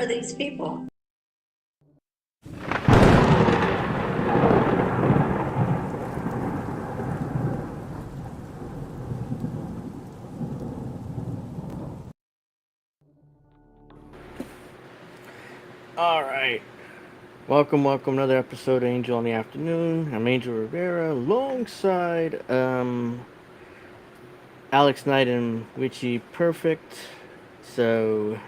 are these people? All right. Welcome, another episode of Angel in the Afternoon. I'm Angel Rivera, alongside Alex Knight and Witchy Perfect. So,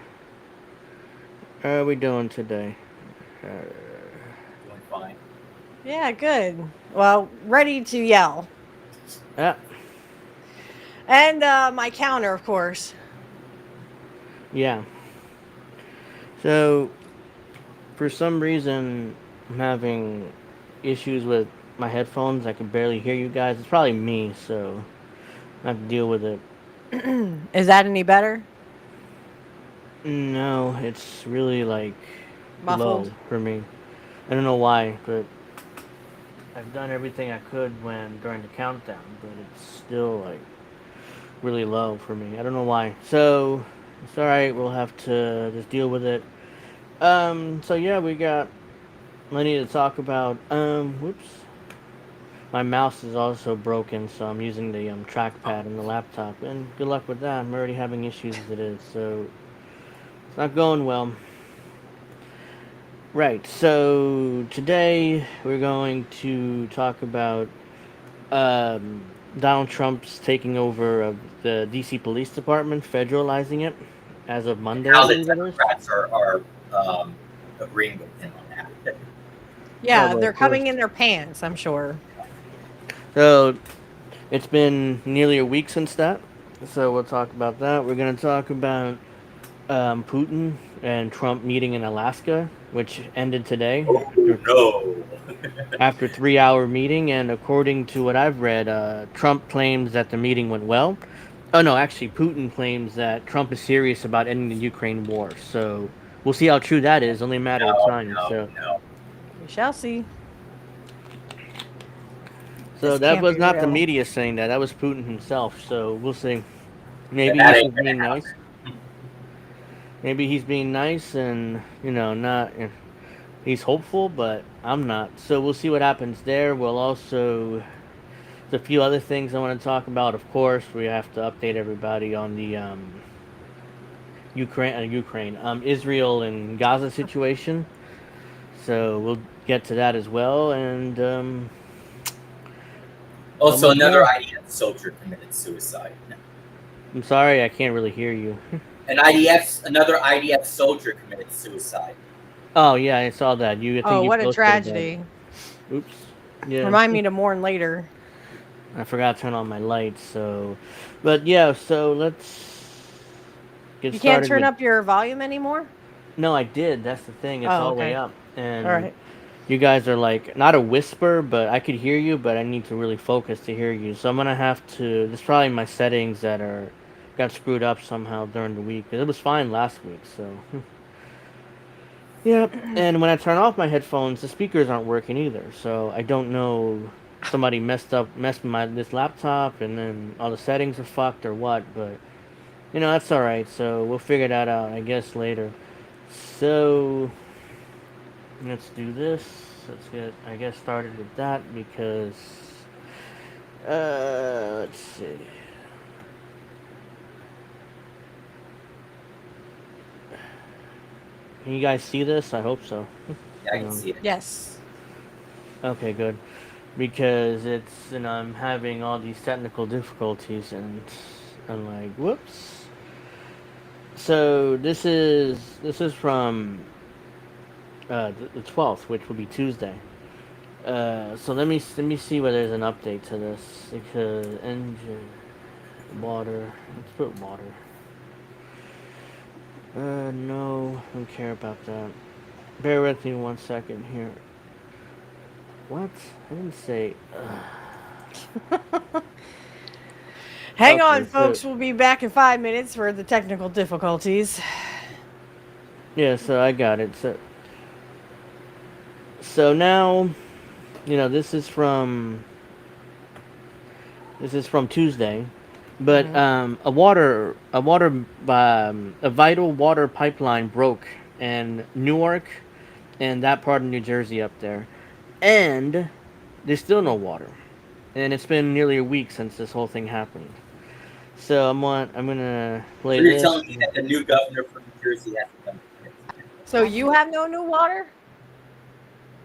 how are we doing today? Uh, Doing fine. Yeah, good. Well, ready to yell. ah, And my counter, of course. yeah. So, for some reason, I'm having issues with my headphones. I can barely hear you guys. It's probably me, so I have to deal with it. Is that any better? No, it's really like Muffled? low for me. I don't know why, but I've done everything I could when during the countdown, but it's still like really low for me. I don't know why. So it's all right. We'll have to just deal with it. So yeah, we got plenty to talk about. Whoops. My mouse is also broken, so I'm using the trackpad in the laptop. And good luck with that. I'm already having issues as it is, so it's not going well. Right. So today we're going to talk about um, Donald Trump's taking over of the DC Police Department, federalizing it as of And Monday, I how the believe it is. Democrats are agreeing with him on that. Oh, Yeah, well, they're of course. coming in their pants, I'm sure. So it's been nearly a week since that. So we'll talk about that. We're going to talk about Putin and Trump meeting in Alaska, which ended today Oh no! after 3 hour meeting. And according to what I've read, Trump claims that the meeting went well. Oh no, actually, Putin claims that Trump is serious about ending the Ukraine war. So we'll see how true that is. Only a matter of No, time. no, So, no. We shall see. so This that can't was be not the real. media saying that. That was Putin himself. So we'll see. Then Maybe that he's ain't just gonna being nice. happen. Maybe he's being nice and not. He's hopeful, but I'm not. So we'll see what happens there. We'll also there's a few other things I want to talk about. Of course, we have to update everybody on the Israel and Gaza situation. So we'll get to that as well, and how Also, much another more? IDF soldier committed suicide. I'm sorry, I can't really hear you. Another IDF soldier committed suicide. Oh yeah, I saw that. I think Oh, you what a posted about it. tragedy. Oops. Yeah, Remind me to mourn later. I forgot to turn on my lights. So, but yeah, so let's get You can't started turn with. up your volume anymore? No, I did. That's the thing. It's Oh, all the way okay. up, All and right. you guys are like not a whisper, but I could hear you, but I need to really focus to hear you. So I'm gonna have to. There's probably my settings that are got screwed up somehow during the week. 'Cause it was fine last week, so yep. And when I turn off my headphones, the speakers aren't working either. So I don't know. Somebody messed with my this laptop, and then all the settings are fucked or what. But that's all right. So we'll figure that out, I guess, later. So let's do this. Let's get, I guess, started with that because, let's see. Can you guys see this? I hope so. Yeah, I can see it. Yes. Okay, good. Because it's, I'm having all these technical difficulties and I'm like, whoops. So this is from the 12th, which will be Tuesday. So let me see whether there's an update to this because engine water. Let's put water. No, I don't care about that. Bear with me 1 second here. What? I didn't say. Hang on, Okay, so folks. We'll be back in 5 minutes for the technical difficulties. yeah, so I got it. So now, this is from Tuesday, but Hmm. a vital water pipeline broke and Newark and that part of New Jersey up there, and there's still no water, and it's been nearly a week since this whole thing happened. So I'm gonna So play you're this. telling me that the new governor from New Jersey hasn't done shit? So you have no new water,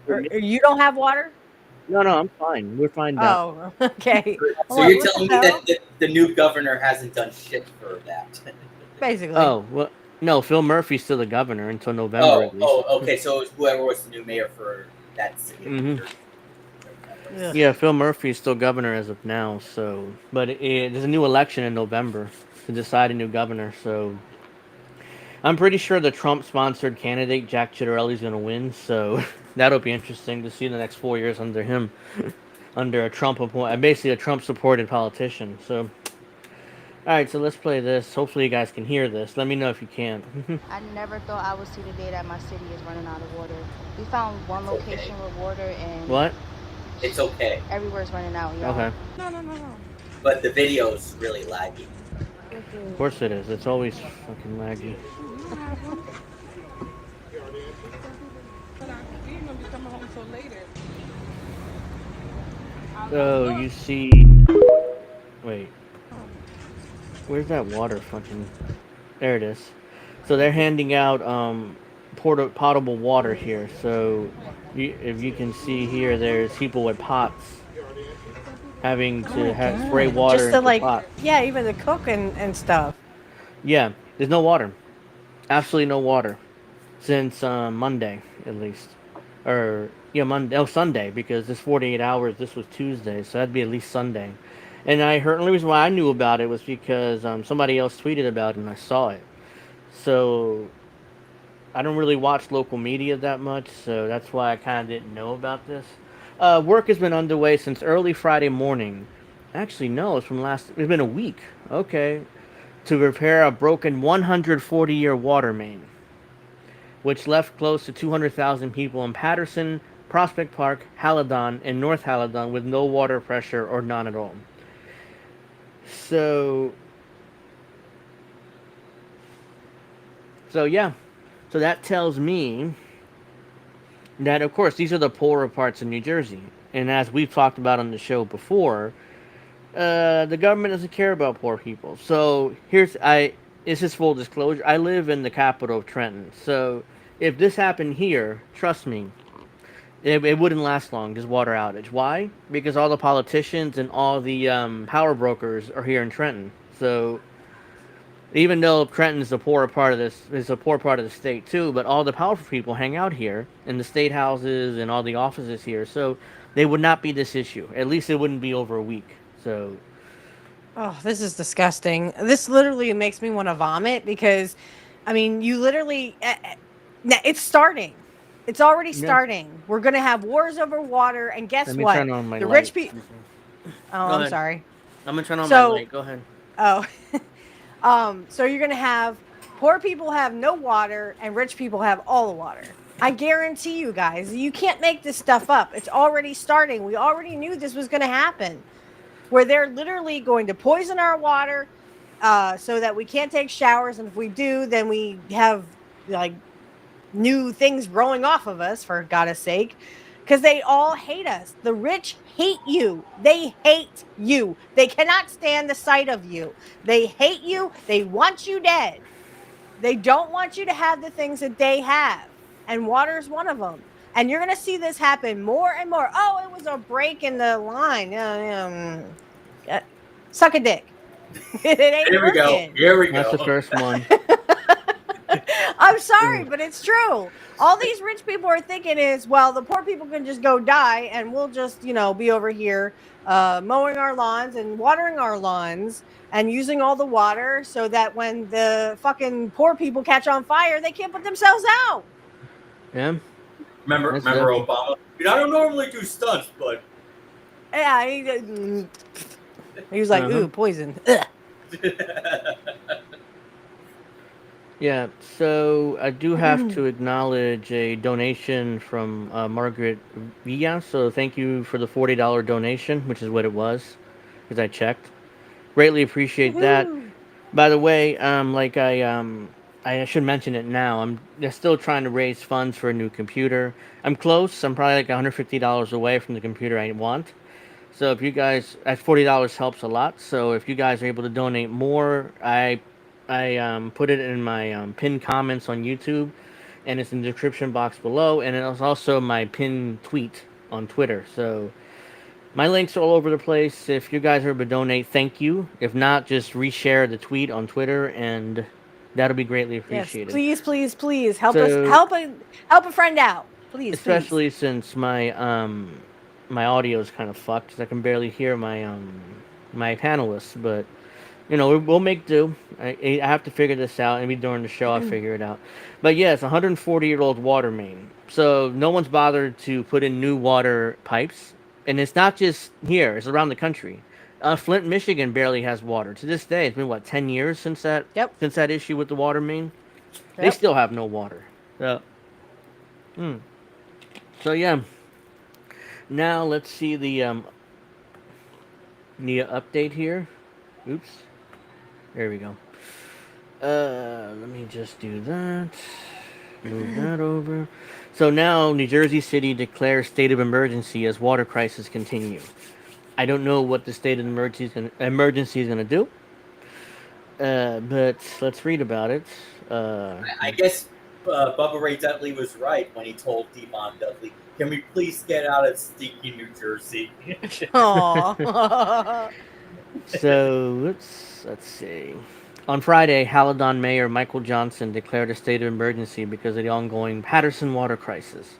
or you don't have water? No, no, I'm fine. We're fine down. Oh, okay. I'm So like, you're what the telling me hell? that the new governor hasn't done shit for that? Basically. Oh well, no, Phil Murphy's still the governor until November Oh, at least. oh, okay. So it's whoever was the new mayor for that city of New Hmm. Jersey. That Ugh. was Yeah, Phil Murphy's still governor as of now. So, but there's a new election in November to decide a new governor. So I'm pretty sure the Trump-sponsored candidate Jack Ciattarelli's going to win. So that'll be interesting to see the next 4 years under him, under a basically a Trump-supported politician. So, all right, so let's play this. Hopefully, you guys can hear this. Let me know if you can. I never thought I would see the day that my city is running out of water. We found one it's okay. location with water and What? It's okay. everywhere's running out, y'all. Okay. No, no, no, no. But the video's really laggy. Of course it is. It's always fucking laggy. So you see, wait, where's that water fucking? There it is. So they're handing out potable water here. So if you can see here, there's people with pots having Oh to my spray god. water Just to into like, pots. yeah, even to cook and stuff. Yeah, there's no water. Absolutely no water since Monday at least, or yeah, Monday. Oh, Sunday because this 48 hours. This was Tuesday, so that'd be at least Sunday. And I heard only reason why I knew about it was because somebody else tweeted about it and I saw it. So I don't really watch local media that much, so that's why I kind of didn't know about this. Work has been underway since early Friday morning. Actually, no, it's from last. It's been a week. Okay, to repair a broken 140-year water main, which left close to 200,000 people in Patterson, Prospect Park, Haladon, and North Haladon with no water pressure or none at all. So, yeah. So that tells me that, of course, these are the poorer parts of New Jersey. And as we've talked about on the show before, the government doesn't care about poor people. So this is full disclosure. I live in the capital of Trenton. So if this happened here, trust me, it wouldn't last long. This water outage. Why? Because all the politicians and all the power brokers are here in Trenton. So even though Trenton is a poor part of this, is a poor part of the state too, but all the powerful people hang out here in the state houses and all the offices here. So they would not be this issue. At least it wouldn't be over a week. So Oh, this is disgusting. This literally makes me want to vomit because, I mean, you literally, it's starting. It's already yeah. starting. We're going to have wars over water. And Let guess me what? turn on my The rich light. people, oh, Go I'm ahead. sorry. I'm gonna turn on my So, light. Go ahead. oh, so you're going to have poor people have no water and rich people have all the water. I guarantee you guys, you can't make this stuff up. It's already starting. We already knew this was going to happen where they're literally going to poison our water so that we can't take showers. And if we do, then we have like new things growing off of us, for God's sake, because they all hate us. The rich hate you. They hate you. They cannot stand the sight of you. They hate you. They want you dead. They don't want you to have the things that they have. And water is one of them. And you're going to see this happen more and more. Oh, it was a break in the line. Suck a dick. It ain't Here we go. working. Here we That's the go. first one. I'm sorry, but it's true. All these rich people are thinking is, well, the poor people can just go die and we'll just, be over here mowing our lawns and watering our lawns and using all the water so that when the fucking poor people catch on fire, they can't put themselves out. Yeah, Remember, that's remember definitely. Obama? I don't normally do stunts, but Yeah, he was like, Uh huh. ooh, poison. Ugh. Yeah, so I do have to acknowledge a donation from Margaret Villa. So thank you for the $40 donation, which is what it was, because I checked. Greatly appreciate that. Woohoo. By the way, like I should mention it now. They're still trying to raise funds for a new computer. I'm close. I'm probably like $150 away from the computer I want. So if you guys, at $40 helps a lot. So if you guys are able to donate more, I put it in my pinned comments on YouTube, and it's in the description box below, and it's also my pinned tweet on Twitter. So my links are all over the place. If you guys are able to donate, thank you. If not, just reshare the tweet on Twitter, and that'll be greatly Yes, appreciated. please, please, please help us So, help a friend out. Please, please. especially since my audio is kind of fucked, 'cause I can barely hear my panelists. But we'll make do. I have to figure this out. Maybe during the show I'll figure it out. But yeah, it's a 140-year-old water main. So no one's bothered to put in new water pipes, and it's not just here; it's around the country. Flint, Michigan, barely has water to this day. It's been what 10 years since that Yep. issue with the water main. They Yep. still have no water. So, so yeah. Now let's see the update here. Oops. There we go. Let me just do that. Move that over. So now New Jersey City declares state of emergency as water crisis continue. I don't know what the state of emergency is going to do. But let's read about it. I guess Bubba Ray Dudley was right when he told Devon Dudley, "Can we please get out of stinky New Jersey?" Aww. So let's see. On Friday, Haladon Mayor Michael Johnson declared a state of emergency because of the ongoing Patterson water crisis.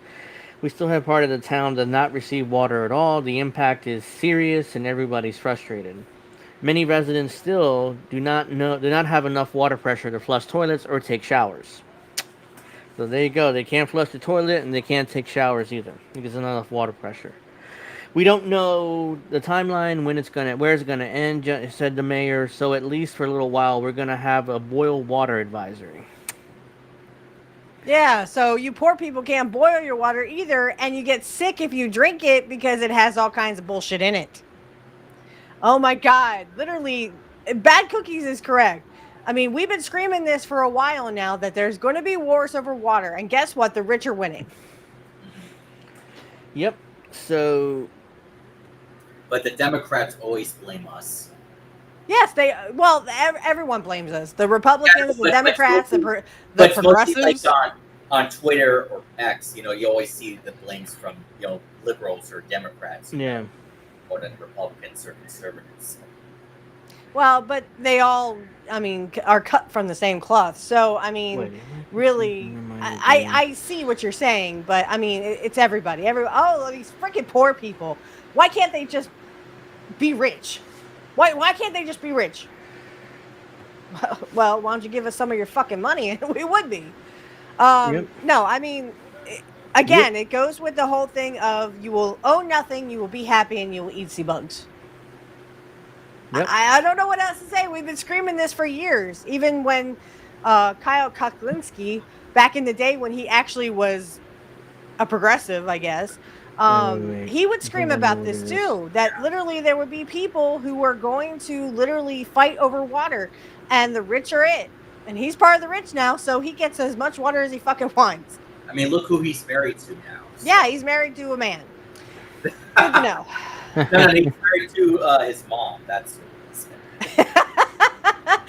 We still have part of the town that does not receive water at all. The impact is serious and everybody's frustrated. Many residents still do not have enough water pressure to flush toilets or take showers. So there you go. They can't flush the toilet and they can't take showers either because there's not enough water pressure. We don't know the timeline where it's gonna end, said the mayor. So at least for a little while, we're gonna have a boil water advisory. Yeah, so you poor people can't boil your water either, and you get sick if you drink it because it has all kinds of bullshit in it. Oh my God, literally, bad cookies is correct. I mean, we've been screaming this for a while now that there's going to be wars over water, and guess what? The rich are winning. Yep. So. But the Democrats always blame us. Yes, everyone blames us. The Republicans, the Democrats, the progressives. progressives. Mostly like on Twitter or X, you always see the blames from liberals or Democrats. Yeah. More than Republicans or conservatives. Well, but they all, are cut from the same cloth. So, really, I see what you're saying, but it's everybody. These freaking poor people. Why can't they just be rich? Why can't they just be rich? Well, why don't you give us some of your fucking money and we would be. Yep. No, again, it goes with the whole thing of you will own nothing, you will be happy, and you will eat sea bugs. Yep. I don't know what else to say. We've been screaming this for years. Even when Kyle Kuklinski, back in the day when he actually was a progressive, I guess, he would scream about this too. That literally there would be people who were going to literally fight over water, and the rich are it. And he's part of the rich now, so he gets as much water as he fucking wants. Look who he's married to now. So. Yeah, he's married to a man. Good to know. No, he's married to his mom. That's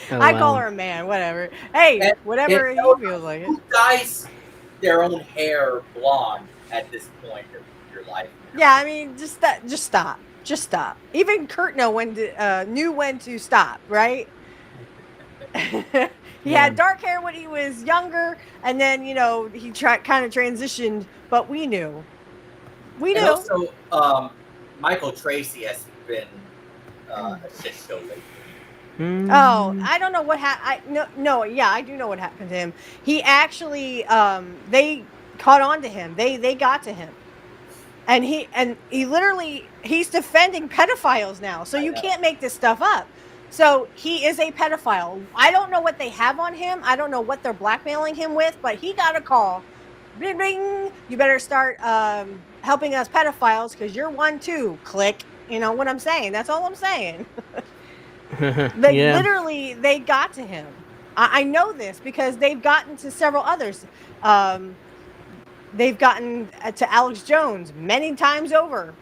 I call her a man, whatever. Hey, whatever he feels like it. Who dyes their own hair blonde at this point of your life? Yeah, just stop. Even Kurt knew when to stop, right? He had dark hair when he was younger, and then he kind of transitioned. But we knew. And also, Michael Tracy has been a shit show lately. Oh, I don't know what happened. I do know what happened to him. He actually, they caught on to him. They got to him, and he literally he's defending pedophiles now. So you can't make this stuff up. So he is a pedophile. I don't know what they have on him. I don't know what they're blackmailing him with, but he got a call. Bing, bing. You better start helping us pedophiles because you're one too. Click. You know what I'm saying? That's all I'm saying. Literally, they got to him. I know this because they've gotten to several others. They've gotten to Alex Jones many times over.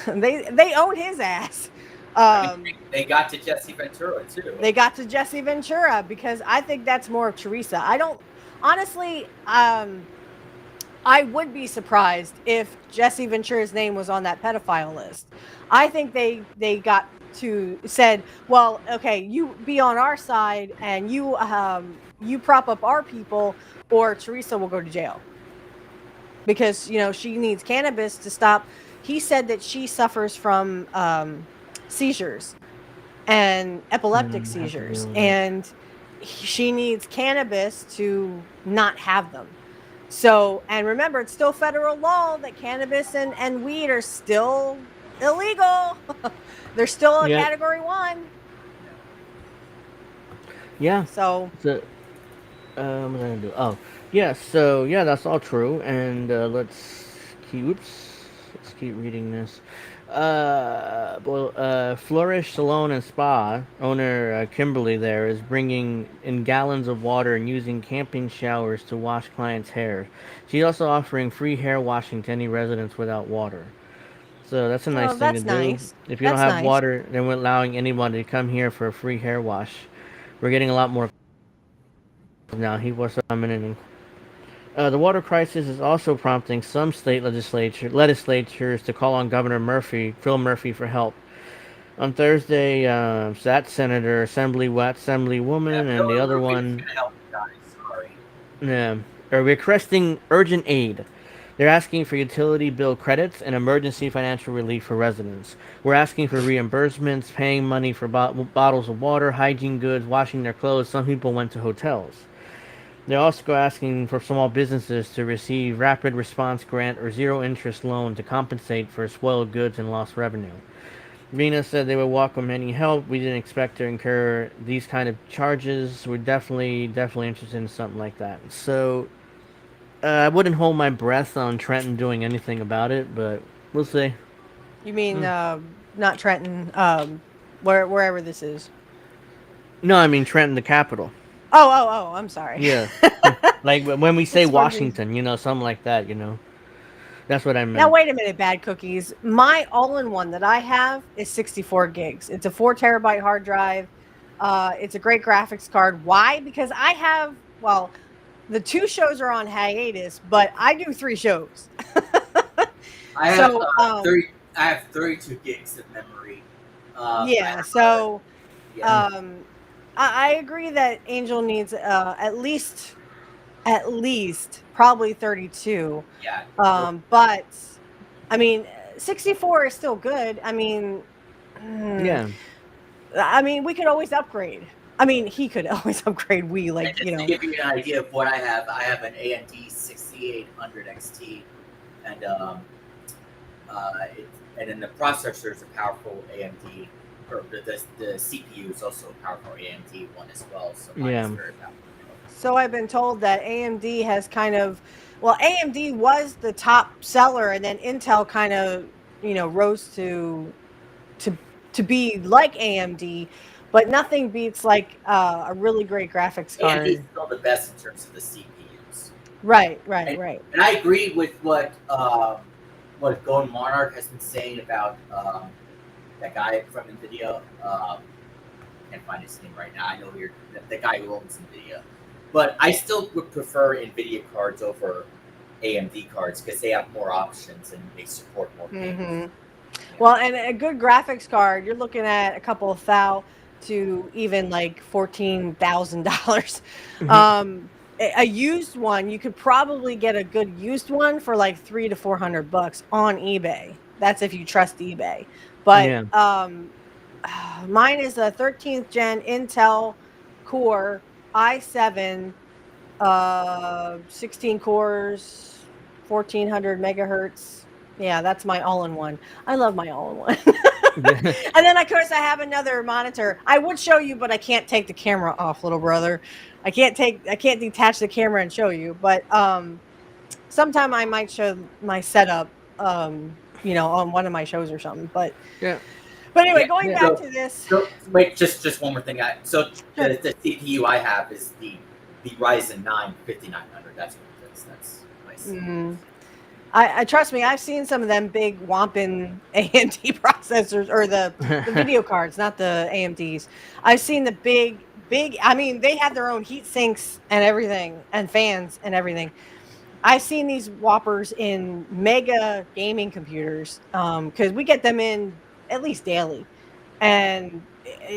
They own his ass. I mean, they got to Jesse Ventura too. They got to Jesse Ventura because I think that's more of Teresa. I don't honestly. I would be surprised if Jesse Ventura's name was on that pedophile list. I think they got to said, well, okay, you be on our side and you prop up our people, or Teresa will go to jail because she needs cannabis to stop. He said that she suffers from seizures and epileptic seizures, and she needs cannabis to not have them. So, and remember, it's still federal law that cannabis and weed are still illegal. They're still a category 1. Yeah. So, what was I gonna do? Oh, yeah. So yeah, that's all true. And let's keep reading this. Flourish Salon and Spa owner Kimberly there is bringing in gallons of water and using camping showers to wash clients' hair. She's also offering free hair washing to any residents without water. So that's a nice thing to that's do. nice. If you don't That's have nice. water, then we're allowing anyone to come here for a free hair wash. We're getting a lot more now. He was coming in. The water crisis is also prompting some state legislatures to call on Governor Phil Murphy, for help. On Thursday, that senator, Assemblywoman, and the other one, Help you guys. Sorry. are requesting urgent aid. They're asking for utility bill credits and emergency financial relief for residents. We're asking for reimbursements, paying money for bottles of water, hygiene goods, washing their clothes. Some people went to hotels. They're also asking for small businesses to receive rapid response grant or zero interest loan to compensate for spoiled goods and lost revenue. Rena said they would welcome any help. We didn't expect to incur these kind of charges. We're definitely interested in something like that. So I wouldn't hold my breath on Trenton doing anything about it, but we'll see. You mean not Trenton? Wherever this is. No, I mean Trenton, the capital. Oh! I'm sorry. Yeah, like when we say It's funny. Washington, something like that. That's what I meant. Now wait a minute, Bad Cookies. My all-in-one that I have is 64 gigs. It's a 4 terabyte hard drive. It's a great graphics card. Why? Because I have the 2 shows are on hiatus, but I do 3 shows. I have 32 gigs of memory. I agree that Angel needs at least probably 32. Yeah. But I mean, 64 is still good. I mean, yeah. I mean, we could always upgrade. I mean, he could always upgrade. To give you an idea of what I have an AMD 6800 XT, and and then the processor is a powerful AMD, or the CPU is also a powerful AMD one as well. So mine is very powerful. So I've been told that AMD has AMD was the top seller, and then Intel kind of rose to be like AMD, but nothing beats like a really great graphics card. AMD is still the best in terms of the CPUs. Right. And I agree with what Golden Monarch has been saying about that guy from NVIDIA. Can't find his name right now. I know the guy who owns NVIDIA. But I still would prefer NVIDIA cards over AMD cards because they have more options and they support more games. Mm-hmm. Well, and a good graphics card, you're looking at a couple of thou to even like $14,000. Mm-hmm. A used one, you could probably get a good used one for like $300 to $400 on eBay. That's if you trust eBay. But mine is a 13th gen Intel Core i7, 16 cores, 1400 megahertz. Yeah, that's my all-in-one. I love my all-in-one. And then, of course, I have another monitor. I would show you, but I can't take the camera off, little brother. I can't detach the camera and show you. But sometime I might show my setup, on one of my shows or something. But But anyway, Yeah, going yeah. back to this. So wait, just one more thing. Sure. The CPU I have is the Ryzen 9 5900. That's what it is. That's nice. I trust me, I've seen some of them big Wampin AMD processors, or the video cards, not the AMDs. I've seen the big. I mean, they have their own heat sinks and everything, and fans and everything. I've seen these whoppers in mega gaming computers, because we get them in at least daily, and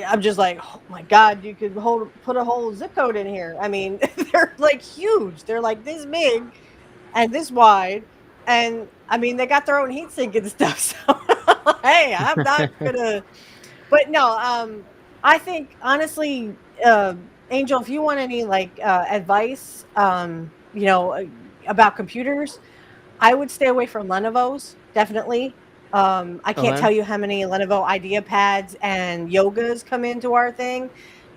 I'm just like, oh my god, you could put a whole zip code in here. I mean, they're like huge. They're like this big and this wide, and I mean, they got their own heatsink and stuff. So hey, I'm not gonna. But no, I think honestly, Angel, if you want any like advice, about computers, I would stay away from Lenovo's, definitely. I can't tell you how many Lenovo Idea pads and yogas come into our thing,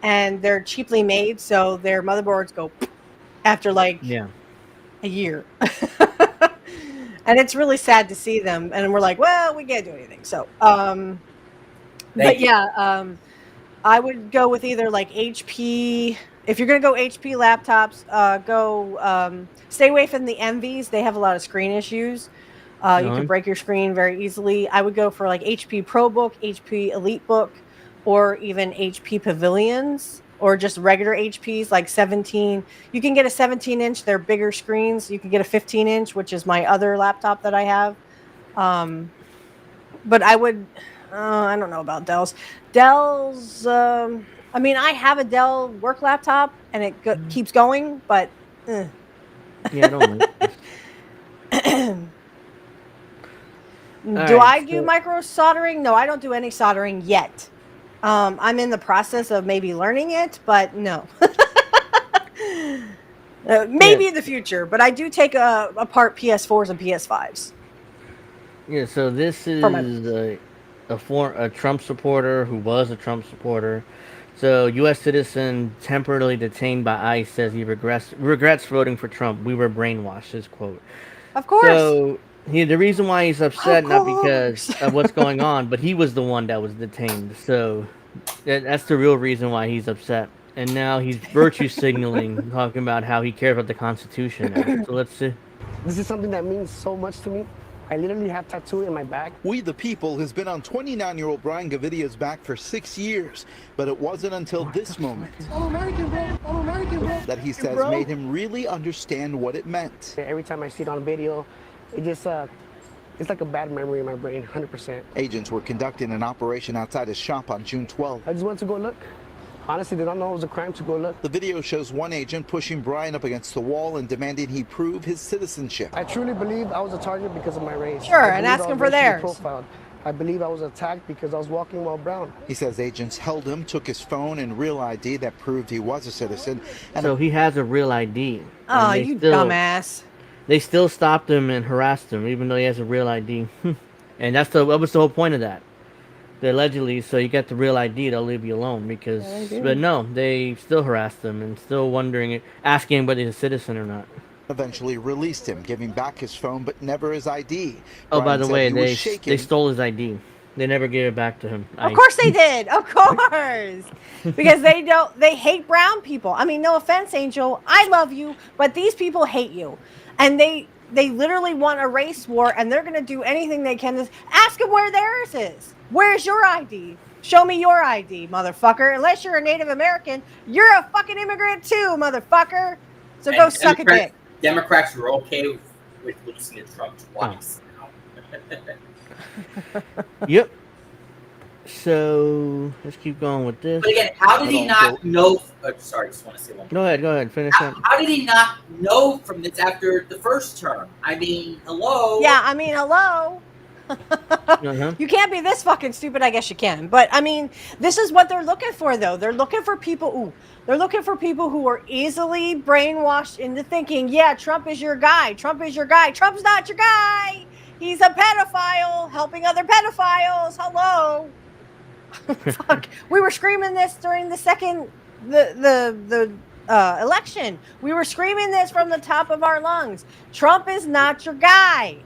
and they're cheaply made, so their motherboards go after like a year. And it's really sad to see them, and we're like, well, we can't do anything. So I would go with either like HP. If you're gonna go HP laptops, stay away from the Envies. They have a lot of screen issues. You can break your screen very easily. I would go for like HP ProBook, HP EliteBook, or even HP Pavilions, or just regular HPs like 17. You can get a 17-inch. They're bigger screens. You can get a 15-inch, which is my other laptop that I have. But I would. I don't know about Dell's. I mean, I have a Dell work laptop, and it keeps going, but. Yeah, I don't like Do I do micro soldering? No, I don't do any soldering yet. I'm in the process of maybe learning it, but no. Maybe in the future, but I do take apart PS4s and PS5s. Yeah, so this is a Trump supporter who was a Trump supporter. So, U.S. citizen temporarily detained by ICE says he regrets voting for Trump. We were brainwashed, his quote. Of course. So, the reason why he's upset, not because of what's going on, but he was the one that was detained. So, that's the real reason why he's upset. And now he's virtue signaling, talking about how he cares about the Constitution. So, let's see. This is something that means so much to me. I literally have tattooed in my back. We the People has been on 29-year-old Brian Gavitia's back for 6 years, but it wasn't until this moment that he says made him really understand what it meant. Every time I see it on video, it just it's like a bad memory in my brain, 100%. Agents were conducting an operation outside his shop on June 12th. I just went to go look. Honestly, did not know it was a crime to go look. The video shows one agent pushing Brian up against the wall and demanding he prove his citizenship. I truly believe I was a target because of my race. Sure, and ask him for theirs. Profiled. I believe I was attacked because I was walking while brown. He says agents held him, took his phone and real ID that proved he was a citizen. And so he has a real ID. Oh, you dumbass. They still stopped him and harassed him, even though he has a real ID. And that was the whole point of that. Allegedly, so you get the real ID, they'll leave you alone but no, they still harassed him and still asking whether he's a citizen or not. Eventually released him, giving back his phone, but never his ID. Oh, by the way, they stole his ID. They never gave it back to him. Of course they did. Of course. Because they hate brown people. I mean, no offense, Angel. I love you, but these people hate you. And they literally want a race war, and they're going to do anything they can to ask them where theirs is. Where's your ID? Show me your ID, motherfucker. Unless you're a Native American, you're a fucking immigrant too, motherfucker. So go suck a dick. Democrats were okay with listening to Trump twice. Yep. So let's keep going with this. But again, how did he not know? Sorry, just want to say one more. Go ahead. Finish up. How did he not know from this after the first term? I mean, hello. Yeah, I mean, hello. You can't be this fucking stupid. I guess you can, but I mean, this is what they're looking for, though. They're looking for people. They're looking for people who are easily brainwashed into thinking, "Yeah, Trump is your guy. Trump is your guy. Trump's not your guy. He's a pedophile helping other pedophiles." Hello. Fuck. We were screaming this during the election. We were screaming this from the top of our lungs. Trump is not your guy.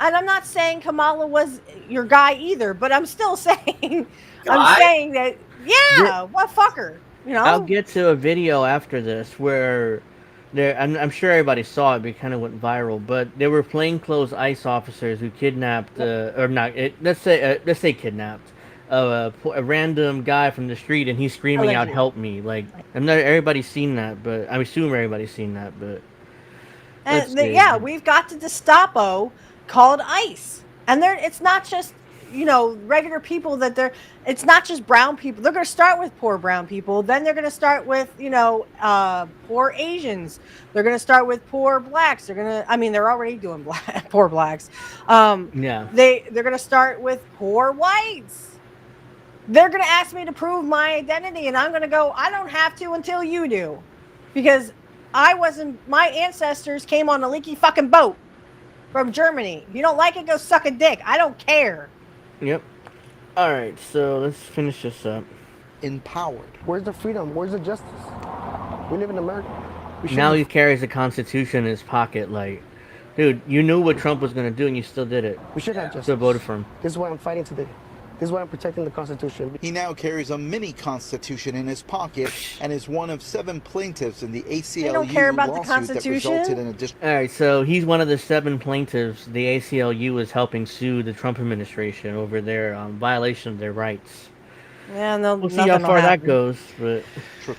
and I'm not saying Kamala was your guy either, but I'm still saying, Guy? I'm saying that, yeah, what fucker, you know? I'll get to a video after this where I'm sure everybody saw it, but it kind of went viral. But they were plainclothes ICE officers who kidnapped, or not? Let's say kidnapped a random guy from the street, and he's screaming out, Allegedly. "Help me!" Like, I'm not everybody's seen that, but I assume everybody's seen that. But let's And see. yeah, we've got the Gestapo called ICE, and it's not just regular people it's not just brown people. They're going to start with poor brown people, then they're going to start with poor Asians, they're going to start with poor blacks, they're already doing poor blacks. Yeah. They're going to start with poor whites. They're going to ask me to prove my identity, and I'm going to go, I don't have to until you do, because my ancestors came on a leaky fucking boat from Germany. If you don't like it, go suck a dick. I don't care. Yep. All right, so let's finish this up. Empowered. Where's the freedom? Where's the justice? We live in America. Now he carries the Constitution in his pocket. Like, dude, you knew what Trump was going to do, and you still did it. We should have justice. Still voted for him. This is why I'm fighting today. This is why I'm protecting the Constitution. He now carries a mini Constitution in his pocket and is one of 7 plaintiffs in the ACLU don't care about the lawsuit that Constitution? resulted in a All right, so he's one of the 7 plaintiffs the ACLU is helping sue the Trump administration over their violation of their rights. Yeah, We'll see how far that goes, but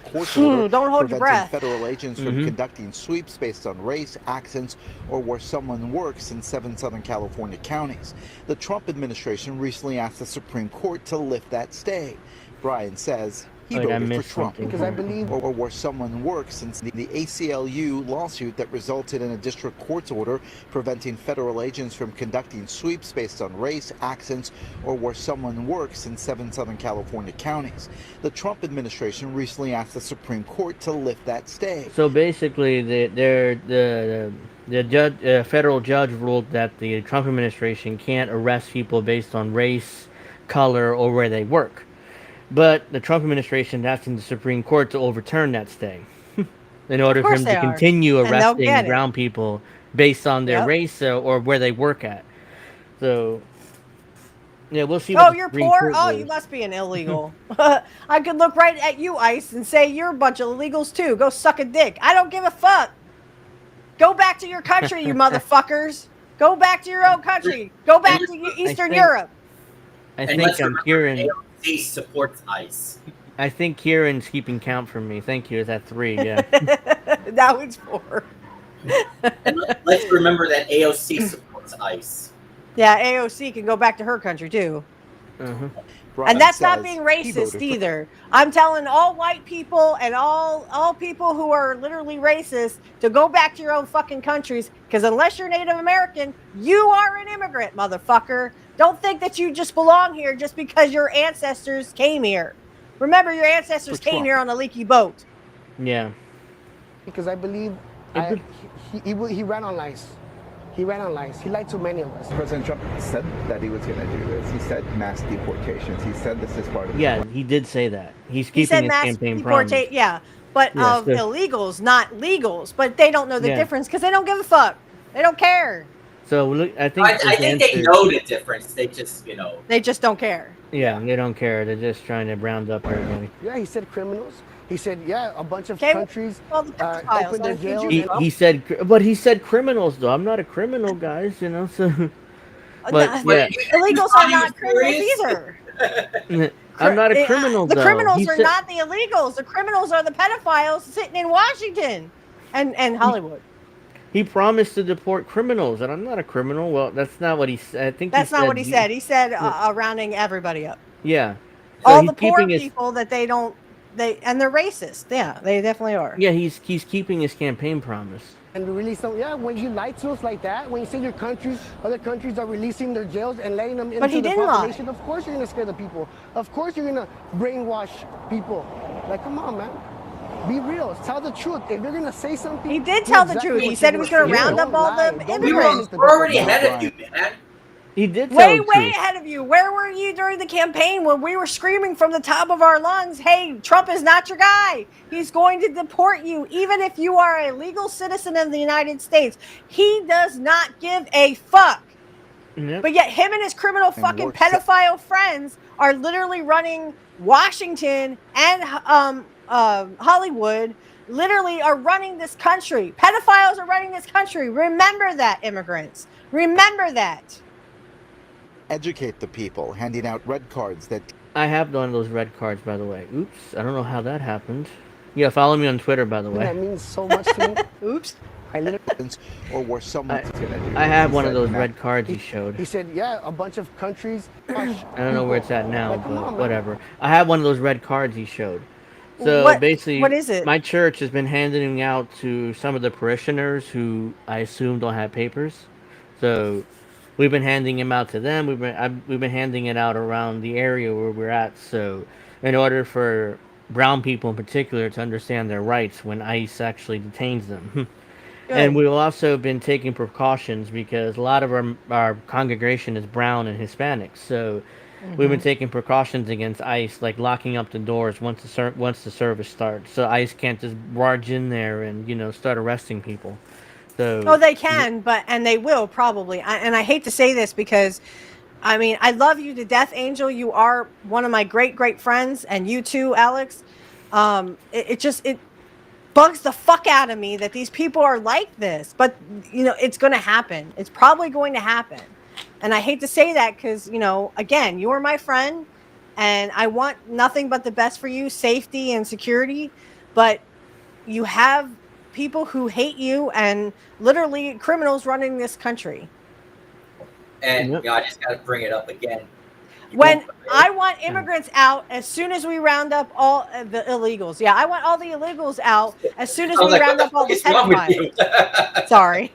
court order don't hold your preventing breath. federal agents from conducting sweeps based on race, accents, or where someone works in 7 Southern California counties. The Trump administration recently asked the Supreme Court to lift that stay. Brian says he voted for Trump because I believe, or where someone works since the ACLU lawsuit that resulted in a district court's order preventing federal agents from conducting sweeps based on race, accents, or where someone works in 7 Southern California counties. The Trump administration recently asked the Supreme Court to lift that stay. So basically, the federal judge ruled that the Trump administration can't arrest people based on race, color, or where they work. But the Trump administration is asking the Supreme Court to overturn that stay in order for him to continue arresting brown people based on their race or where they work at. So, yeah, we'll see. Oh, you're poor? Oh, you must be an illegal. I could look right at you, ICE, and say you're a bunch of illegals too. Go suck a dick. I don't give a fuck. Go back to your country, you motherfuckers. Go back to your own country. Go back to Eastern Europe. I think I'm hearing... AOC supports ICE. I think Kieran's keeping count for me. Thank you. Is that 3? Yeah. Now it's 4. And let's remember that AOC supports ICE. Yeah, AOC can go back to her country too. And that's not being racist either. I'm telling all white people and all people who are literally racist to go back to your own fucking countries, because unless you're Native American, you are an immigrant, motherfucker. Don't think that you just belong here just because your ancestors came here. Remember, your ancestors came here on a leaky boat. Yeah. Because I believe he ran on lies. He ran on lies. He lied to many of us. President Trump said that he was going to do this. He said mass deportations. He said this is part of he did say that. He's keeping his campaign promise. Yeah, but of illegals, not legals. But they don't know the difference because they don't give a fuck. They don't care. So look, I think they know the difference. They just, they just don't care. Yeah, they don't care. They're just trying to round up everybody. Yeah, he said criminals. He said, a bunch of countries opened their jails. He said criminals, though. I'm not a criminal, guys, so... But, illegals are not criminals either. I'm not a criminal, though. The criminals are not the illegals. The criminals are the pedophiles sitting in Washington and Hollywood. He promised to deport criminals, and I'm not a criminal. Well, that's not what he said. I think that's not what he said. He said rounding everybody up. Yeah. So all the poor people that they're racist. Yeah, they definitely are. Yeah, he's keeping his campaign promise. And release them. Yeah, when you lie to us like that, when you say other countries are releasing their jails and letting them into the population, of course you're gonna scare the people. Of course you're gonna brainwash people. Like, come on, man. Be real. Tell the truth. If you're gonna say something, he did tell the truth. He said he was gonna round up all the immigrants. We're already ahead of you, man. He did way ahead of you. Where were you during the campaign when we were screaming from the top of our lungs, hey, Trump is not your guy. He's going to deport you, even if you are a legal citizen of the United States. He does not give a fuck. Yep. But yet him and his criminal fucking pedophile friends are literally running Washington and Hollywood, literally are running this country. Pedophiles are running this country. Remember that, immigrants. Remember that. Educate the people, handing out red cards that... I have one of those red cards, by the way. Oops, I don't know how that happened. Yeah, follow me on Twitter, by the way. That means so much to me. Oops. Or where someone's gonna do I this. have He one of said, those "Matt, red cards he showed. He said, yeah, a bunch of countries. I don't know where it's at now, Like, come but on, man. whatever. I have one of those red cards he showed. So basically, what is it? My church has been handing out to some of the parishioners who I assume don't have papers. So we've been handing them out to them. We've been handing it out around the area where we're at. So in order for brown people in particular to understand their rights when ICE actually detains them. And we've also been taking precautions because a lot of our congregation is brown and Hispanic. So we've been taking precautions against ICE, like locking up the doors once the service starts. So ICE can't just barge in there and start arresting people. So they can, and they will probably. And I hate to say this because, I mean, I love you to death, Angel. You are one of my great, great friends, and you too, Alex. It bugs the fuck out of me that these people are like this, but it's going to happen. It's probably going to happen. And I hate to say that because, again, you are my friend and I want nothing but the best for you, safety and security. But you have people who hate you and literally criminals running this country. And I just got to bring it up again. When I want immigrants out as soon as we round up all the illegals. Yeah, I want all the illegals out as soon as we round up all the pedophiles. Sorry.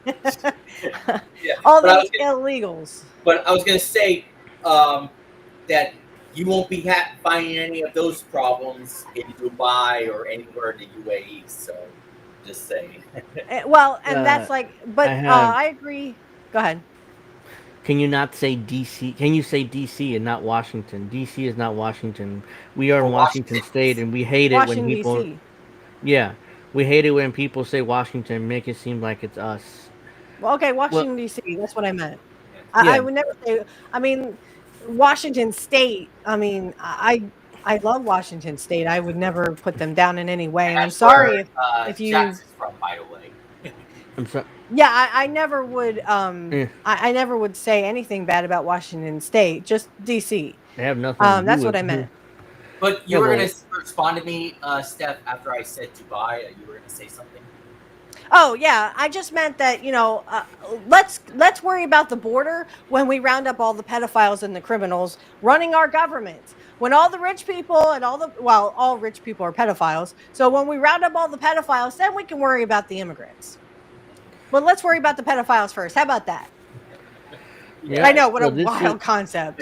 All the illegals. But I was going to say that you won't be finding any of those problems in Dubai or anywhere in the UAE. So just saying. Well, and that's like, but I agree. Go ahead. Can you not say DC? Can you say DC and not Washington? DC is not Washington. We are in Washington State, and we hate it when people. DC. Yeah, we hate it when people say Washington, make it seem like it's us. Well, okay, Washington DC. That's what I meant. I would never say. I mean, Washington State. I mean, I love Washington State. I would never put them down in any way. And I'm sorry if you. Jackson's from, by the way. I'm sorry. Yeah, I never would. I never would say anything bad about Washington State. Just DC. They have nothing. That's what I meant. But you were going to respond to me, Steph, after I said Dubai. You were going to say something. Oh yeah, I just meant that let's worry about the border when we round up all the pedophiles and the criminals running our government. When all the rich people and all rich people are pedophiles. So when we round up all the pedophiles, then we can worry about the immigrants. But let's worry about the pedophiles first. How about that? Yeah, I know, what a wild concept.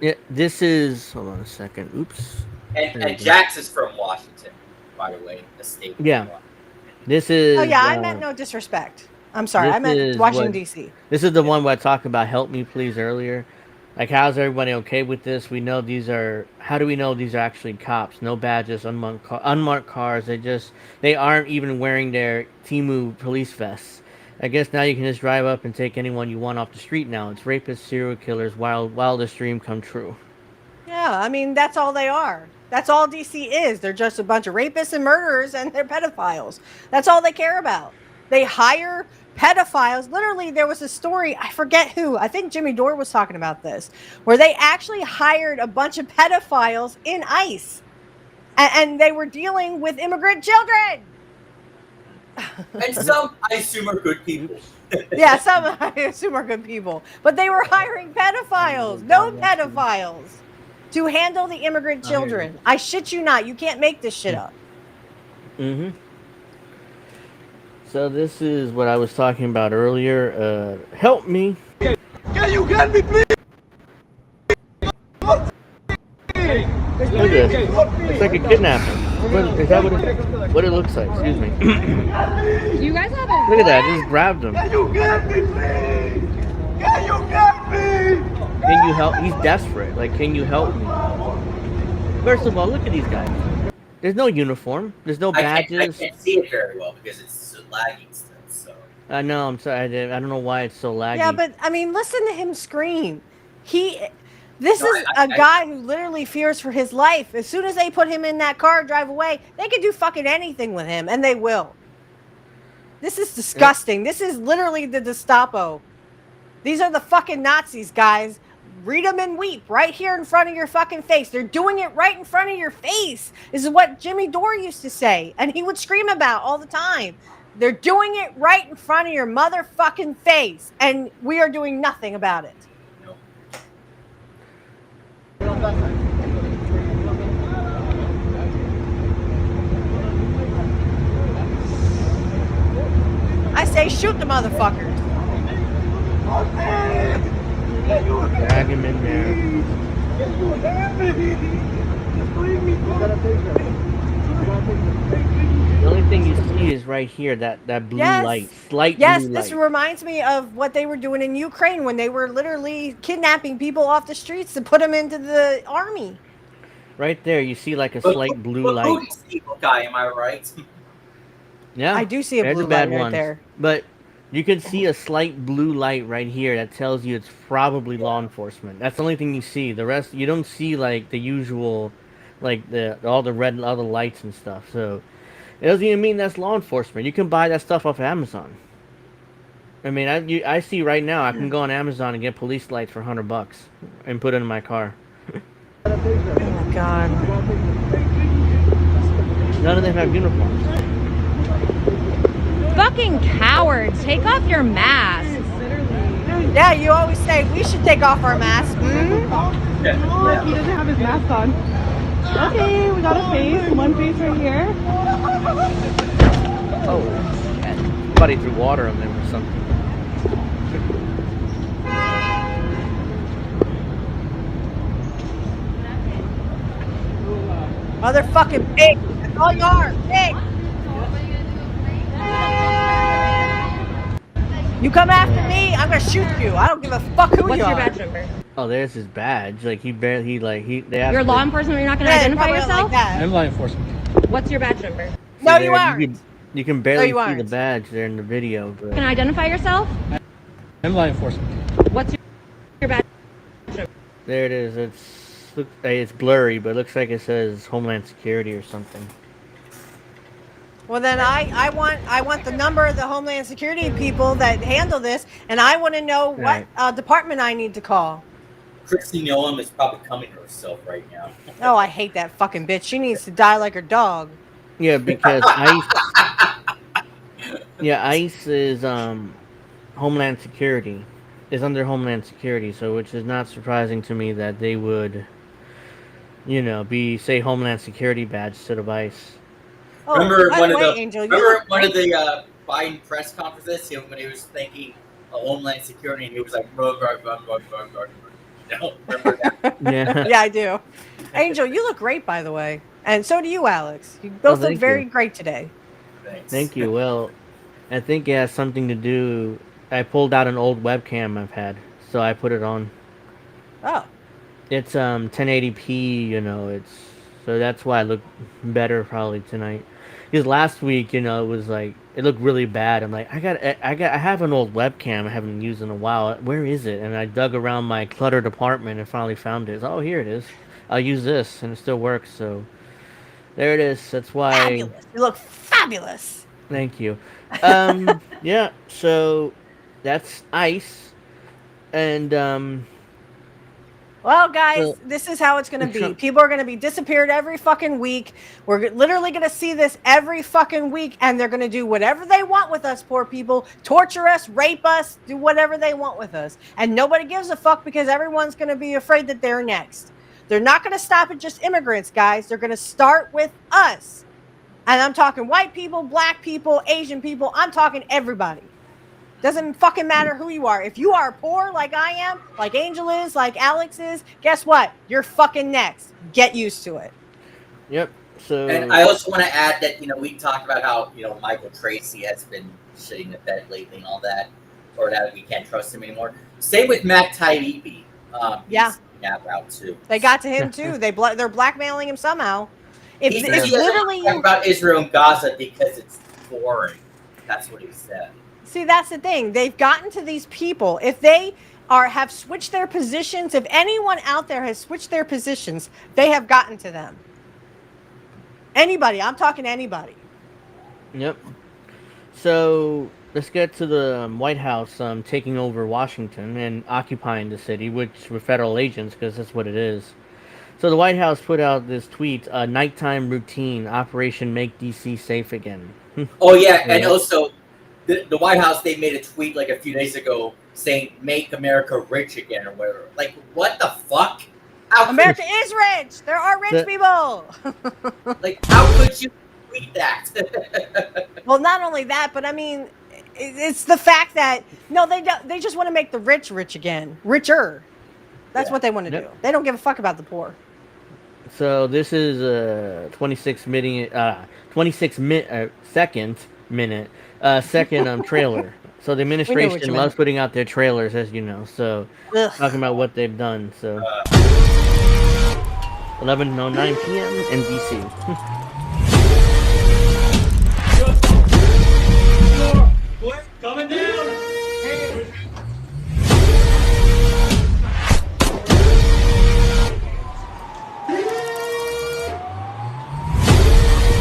Yeah, this is... Hold on a second. Oops. And Jax is from Washington, by the way, the state. Yeah. This is... Oh, yeah, I meant no disrespect. I'm sorry, I meant Washington, D.C. This is the one where I talked about help me please earlier. Like, how's everybody okay with this? We know these are... How do we know these are actually cops? No badges, unmarked cars. They aren't even wearing their Timu police vests. I guess now you can just drive up and take anyone you want off the street now. It's rapists, serial killers, wildest dream come true. Yeah, I mean, that's all they are. That's all DC is. They're just a bunch of rapists and murderers and they're pedophiles. That's all they care about. They hire pedophiles. Literally, there was a story, I forget who, I think Jimmy Dore was talking about this, where they actually hired a bunch of pedophiles in ICE. And they were dealing with immigrant children. And some, I assume, are good people. Yeah, some I assume are good people. But they were hiring pedophiles, known pedophiles, to handle the immigrant children. I shit you not. You can't make this shit up. Mm-hmm. So this is what I was talking about earlier. Help me. Can you get me, please? Look at this. It's like a kidnapping. Is that what it looks like? Excuse me. You guys have a... Look at that. I just grabbed him. Can you get me, please? Can you get me? Can you help? He's desperate. Like, can you help me? First of all, look at these guys. There's no uniform. There's no badges. I can't see it very well because it's lagging still. So. I know. I'm sorry. I don't know why it's so laggy. Yeah, but I mean, listen to him scream. This No, is a guy who literally fears for his life. As soon as they put him in that car and drive away, they can do fucking anything with him, and they will. This is disgusting. This is literally the Gestapo. These are the fucking Nazis, guys. Read them and weep right here in front of your fucking face. They're doing it right in front of your face. This is what Jimmy Dore used to say, and he would scream about all the time. They're doing it right in front of your motherfucking face, and we are doing nothing about it. I say shoot the motherfuckers. Drag him in there. The only thing you see is right here, that blue light. Slight blue light. This reminds me of what they were doing in Ukraine when they were literally kidnapping people off the streets to put them into the army. Right there, you see like a slight blue light. Putin's evil guy, am I right? Yeah, I do see a blue light right there. But you can see a slight blue light right here that tells you it's probably law enforcement. That's the only thing you see. The rest, you don't see like the usual, like all the lights and stuff. So it doesn't even mean that's law enforcement. You can buy that stuff off of Amazon. I mean, I see right now I can go on Amazon and get police lights for $100 and put it in my car. Oh my god. None of them have uniforms. Fucking cowards, take off your mask. Yeah, you always say we should take off our masks. Look, he doesn't have his mask on. Okay, we got a face, one face right here. Oh, somebody threw water on them or something. Motherfucking pig. That's all you are. Pig. You come after me, I'm gonna shoot you. I don't give a fuck who What's you are. your badge number? Oh, there's his badge. Like they You're law enforcement, you're not gonna identify yourself? Like that. I'm law enforcement. What's your badge number? No, you aren't. You can barely you see aren't. the badge there in the video. But... Can I identify yourself? I'm law enforcement. What's your badge number? There it is. It's blurry, but it looks like it says Homeland Security or something. Well, then I want the number of the Homeland Security people that handle this, and I want to know what department I need to call. Christy Noam is probably coming to herself right now. Oh, I hate that fucking bitch. She needs to die like her dog. Yeah, because ICE is Homeland Security. Is under Homeland Security, so which is not surprising to me that they would, say Homeland Security badge instead of ICE. Oh, remember by one the of way, the Angel, remember one of the Biden press conferences when he was thinking of Homeland Security and he was like, run. Remember that? Yeah. Yeah, I do. Angel, you look great, by the way, and so do you, Alex. You both look very great today. Thanks. Thank you. Well, I think it has something to do. I pulled out an old webcam I've had, so I put it on. Oh. It's 1080p. So that's why I look better probably tonight. Because last week, it was like it looked really bad. I'm like, I have an old webcam I haven't used in a while. Where is it? And I dug around my cluttered apartment and finally found it. Oh, here it is. I'll use this, and it still works. So there it is. That's why. Fabulous. You look fabulous. Thank you. Yeah. So that's ICE, and Well, guys, this is how it's going to be. People are going to be disappeared every fucking week. We're literally going to see this every fucking week, and they're going to do whatever they want with us, poor people. Torture us, rape us, do whatever they want with us. And nobody gives a fuck because everyone's going to be afraid that they're next. They're not going to stop at just immigrants, guys. They're going to start with us. And I'm talking white people, black people, Asian people. I'm talking everybody. Doesn't fucking matter who you are. If you are poor like I am, like Angel is, like Alex is, guess what? You're fucking next. Get used to it. Yep. So. And I also want to add that we talked about how Michael Tracy has been shitting the bed lately and all that, or that we can't trust him anymore. Same with Matt Taibbi. Yeah. That route too. They got to him too. They're blackmailing him somehow. He's literally talking about Israel and Gaza because it's boring. That's what he said. See, that's the thing. They've gotten to these people. If they have switched their positions, if anyone out there has switched their positions, they have gotten to them. Anybody. I'm talking anybody. Yep. So let's get to the White House taking over Washington and occupying the city, which were federal agents, because that's what it is. So the White House put out this tweet: "Nighttime routine, Operation Make DC Safe Again." Oh yeah, and also the White House, they made a tweet like a few days ago saying "Make America Rich Again" or whatever. Like, what the fuck? America is rich. There are rich people. Like, how could you tweet that? Well, not only that, but I mean, it's the fact that no, they don't. They just want to make the rich again, richer. That's what they want to do. They don't give a fuck about the poor. So this is a 26-second trailer. So the administration loves putting out their trailers, as you know. So talking about what they've done. So 11:09 p.m. in DC. Coming down.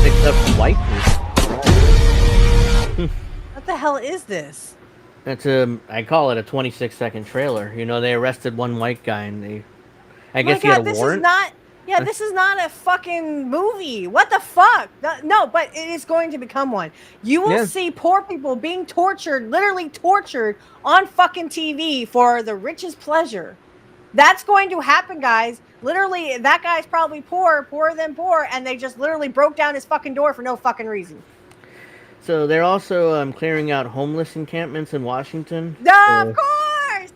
Picked up white people. What the hell is this? It's I call it a 26-second trailer. You know, they arrested one white guy and I guess he had a warrant. This is not a fucking movie. What the fuck? No, but it is going to become one. You will see poor people being tortured, literally tortured on fucking TV for the richest pleasure. That's going to happen, guys. Literally, that guy's probably poorer than poor, and they just literally broke down his fucking door for no fucking reason. So they're also clearing out homeless encampments in Washington. Of course!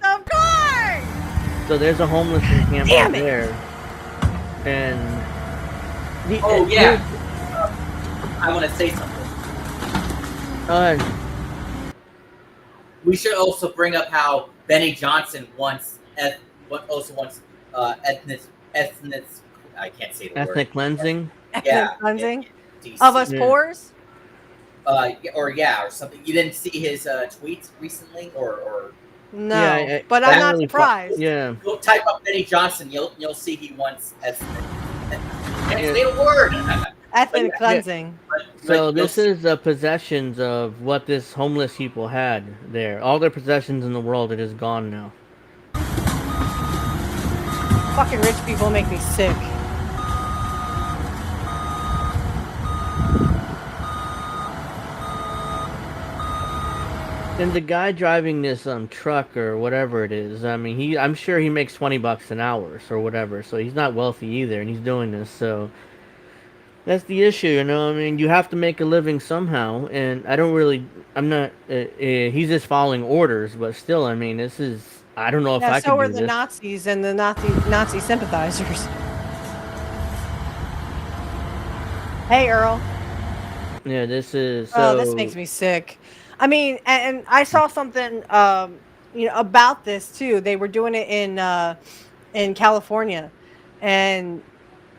So there's a homeless encampment there. And I want to say something. We should also bring up how Benny Johnson wants ethnic. I can't say the word. Ethnic cleansing. Ethnic cleansing of us poors. Or something. You didn't see his tweets recently, or no? But I'm not surprised. You'll type up Benny Johnson. You'll see he wants ethnic. Can't say the word. Ethnic cleansing. So this is the possessions of what this homeless people had there. All their possessions in the world are just gone now. Fucking rich people make me sick. And the guy driving this truck or whatever it is, I mean, I'm sure he makes $20 an hour or whatever, so he's not wealthy either, and he's doing this, so that's the issue, you know. I mean, you have to make a living somehow, and he's just following orders, but still, I mean, this is, I don't know if I can do this. So are the Nazis and the Nazi sympathizers. Hey, Earl. Yeah, this is. Oh, this makes me sick. I mean, and I saw something, about this too. They were doing it in California, and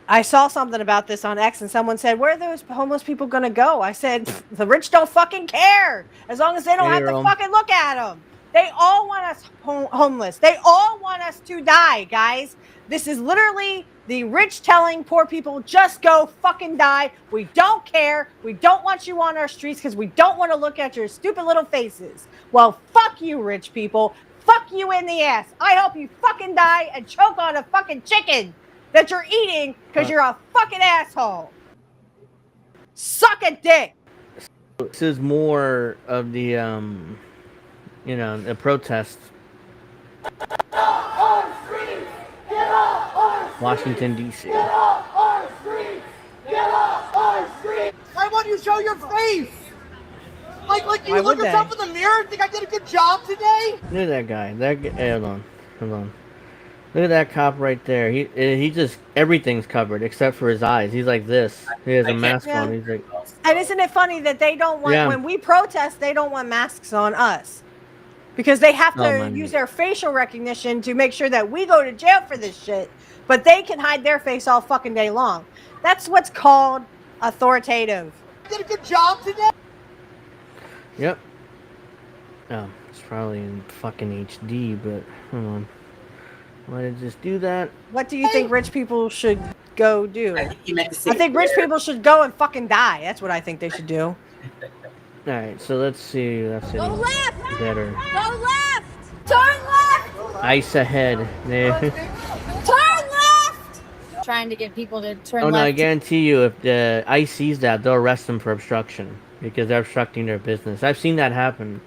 I saw something about this on X, and someone said, "Where are those homeless people gonna go?" I said, "The rich don't fucking care as long as they don't have to fucking look at them. They all want us homeless. They all want us to die, guys. This is literally the rich telling poor people, just go fucking die. We don't care. We don't want you on our streets because we don't want to look at your stupid little faces. Well, fuck you, rich people. Fuck you in the ass. I hope you fucking die and choke on a fucking chicken that you're eating because you're a fucking asshole. Suck a dick." This is more of the, the protest. Washington, D.C. Get off our streets! Get off our streets! Why won't you show your face? Like you look yourself in the mirror and think I did a good job today? Look at that guy. Hold on. Look at that cop right there. He just, everything's covered except for his eyes. He's like this. He has a mask on. He's like. And isn't it funny that they don't want, when we protest, they don't want masks on us. Because they have to use their facial recognition to make sure that we go to jail for this shit. But they can hide their face all fucking day long. That's what's called authoritative. Did a good job today? Yep. Oh, it's probably in fucking HD, but hold on. Why did it just do that? What do you think rich people should go do? I think he meant to say I think rich where. people should go and fucking die. That's what I think they should do. Alright, so let's see. That's Go left! better. Go left! Turn left! Ice ahead. There. Turn left! Trying to get people to turn Oh left. no, I guarantee you, if the ICE sees that, they'll arrest them for obstruction because they're obstructing their business. I've seen that happen.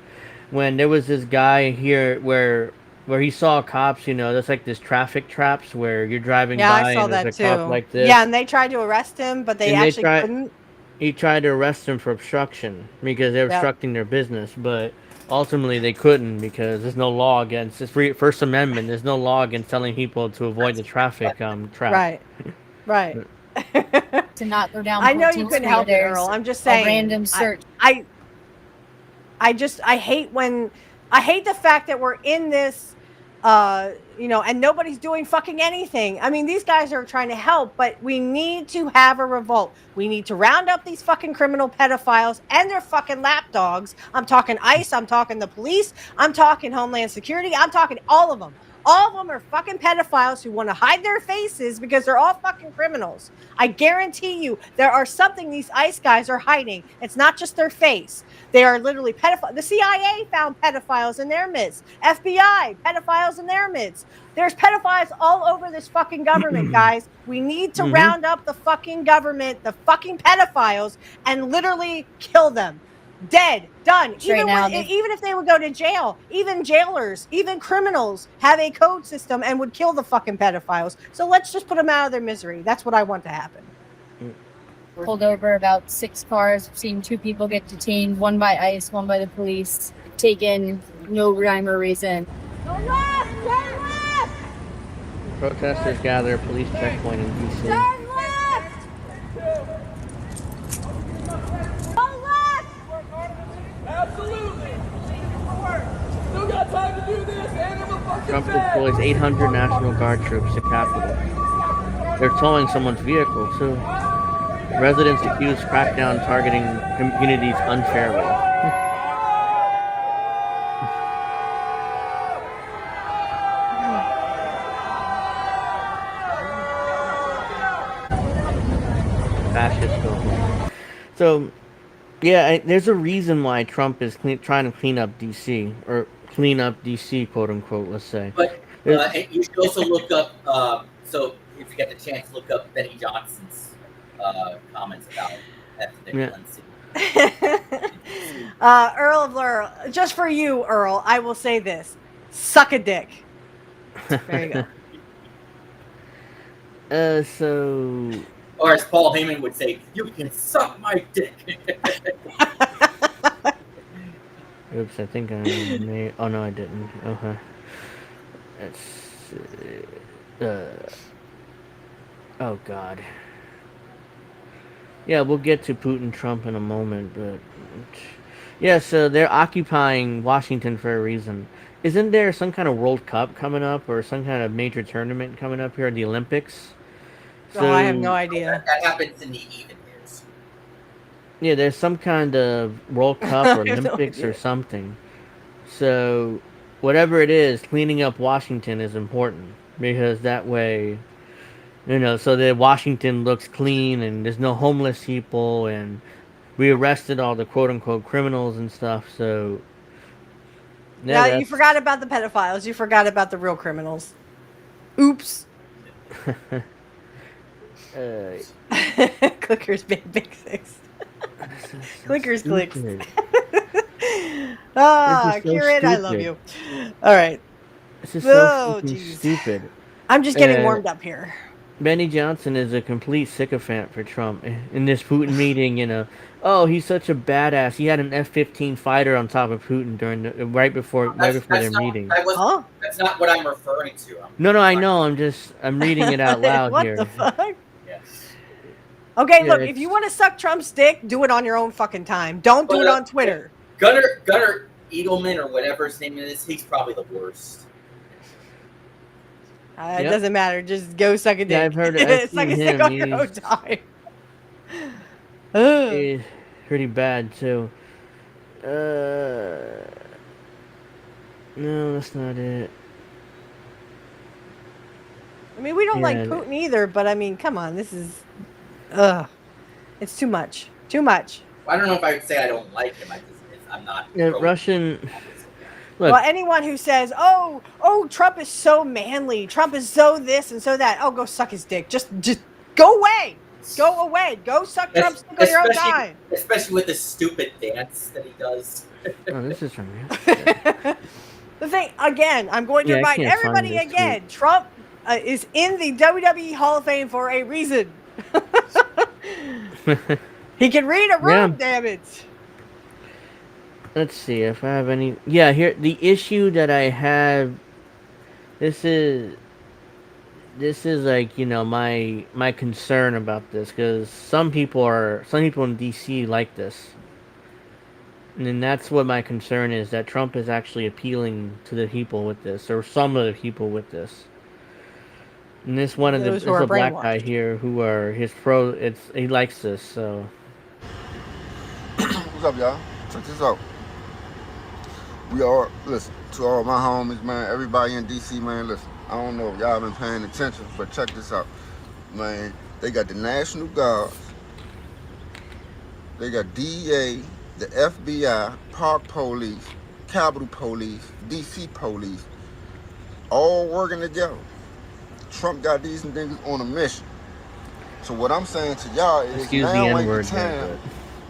When there was this guy here where he saw cops, you know, there's like this traffic traps where you're driving by I saw and there's that a cop too. like this. Yeah, and they tried to arrest him, but they And actually couldn't. He tried to arrest him for obstruction because they're Yep. obstructing their business, but ultimately they couldn't because there's no law against it's First Amendment. There's no law against telling people to avoid the traffic trap. Right. To not go down. I know you 14th couldn't help it, Street, Earl. I'm just a saying. random search. I hate the fact that we're in this, and nobody's doing fucking anything. I mean, these guys are trying to help, but we need to have a revolt. We need to round up these fucking criminal pedophiles and their fucking lapdogs. I'm talking ICE. I'm talking the police. I'm talking Homeland Security. I'm talking all of them. All of them are fucking pedophiles who want to hide their faces because they're all fucking criminals. I guarantee you there are something these ICE guys are hiding. It's not just their face. They are literally pedophiles. The CIA found pedophiles in their midst. FBI, pedophiles in their midst. There's pedophiles all over this fucking government, guys. We need to round up the fucking government, the fucking pedophiles, and literally kill them. Dead, done. Even if they would go to jail, even jailers, even criminals have a code system and would kill the fucking pedophiles. So let's just put them out of their misery. That's what I want to happen. Pulled over about 6 cars. Seen 2 people get detained, one by ICE, one by the police. Taken, no rhyme or reason. Go left! Turn left! Protesters gather at police checkpoint in DC. Turn left! Go left! Absolutely. Still got time to do this, and I'm a fucking Trump deploys 800 National Guard troops to Capitol. They're towing someone's vehicle, too. Residents accuse crackdown targeting communities unfairly. Fascist bill. So, yeah, there's a reason why Trump is trying to clean up DC, or clean up DC, quote unquote, let's say. But you should also look up, so if you get the chance, look up Benny Johnson's comments about ethnic cleansing. Earl of Laurel, just for you, Earl, I will say this. Suck a dick. There you go. So... Or as Paul Heyman would say, you can suck my dick. Oops, I think I made... Oh, no, I didn't. Okay. Oh, God. Yeah, we'll get to Putin, Trump in a moment, but... Yeah, so they're occupying Washington for a reason. Isn't there some kind of World Cup coming up, or some kind of major tournament coming up here, the Olympics? So, I have no idea. That happens in the even years. Yeah, there's some kind of World Cup or Olympics or something. So, whatever it is, cleaning up Washington is important. Because that way, so that Washington looks clean and there's no homeless people and we arrested all the quote-unquote criminals and stuff, so... Yeah, you forgot about the pedophiles. You forgot about the real criminals. Oops. Clickers big 6. Clickers clicks. Kieran, I love you. All right. This is so stupid. I'm just getting warmed up here. Benny Johnson is a complete sycophant for Trump. In this Putin meeting, oh, he's such a badass. He had an F-15 fighter on top of Putin right before their meeting. That's not what I'm referring to. No, I know. I'm reading it out loud what here. What the fuck? Yes. Okay, look, if you want to suck Trump's dick, do it on your own fucking time. Don't do it on Twitter. Gunnar Edelman or whatever his name is, he's probably the worst. It doesn't matter. Just go suck a dick. Yeah, I've heard it. Suck a dick on your own time. He's pretty bad, too. No, that's not it. I mean, we don't like Putin either, but I mean, come on, this is, it's too much. Too much. I don't know if I would say I don't like him. I'm not. Russian. Look, well, anyone who says, "Oh, Trump is so manly. Trump is so this and so that," oh, go suck his dick. Just go away. Go away. Go suck Trump's dick on your own time. Especially with the stupid dance that he does. Oh, this is from me. The thing again, I'm going to remind everybody again. Trump is in the WWE Hall of Fame for a reason. He can read a room, damn it. Let's see if I have any. Yeah, here the issue that I have. This is like, you know, my concern about this, because some people in DC like this, and then that's what my concern is, that Trump is actually appealing to the people with this, or some of the people with this. And this one of the a black guy here who are his pro. He likes this, so. What's up, y'all? Check this out. Listen, to all my homies, man, everybody in DC, man, listen, I don't know if y'all been paying attention, but check this out. Man, they got the National Guards, they got DEA, the FBI, Park Police, Capitol Police, DC Police, all working together. Trump got these things on a mission. So what I'm saying to y'all is now ain't the time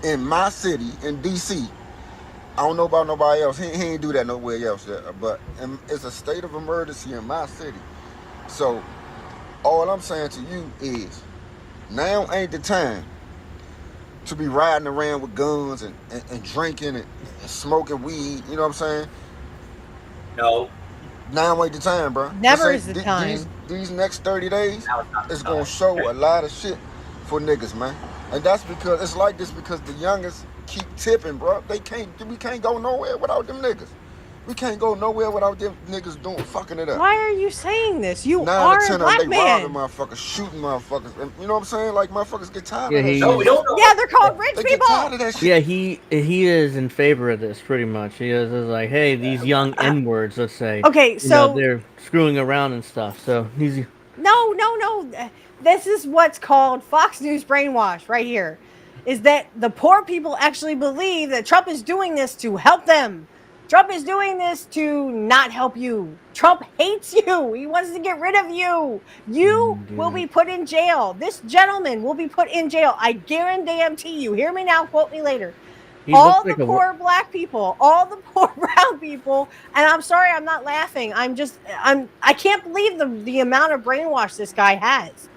in my city, in DC. I don't know about nobody else. He ain't do that nowhere else yet. But it's a state of emergency in my city. So all I'm saying to you is now ain't the time to be riding around with guns and drinking and smoking weed. You know what I'm saying? No. Now ain't the time, bro. Never is the time. These next 30 days is going to show a lot of shit for niggas, man. And that's because it's like this because the youngest keep tipping, bro. We can't go nowhere without them niggas. We can't go nowhere without them niggas fucking it up. Why are you saying this? You are a black man. They robbing motherfuckers, shooting motherfuckers. And you know what I'm saying? Like motherfuckers get tired of that shit. No, we don't know. Yeah, they're called rich people. Get tired of that shit. Yeah, he is in favor of this pretty much. He is like, hey, these young N-words, let's say. Okay, so they're screwing around and stuff. So he's No. This is what's called Fox News brainwash right here. Is that the poor people actually believe that Trump is doing this to help them. Trump is doing this to not help you. Trump hates you. He wants to get rid of you. You will be put in jail. This gentleman will be put in jail. I guarantee you. Hear me now, quote me later. All the poor black people, all the poor brown people, and I'm sorry, I'm not laughing. I can't believe the amount of brainwash this guy has.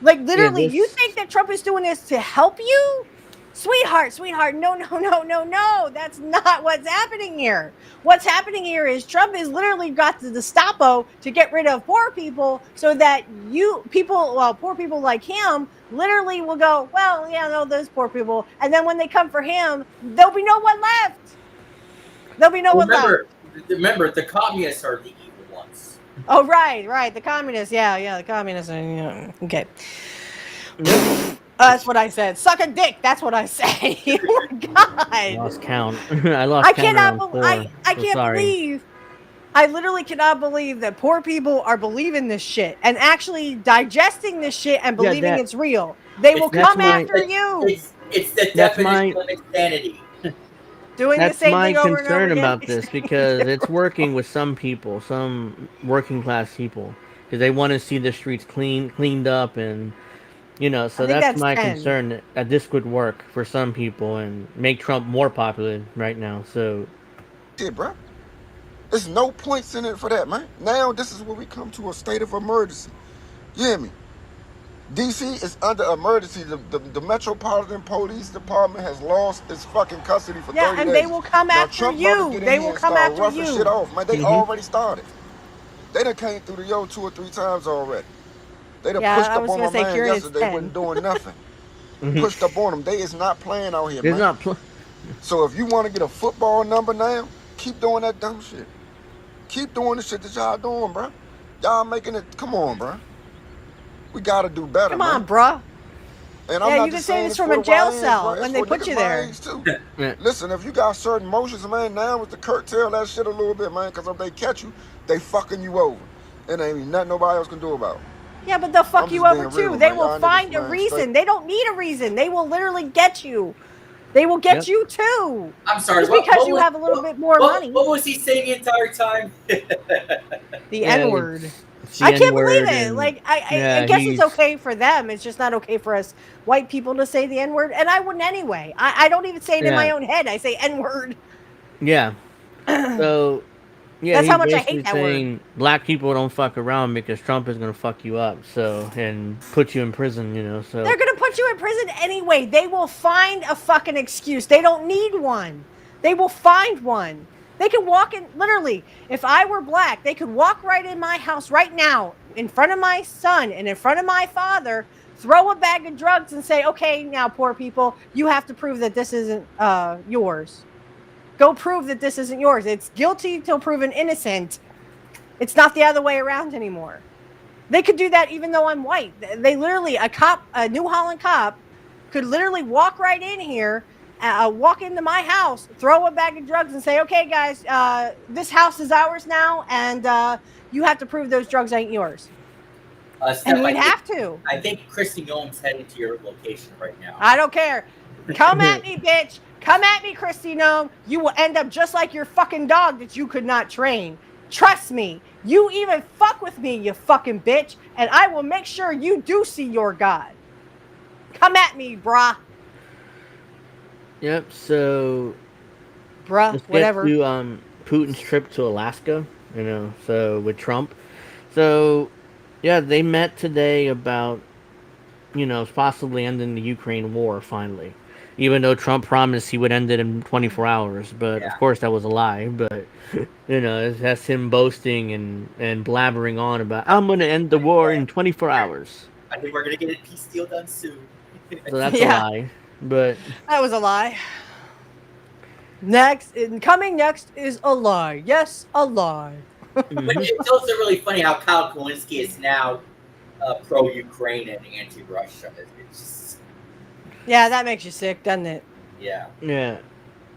Like literally, you think that Trump is doing this to help you? Sweetheart, no. That's not what's happening here. What's happening here is Trump has literally got the Gestapo to get rid of poor people so that poor people like him literally will go, well, yeah, no, those poor people. And then when they come for him, there'll be no one left. Remember, the communists are the evil ones. Oh, right. The communists. Yeah, the communists. Okay. That's what I said. Suck a dick. That's what I say. Oh my God. I lost count. I can't believe. I literally cannot believe that poor people are believing this shit and actually digesting this shit and believing it's real. They will come after you. It's the definition of insanity. Doing the same thing over and over again. That's my concern about this because it's working with some people, some working class people, because they want to see the streets cleaned up and. So that's my concern that this could work for some people and make Trump more popular right now. So, shit, bro. There's no points in it for that, man. Now this is where we come to a state of emergency. You hear me? DC is under emergency. The Metropolitan Police Department has lost its fucking custody for 30 days. Yeah, and they will come after you. They will come after you. Shit off, man. They already started. They done came through the 2 or 3 times already. They done pushed up on my man yesterday. They wasn't doing nothing. Pushed up on them. They is not playing out here, man. So if you want to get a football number now, keep doing that dumb shit. Keep doing the shit that y'all doing, bro. Y'all making it. Come on, bro. We got to do better, Come on, bro. And I'm yeah, not you can just say saying this it's from for a the jail YNs, cell bro. when It's they for put niggas you my there. age too. Listen, if you got certain emotions, man, now is to curtail that shit a little bit, man. Because if they catch you, they fucking you over. It ain't nothing nobody else can do about it. Yeah, but they'll fuck I'm you just over being too. real, They man. will Y'all find niggas, a man, straight. reason. They don't need a reason. They will literally get you. They will get you too. I'm sorry. Just because you have a little bit more money. What was he saying the entire time? The N-word. It's I the can't believe N-word, it. and Like I yeah, guess it's he's okay for them. It's just not okay for us white people to say the N-word, and I wouldn't anyway. I don't even say it in my own head. I say N-word. yeah. So yeah, That's he's how much I basically hate that word. saying black people don't fuck around because Trump is gonna fuck you up, so and put you in prison, you know. So They're gonna put you in prison anyway. They will find a fucking excuse. They don't need one. They will find one. They can walk in, literally, if I were black, they could walk right in my house right now, in front of my son and in front of my father, throw a bag of drugs and say, okay, now, poor people, you have to prove that this isn't yours. Go prove that this isn't yours. It's guilty till proven innocent. It's not the other way around anymore. They could do that even though I'm white. They literally, a New Holland cop could literally walk right in here, walk into my house, throw a bag of drugs and say, okay, guys, this house is ours now, and you have to prove those drugs ain't yours. Steph, And he'd have to. I think Christy Noem's heading to your location right now. I don't care. Come at me, bitch. Come at me, Christy Nome. You will end up just like your fucking dog that you could not train. Trust me. You even fuck with me, you fucking bitch, and I will make sure you do see your God. Come at me, brah. yep. So Bruh, whatever. Get to Putin's trip to Alaska, you know. So with Trump, so yeah, they met today about possibly ending the Ukraine war finally. Even though Trump promised he would end it in 24 hours, but of course that was a lie. But that's him boasting and blabbering on about I'm going to end the war in 24 hours. I think we're gonna get a peace deal done soon. So that's a lie. But that was a lie. Coming next is a lie. Yes, a lie. But it's also really funny how Kyle Kalinske is now pro-Ukraine and anti-Russia. Yeah, that makes you sick, doesn't it? Yeah. Yeah.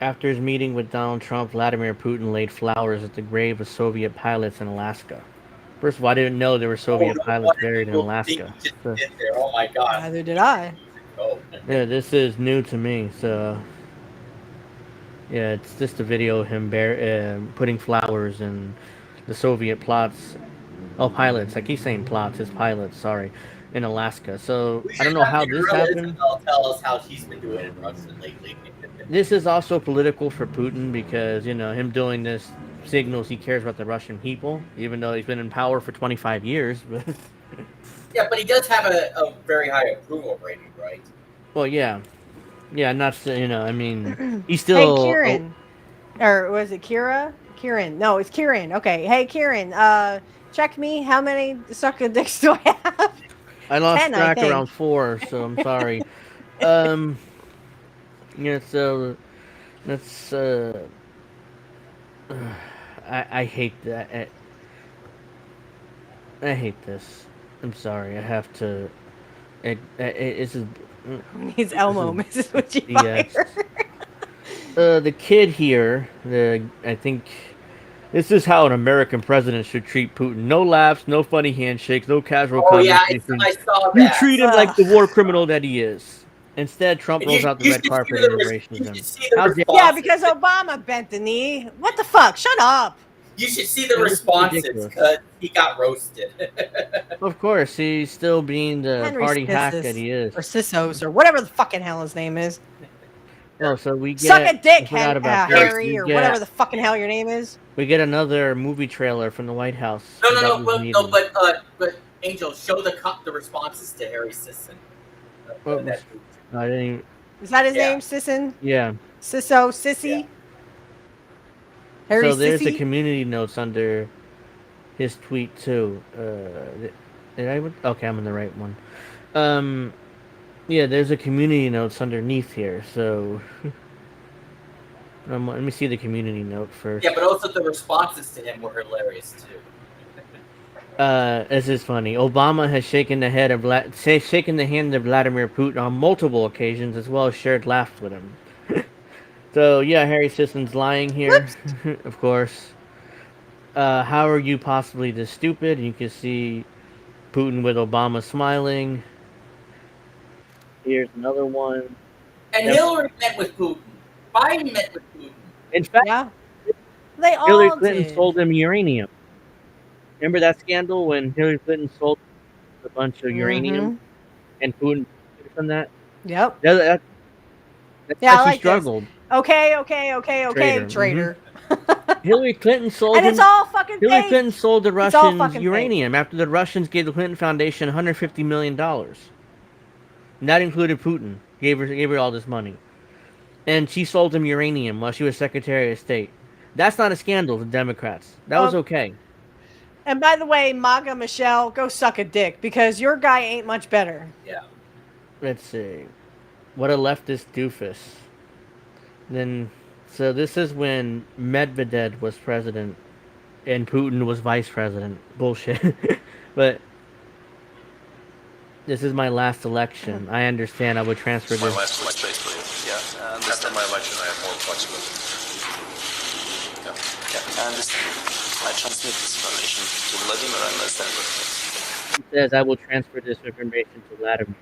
After his meeting with Donald Trump, Vladimir Putin laid flowers at the grave of Soviet pilots in Alaska. First of all, I didn't know there were Soviet pilots buried in Alaska. So, oh my god. Neither did I. Yeah, this is new to me. So yeah, it's just a video of him putting flowers in the Soviet pilots. I keep saying plots. It's pilots. Sorry, in Alaska. So I don't know how this happened. Tell us how she's been doing in Russia lately. This is also political for Putin because him doing this signals he cares about the Russian people, even though he's been in power for 25 years. But yeah, but he does have a very high approval rating, right? Well, yeah, not I mean, he's still. Hey, Kieran, or was it Kira? Kieran, no, it's Kieran. Okay, hey, Kieran, check me. How many sucker dicks do I have? I lost 10, track around 4, so I'm sorry. Yeah, so that's I hate that. I hate this. I'm sorry. I have to. It's just. Needs Elmo, Mrs. Witchy. The kid here. I think. This is how an American president should treat Putin. No laughs, no funny handshakes, no casual conversations. I saw that. You treat him like the war criminal that he is. Instead, Trump rolls out the red carpet and embraces him. Yeah, because Obama bent the knee. What the fuck? Shut up. You should see the responses because he got roasted. Of course, he's still being the Henry party hack Sissos, that he is. or Sissos, or whatever the fucking hell his name is. Oh, so we get Suck a dick, Harry, or whatever the fucking hell your name is. We get another movie trailer from the White House. But Angel, show the responses to Harry Sisson. I didn't even... Is that his name, Sisson? Yeah. Sisso, Sissy? Yeah. Harry So there's Sissy? the community notes under his tweet too. Did I? Okay, I'm in the right one. Yeah, there's a community notes underneath here. So let me see the community note first. Yeah, but also the responses to him were hilarious too. This is funny. Obama has shaken the hand of Vladimir Putin on multiple occasions, as well as shared laughs with him. So yeah, Harry Sisson's lying here, of course. How are you possibly this stupid? You can see Putin with Obama smiling. Here's another one. And Hillary met with Putin. Biden met with Putin. In fact, they Hillary all Clinton did. sold him uranium. Remember that scandal when Hillary Clinton sold a bunch of uranium and Putin from that? Yep. That's Yeah, how I she like struggled. this. Okay, traitor. Hillary Clinton sold And it's all fucking Hillary fake. Clinton sold the It's all Russians fucking uranium after the Russians gave the Clinton Foundation $150 million. And that included Putin. Gave her all this money. And she sold him uranium while she was Secretary of State. That's not a scandal to Democrats. That was okay. And by the way, MAGA Michelle, go suck a dick because your guy ain't much better. Yeah. Let's see. What a leftist doofus. Then, so this is when Medvedev was president and Putin was vice president. Bullshit. But this is my last election. I understand I would transfer My this. last election, basically. Yeah. After my election, I have more flexibility. Yeah. I understand. I transmit this information to Vladimir and understand what He says I will transfer this information to Vladimir,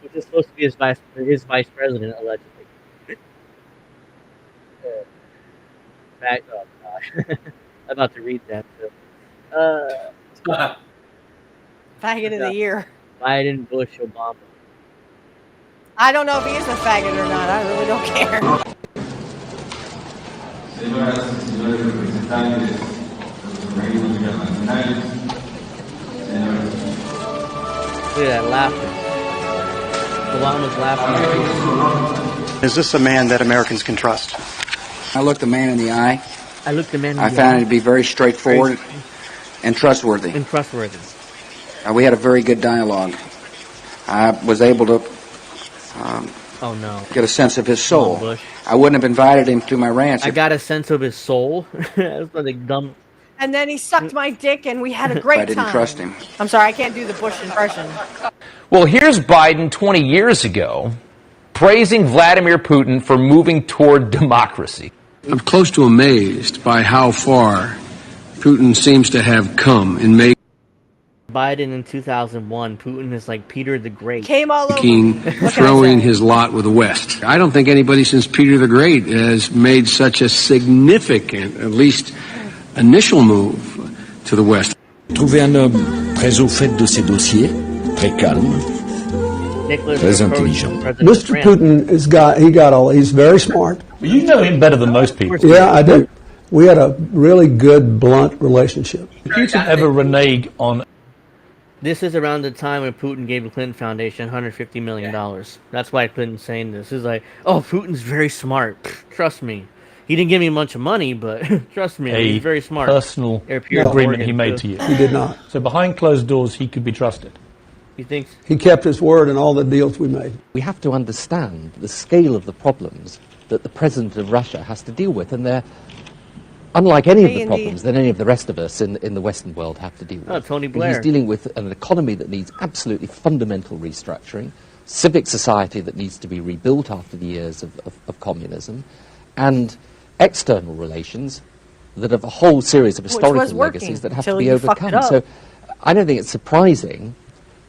which is supposed to be his vice president, allegedly. Oh gosh, I'm about to read that. So. Faggot of the year. Biden, Bush, Obama. I don't know if he is a faggot or not. I really don't care. Señoras y señores representantes de los organismos internacionales, señores. Look at that laughing. Obama's laughing. Is this a man that Americans can trust? I looked the man in the eye. I looked the man in the eye. I found him to be very straightforward and trustworthy. We had a very good dialogue. I was able to get a sense of his soul. I wouldn't have invited him to my ranch. I got a sense of his soul. That's like dumb. And then he sucked my dick and we had a great time. I didn't trust him. I'm sorry, I can't do the Bush impression. Well, here's Biden 20 years ago praising Vladimir Putin for moving toward democracy. I'm close to amazed by how far Putin seems to have come in making Biden in 2001, Putin is like Peter the Great. Came all over. throwing his lot with the West. I don't think anybody since Peter the Great has made such a significant, at least initial move to the West. Trouver un homme très au fait de ses dossiers, très calme, très intelligent. Mr. Putin he's very smart. Well, you know him better than most people. Yeah, I do. We had a really good, blunt relationship. Did Putin ever renege on... This is around the time when Putin gave the Clinton Foundation $150 million. That's why Clinton's saying this. He's like, oh, Putin's very smart. Trust me. He didn't give me a bunch of money, but trust me, he's very smart. Personal agreement he made to you. He did not. So behind closed doors, he could be trusted. He thinks he kept his word in all the deals we made. We have to understand the scale of the problems that the president of Russia has to deal with, and they're unlike any of the problems that any of the rest of us in the Western world have to deal with. Oh, Tony Blair. He's dealing with an economy that needs absolutely fundamental restructuring, civic society that needs to be rebuilt after the years of communism, and external relations that have a whole series of historical legacies that have to be overcome. So I don't think it's surprising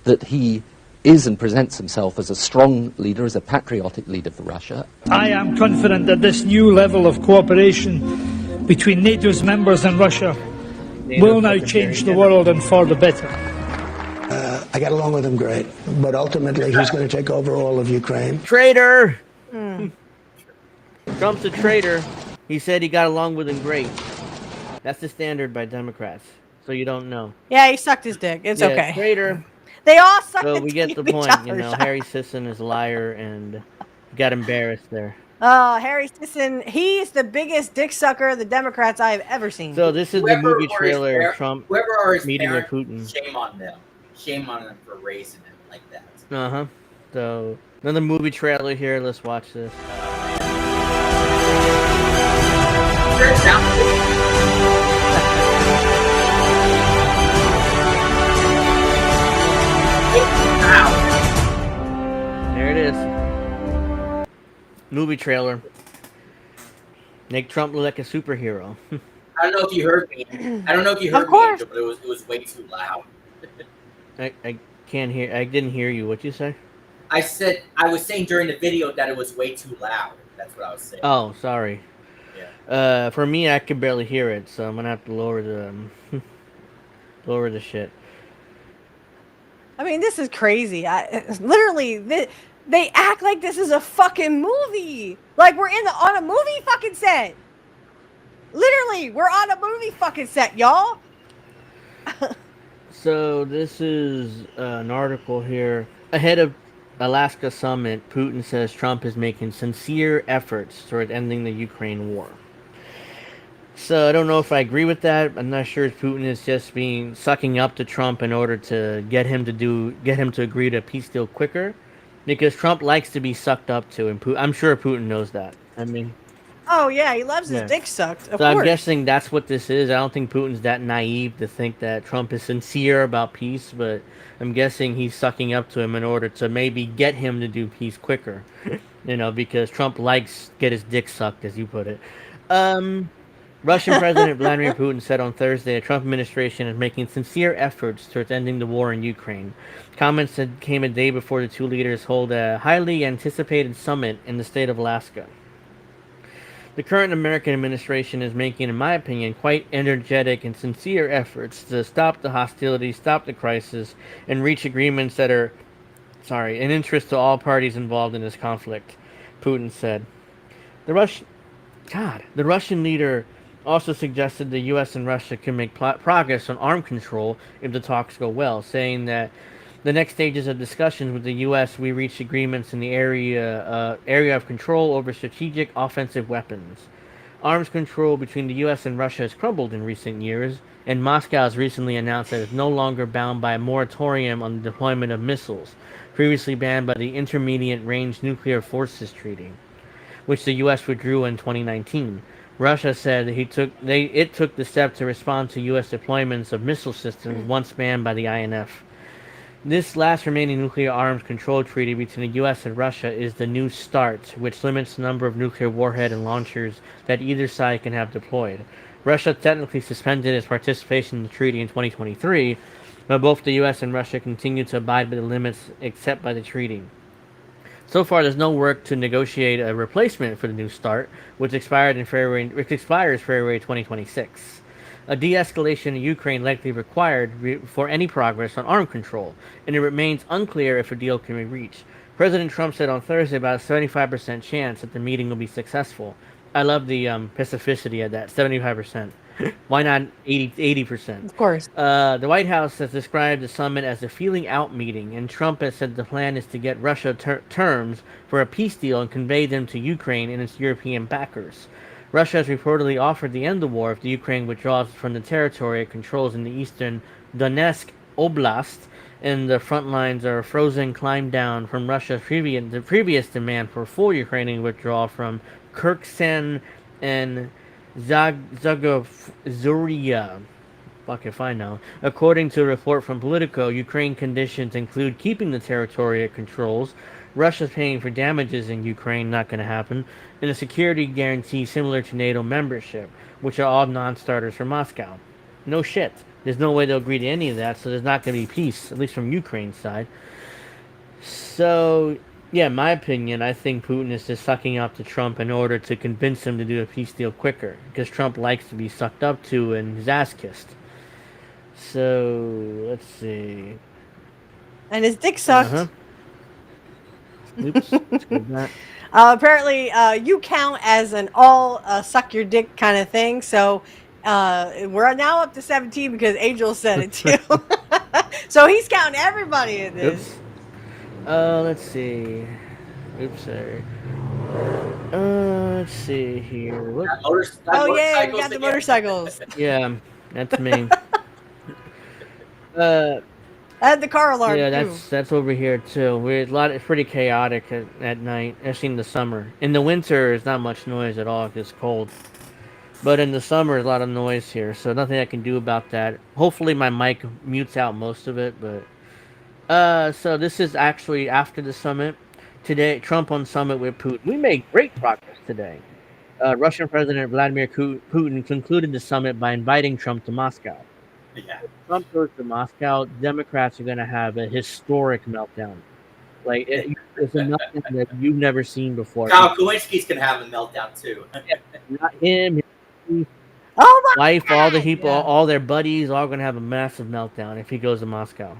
that he is and presents himself as a strong leader, as a patriotic leader for Russia. I am confident that this new level of cooperation between NATO's members and Russia will now change the world and for the better. I got along with him great, but ultimately he's going to take over all of Ukraine. Traitor! Trump's a traitor. He said he got along with him great. That's the standard by Democrats, so you don't know. Yeah, he sucked his dick. It's okay. Traitor. They all sucked So his we dick get the to each point, you other. know. Harry Sisson is a liar and got embarrassed there. Harry Sisson, he's the biggest dick sucker of the Democrats I have ever seen. So this is the movie trailer of Trump whoever are his meeting with parents, Putin. Shame on them. Shame on them for raising him like that. Uh-huh. So another movie trailer here. Let's watch this. There it is. Movie trailer. Make Trump look like a superhero. I don't know if you heard me. I don't know if you heard me, Angel, but it was way too loud. I can't hear. I didn't hear you. What'd you say? I was saying during the video that it was way too loud. That's what I was saying. Oh, sorry. Yeah. For me, I can barely hear it, so I'm gonna have to lower the shit. I mean, this is crazy. Literally, they act like this is a fucking movie. Like we're on a movie fucking set. Literally, we're on a movie fucking set, y'all. So this is an article here. Ahead of Alaska summit, Putin says Trump is making sincere efforts toward ending the Ukraine war. So I don't know if I agree with that. I'm not sure if Putin is just sucking up to Trump in order to get him to agree to a peace deal quicker, because Trump likes to be sucked up to, and I'm sure Putin knows that. I mean, oh yeah, he loves his dick sucked. Of course. I'm guessing that's what this is. I don't think Putin's that naive to think that Trump is sincere about peace, but I'm guessing he's sucking up to him in order to maybe get him to do peace quicker. Because Trump likes get his dick sucked, as you put it. Russian President Vladimir Putin said on Thursday the Trump administration is making sincere efforts towards ending the war in Ukraine. Comments that came a day before the two leaders hold a highly anticipated summit in the state of Alaska. The current American administration is making, in my opinion, quite energetic and sincere efforts to stop the hostility, stop the crisis, and reach agreements that are, in interest to all parties involved in this conflict, Putin said. The Russian leader also suggested the U.S. and Russia can make progress on arms control if the talks go well, saying that the next stages of discussions with the U.S. we reached agreements in the area of control over strategic offensive weapons. Arms control between the U.S. and Russia has crumbled in recent years, and Moscow has recently announced that it's no longer bound by a moratorium on the deployment of missiles, previously banned by the Intermediate Range Nuclear Forces Treaty, which the U.S. withdrew in 2019. Russia said it took the step to respond to U.S. deployments of missile systems once banned by the INF. This last remaining nuclear arms control treaty between the U.S. and Russia is the New START, which limits the number of nuclear warhead and launchers that either side can have deployed. Russia technically suspended its participation in the treaty in 2023, but both the U.S. and Russia continue to abide by the limits set by the treaty. So far, there's no work to negotiate a replacement for the New START, which expires February 2026. A de-escalation in Ukraine likely required for any progress on arms control, and it remains unclear if a deal can be reached. President Trump said on Thursday about a 75% chance that the meeting will be successful. I love the specificity of that, 75%. Why not 80%? Of course. The White House has described the summit as a feeling out meeting, and Trump has said the plan is to get Russia terms for a peace deal and convey them to Ukraine and its European backers. Russia has reportedly offered to end the war if the Ukraine withdraws from the territory it controls in the eastern Donetsk Oblast, and the front lines are frozen climb down from Russia's previous demand for full Ukrainian withdrawal from Kherson and Zagoria. Fuck if I know. According to a report from Politico, Ukraine conditions include keeping the territory it controls, Russia's paying for damages in Ukraine, not going to happen, and a security guarantee similar to NATO membership, which are all non-starters for Moscow. No shit. There's no way they'll agree to any of that, so there's not going to be peace, at least from Ukraine's side. So, yeah, in my opinion, I think Putin is just sucking up to Trump in order to convince him to do a peace deal quicker, because Trump likes to be sucked up to and his ass kissed. So, let's see. And his dick sucked. Uh-huh. Oops. Apparently, you count as an all suck your dick kind of thing. So we're now up to 17 because Angel said it too. So he's counting everybody in this. Oops. Let's see. Oops, sorry. Let's see here. Oh yeah, we got the motorcycles. Yeah, that's me. And the car alarm. Yeah, too. that's over here too. It's pretty chaotic at night, especially in the summer. In the winter, there's not much noise at all because it's cold. But in the summer, there's a lot of noise here, so nothing I can do about that. Hopefully, my mic mutes out most of it, but So this is actually after the summit. Today, Trump on summit with Putin. We made great progress today. Russian President Vladimir Putin concluded the summit by inviting Trump to Moscow. Yeah. If Trump goes to Moscow, Democrats are going to have a historic meltdown. Like it's a meltdown that you've never seen before. Kyle Kulinski's going to have a meltdown too. Not him. His wife, God, all the people, all their buddies, all going to have a massive meltdown if he goes to Moscow.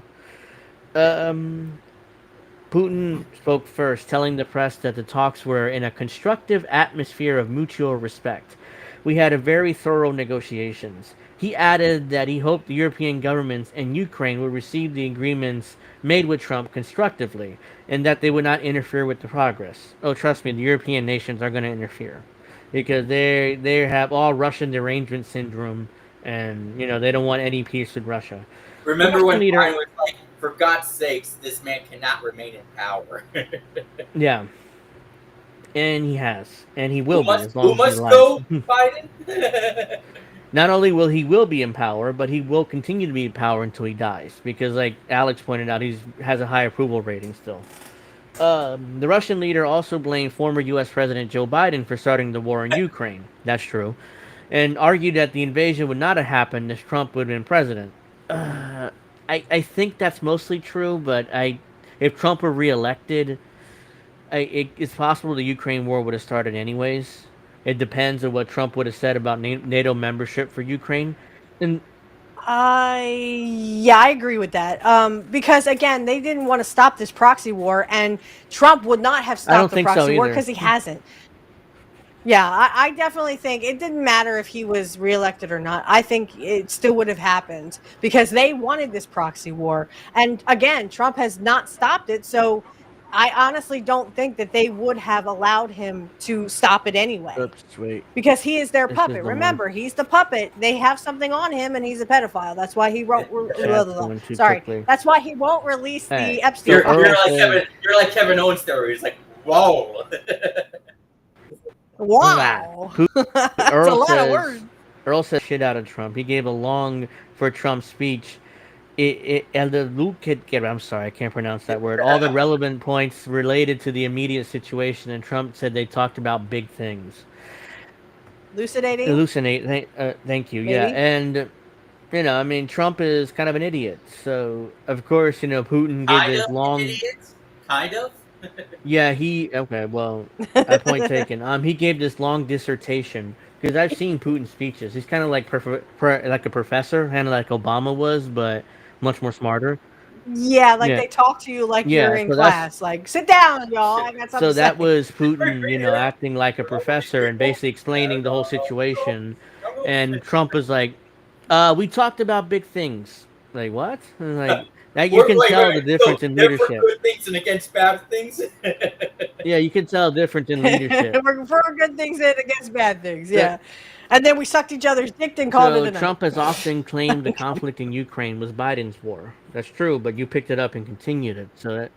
Putin spoke first, telling the press that the talks were in a constructive atmosphere of mutual respect. We had a very thorough negotiations. He added that he hoped the European governments and Ukraine would receive the agreements made with Trump constructively, and that they would not interfere with the progress. Oh, trust me, the European nations are going to interfere, because they have all Russian derangement syndrome, and they don't want any peace with Russia. Remember when Biden was like, "For God's sakes, this man cannot remain in power." Yeah. And he has, and he will be as long who as must he's alive. go, Biden? Not only will be in power, but he will continue to be in power until he dies, because, like Alex pointed out, he has a high approval rating still. The Russian leader also blamed former U.S. President Joe Biden for starting the war in Ukraine. That's true, and argued that the invasion would not have happened if Trump would have been president. I think that's mostly true, but if Trump were reelected, it's possible the Ukraine war would have started anyways. It depends on what Trump would have said about NATO membership for Ukraine. And I agree with that. Because again, they didn't want to stop this proxy war, and Trump would not have stopped the proxy war because he hasn't. Yeah, I definitely think it didn't matter if he was reelected or not. I think it still would have happened because they wanted this proxy war. And again, Trump has not stopped it. So I honestly don't think that they would have allowed him to stop it anyway. Oops, wait. Because he is their puppet. Remember, he's the puppet. They have something on him, and he's a pedophile. That's why he won't. That's why he won't release the Epstein. You're like Kevin Owens there. He's like, whoa. Wow. That's a lot of words. Earl said shit out of Trump. He gave a long for Trump speech. I'm sorry, I can't pronounce that word. All the relevant points related to the immediate situation, and Trump said they talked about big things. Elucidate. Thank you. Maybe? Yeah, and I mean, Trump is kind of an idiot. So of course, Putin gave this long. Kind of. Yeah, okay. Well, point taken. He gave this long dissertation because I've seen Putin's speeches. He's kind of like like a professor, kind of like Obama was, but much more smarter. Yeah, they talk to you like you're in class. Like, sit down, y'all. I got something to say. So that was Putin, acting like a professor and basically explaining the whole situation. And Trump was like, "We talked about big things." Like what? And like. You can tell the difference in leadership. For good things and against bad things. Yeah, you can tell the difference in leadership. For good things and against bad things, yeah. And then we sucked each other's dick and called it a night. Trump has often claimed the conflict in Ukraine was Biden's war. That's true, but you picked it up and continued it. So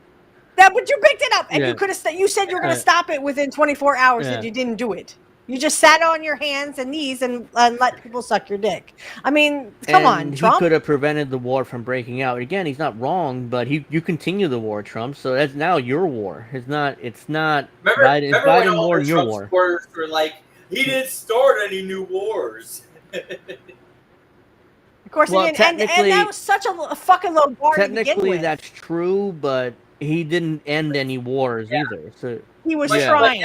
but you picked it up, and you could have. You said you were going to stop it within 24 hours, and you didn't do it. You just sat on your hands and knees and let people suck your dick. I mean, come on, Trump. He could have prevented the war from breaking out. Again, he's not wrong, but you continue the war, Trump. So that's now your war. It's not Biden. It's Biden war and your war. Words were like, he didn't start any new wars. Of course he didn't. And that was such a fucking low bar to begin with. Technically, that's true, but he didn't end any wars either. So. He was trying.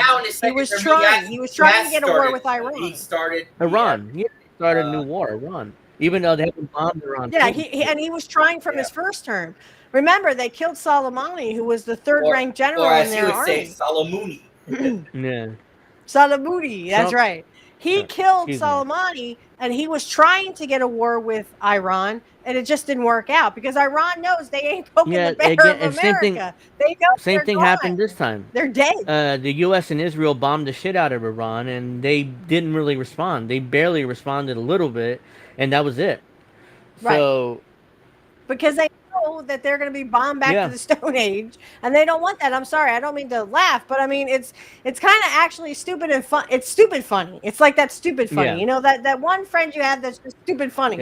He was trying to get a war with Iran. He started Iran. He started a new war. Iran, even though they haven't bombed Iran. Yeah, he was trying from his first term. Remember, they killed Soleimani, who was the third-ranked general in their army. Soleimani. Yeah. Soleimani. That's right. He killed Soleimani, and he was trying to get a war with Iran, and it just didn't work out because Iran knows they ain't poking the bear of America. Same thing happened this time. They're dead. The U.S. and Israel bombed the shit out of Iran, and they didn't really respond. They barely responded a little bit, and that was it. Right. So, because they know that they're going to be bombed back to the Stone Age, and they don't want that. I'm sorry, I don't mean to laugh, but I mean it's kind of actually stupid and fun. It's stupid funny. It's like that stupid funny, that one friend you have that's just stupid funny,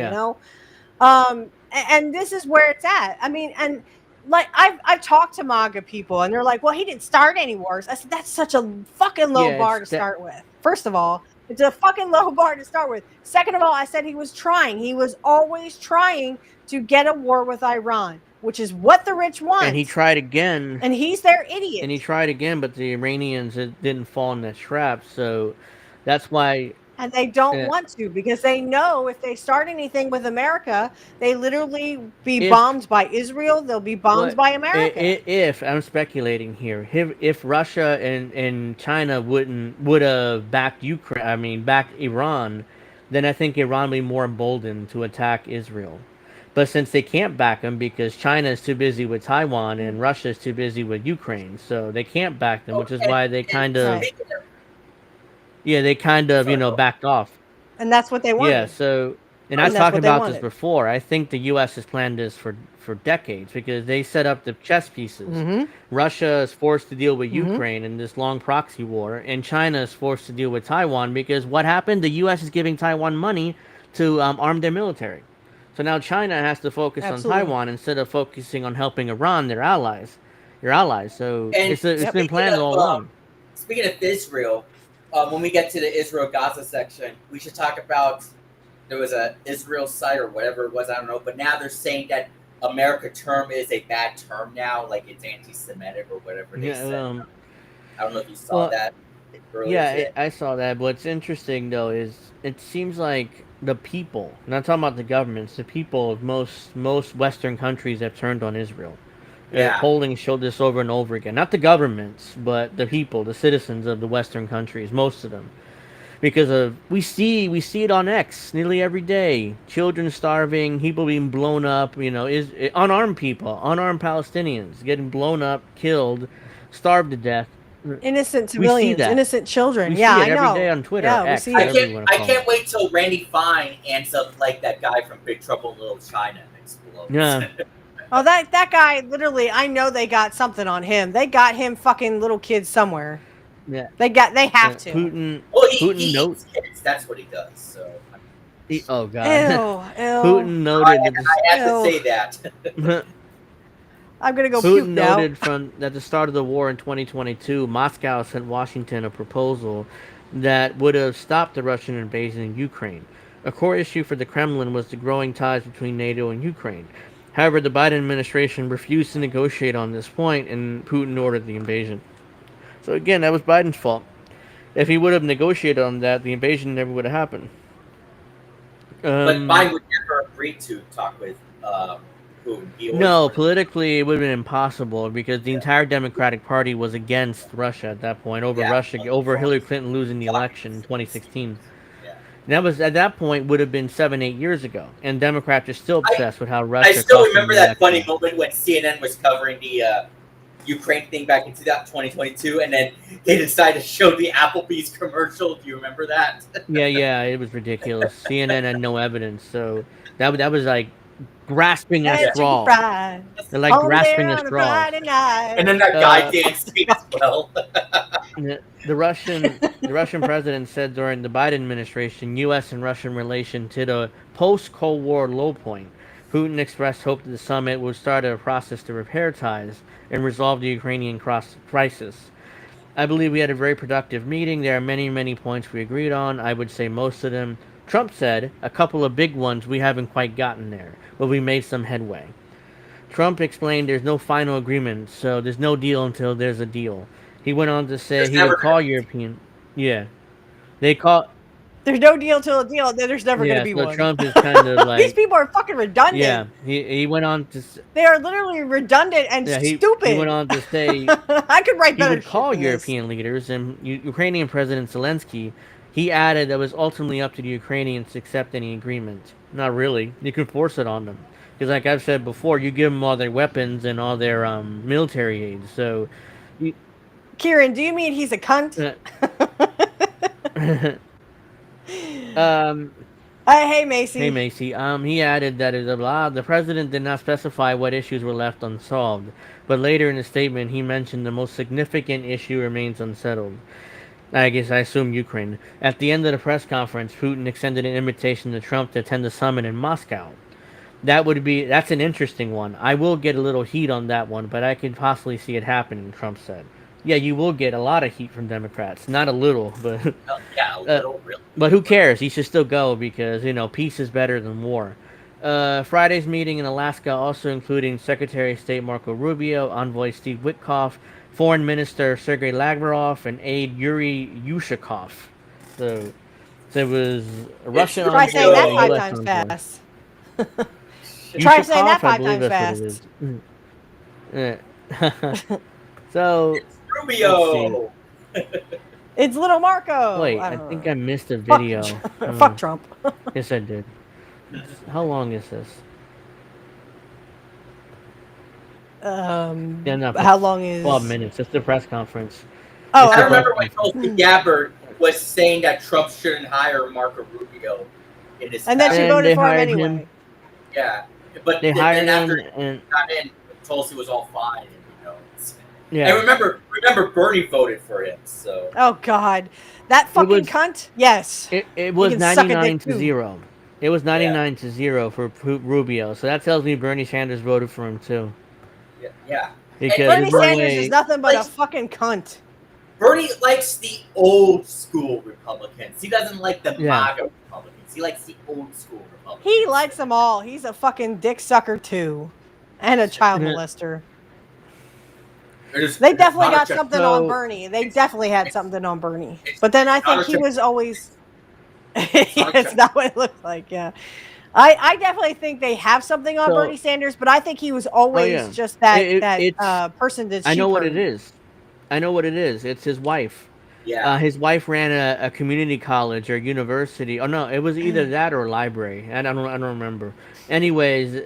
And this is where it's at. I mean, and like I've talked to MAGA people, and they're like, "Well, he didn't start any wars." I said, "That's such a fucking low bar to start with. First of all, it's a fucking low bar to start with. Second of all, I said he was trying. He was always trying to get a war with Iran, which is what the rich want. And he tried again. And he's their idiot. And he tried again, but the Iranians didn't fall in that trap. So that's why. And they don't want to, because they know if they start anything with America, they literally be bombed by Israel. They'll be bombed by America. If I'm speculating here, if Russia and China would have backed Ukraine, backed Iran, then I think Iran would be more emboldened to attack Israel. But since they can't back them because China is too busy with Taiwan and Russia is too busy with Ukraine, so they can't back them, which is why they kind of. Yeah, they kind of, backed off. And that's what they wanted. Yeah, so, and I talked about this before. I think the U.S. has planned this for decades because they set up the chess pieces. Mm-hmm. Russia is forced to deal with Ukraine in this long proxy war, and China is forced to deal with Taiwan because what happened? The U.S. is giving Taiwan money to arm their military. So now China has to focus on Taiwan instead of focusing on helping Iran, their allies. So it's been planned all along. Speaking of Israel, when we get to the Israel-Gaza section, we should talk about, there was a Israel site or whatever it was, I don't know, but now they're saying that America term is a bad term now, like it's anti-Semitic or whatever they said. I don't know if you saw that. I saw that. What's interesting, though, is it seems like the people, not talking about the governments, the people of most Western countries have turned on Israel. Polling showed this over and over again. Not the governments, but the people, the citizens of the Western countries, most of them. Because we see it on X nearly every day. Children starving, people being blown up, unarmed people, unarmed Palestinians getting blown up, killed, starved to death. Innocent civilians, innocent children. We see it every day on Twitter. X, we see it. I can't wait till Randy Fine ends up like that guy from Big Trouble in Little China and explodes. Yeah. Oh, that guy, literally, I know they got something on him. They got him fucking little kids somewhere. Yeah. They have to. Putin. Putin knows kids. That's what he does. So. Oh God. Ew. Putin noted. I have to say that. I'm gonna go puke now. Putin noted at the start of the war in 2022, Moscow sent Washington a proposal that would have stopped the Russian invasion in Ukraine. A core issue for the Kremlin was the growing ties between NATO and Ukraine. However, the Biden administration refused to negotiate on this point, and Putin ordered the invasion. So again, that was Biden's fault. If he would have negotiated on that, the invasion never would have happened. But Biden would never agree to talk with Putin. No, politically, it would have been impossible because the entire Democratic Party was against Russia at that point, over Hillary Clinton losing the election in 2016. That was at that point would have been 7-8 years ago, and Democrats are still obsessed with how Russia. I still remember that funny moment when CNN was covering the Ukraine thing back in 2022, and then they decided to show the Applebee's commercial. Do you remember that? Yeah, it was ridiculous. CNN had no evidence, so that was like grasping at straws. They're like grasping at straws. And then that guy dancing as well. The Russian president said during the Biden administration, U.S. and Russian relations hit a post-Cold War low point. Putin expressed hope that the summit would start a process to repair ties and resolve the Ukrainian crisis. I believe we had a very productive meeting. There are many, many points we agreed on. I would say most of them. Trump said a couple of big ones we haven't quite gotten there, but we made some headway. Trump explained there's no final agreement, so there's no deal until there's a deal. He went on to say he would call European. Yeah. There's no deal till a deal, then there's never going to be one. Trump is kind of like... These people are fucking redundant. Yeah, he went on to... They are literally redundant and stupid. He went on to say... I could write better. He would call European leaders, and Ukrainian President Zelensky, he added that it was ultimately up to the Ukrainians to accept any agreement. Not really. You could force it on them. Because like I've said before, you give them all their weapons and all their military aid, so... Kieran, do you mean he's a cunt? Hey Macy. Hey Macy. He added that the president did not specify what issues were left unsolved, but later in the statement he mentioned the most significant issue remains unsettled. I assume Ukraine. At the end of the press conference, Putin extended an invitation to Trump to attend the summit in Moscow. That's an interesting one. I will get a little heat on that one, but I could possibly see it happening, Trump said. Yeah, you will get a lot of heat from Democrats. Not a little, but yeah, a little, really. But who cares? He should still go because, peace is better than war. Friday's meeting in Alaska also including Secretary of State Marco Rubio, Envoy Steve Witkoff, Foreign Minister Sergei Lavrov, and aide Yuri Yushakov. So it was a Russian Try saying that 5 times fast. Try saying that 5 times fast. So Rubio. It's little Marco. Wait, I think I missed a video. Fuck Trump. Yes, I did. How long is this? How long is 12 minutes? It's the press conference. Oh, I remember when Tulsi Gabbard was saying that Trump shouldn't hire Marco Rubio in his. And then she voted for him anyway. Yeah, but they hired after him, and got in, Tulsi was all fine. Yeah. And remember, Bernie voted for him. So. Oh God, that fucking cunt. Yes. It was 99-0. It was 99-0 for Rubio. So that tells me Bernie Sanders voted for him too. Yeah. Because Bernie Sanders is nothing but a fucking cunt. Bernie likes the old school Republicans. He doesn't like the MAGA Republicans. He likes the old school Republicans. He likes them all. He's a fucking dick sucker too, and a child molester. They definitely got something on Bernie. They definitely had something on Bernie. But then I think he was always. It's not what it looks like. Yeah, I definitely think they have something on Bernie Sanders, but I think he was always just that person that. I know what it is. It's his wife. Yeah. His wife ran a community college or university. Oh no, it was either that or a library. I don't remember. Anyways,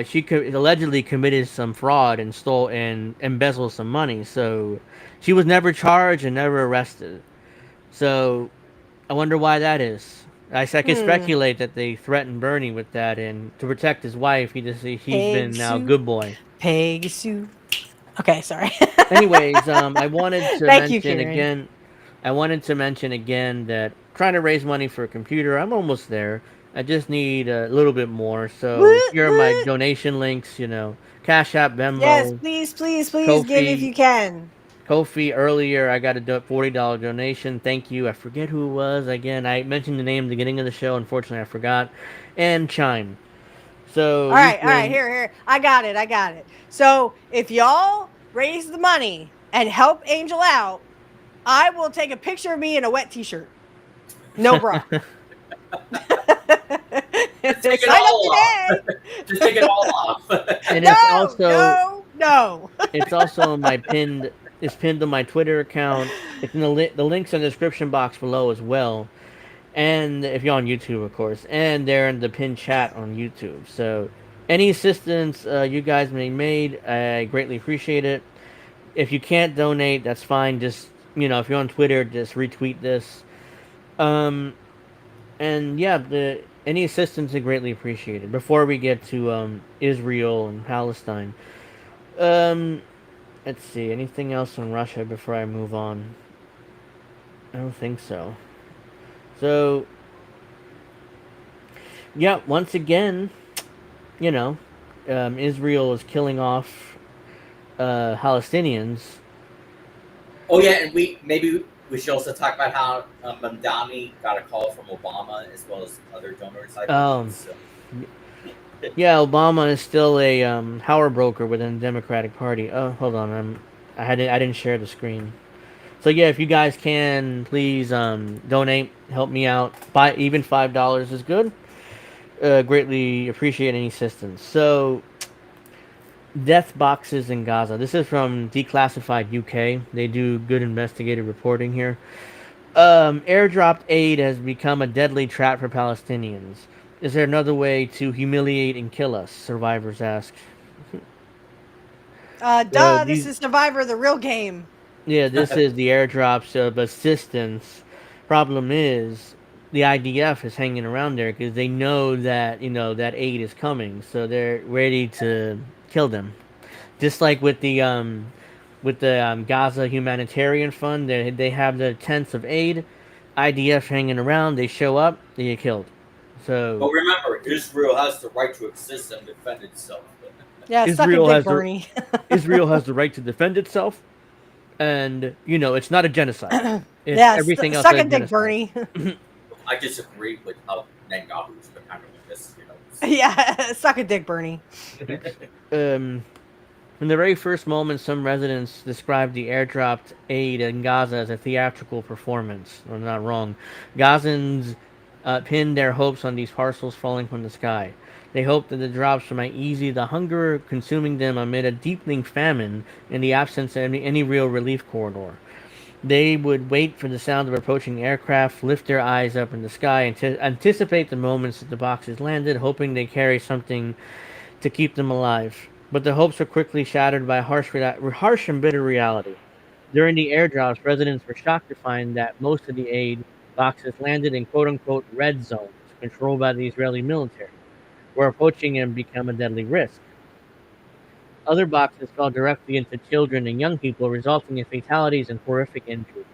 she allegedly committed some fraud and stole and embezzled some money. So she was never charged and never arrested. So I wonder why that is. I can speculate that they threatened Bernie with that, and to protect his wife, he's been now a good boy. Peggy Sue. Okay, sorry. Anyways, I wanted to mention again that trying to raise money for a computer, I'm almost there. I just need a little bit more. So here are my donation links, Cashapp, Venmo. Yes, please Ko-fi, give if you can. Ko-fi, earlier I got a $40 donation. Thank you. I forget who it was. Again, I mentioned the name at the beginning of the show. Unfortunately, I forgot. And Chime. So all right, here. I got it. So if y'all raise the money and help Angel out, I will take a picture of me in a wet t-shirt. No bra. Just take it all off. Just take it all off. And no. It's also on my pinned on my Twitter account. It's in the links in the description box below as well. And if you're on YouTube, of course, and they're in the pinned chat on YouTube. So any assistance you guys may made, I greatly appreciate it. If you can't donate, that's fine. Just if you're on Twitter, just retweet this. And yeah, any assistance is greatly appreciated. Before we get to Israel and Palestine, let's see, anything else on Russia before I move on? I don't think so. So yeah, once again, Israel is killing off Palestinians. Oh yeah, and we should also talk about how Mamdani got a call from Obama as well as other donors. Yeah, Obama is still a power broker within the Democratic Party. Oh, hold on, I didn't share the screen. So yeah, if you guys can, please donate, help me out. Even $5 is good. Greatly appreciate any assistance. So, death boxes in Gaza. This is from Declassified UK. They do good investigative reporting here. Airdropped aid has become a deadly trap for Palestinians. Is there another way to humiliate and kill us? Survivors ask. This is Survivor, the real game. Yeah, this is the airdrops of assistance. Problem is, the IDF is hanging around there because they know that that aid is coming, so they're ready to kill them. Just like with the Gaza Humanitarian Fund, they have the tents of aid. IDF hanging around, they show up, they get killed. So. But remember, Israel has the right to exist and defend itself. Yeah, Israel has Bernie. Israel has the right to defend itself, and it's not a genocide. It's yeah, everything else. Suck a dick, Bernie. I disagree with how Netanyahu's been handling this. Yeah, suck a dick, Bernie. From the very first moment, some residents described the airdropped aid in Gaza as a theatrical performance. I'm not wrong. Gazans pinned their hopes on these parcels falling from the sky. They hoped that the drops might ease the hunger consuming them amid a deepening famine in the absence of any real relief corridor. They would wait for the sound of approaching aircraft, lift their eyes up in the sky, and anticipate the moments that the boxes landed, hoping they carry something to keep them alive. But the hopes were quickly shattered by harsh and bitter reality. During the airdrops, residents were shocked to find that most of the aid boxes landed in quote-unquote red zones controlled by the Israeli military, where approaching them became a deadly risk. Other boxes fell directly into children and young people, resulting in fatalities and horrific injuries.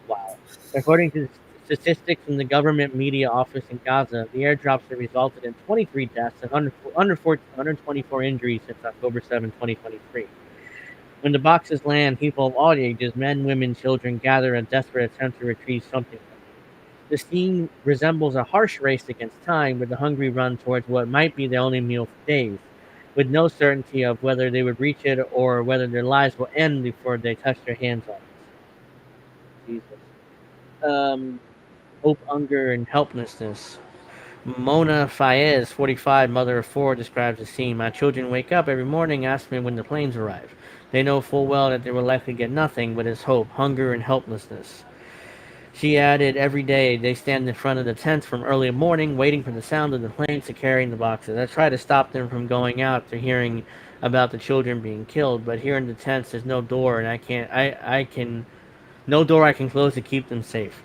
Wow. According to statistics from the government media office in Gaza, the airdrops have resulted in 23 deaths and 124 injuries since October 7, 2023. When the boxes land, people of all ages, men, women, children, gather in desperate attempt to retrieve something. The scene resembles a harsh race against time, with the hungry run towards what might be their only meal for days, with no certainty of whether they would reach it or whether their lives will end before they touch their hands on it. Jesus. Hope, hunger, and helplessness. Mona Fayez, 45, mother of 4, describes the scene. My children wake up every morning, ask me when the planes arrive. They know full well that they will likely get nothing, but it's hope, hunger, and helplessness. She added, every day they stand in front of the tents from early morning, waiting for the sound of the planes to carrying the boxes. I try to stop them from going out after hearing about the children being killed, but here in the tents there's no door, and no door I can close to keep them safe.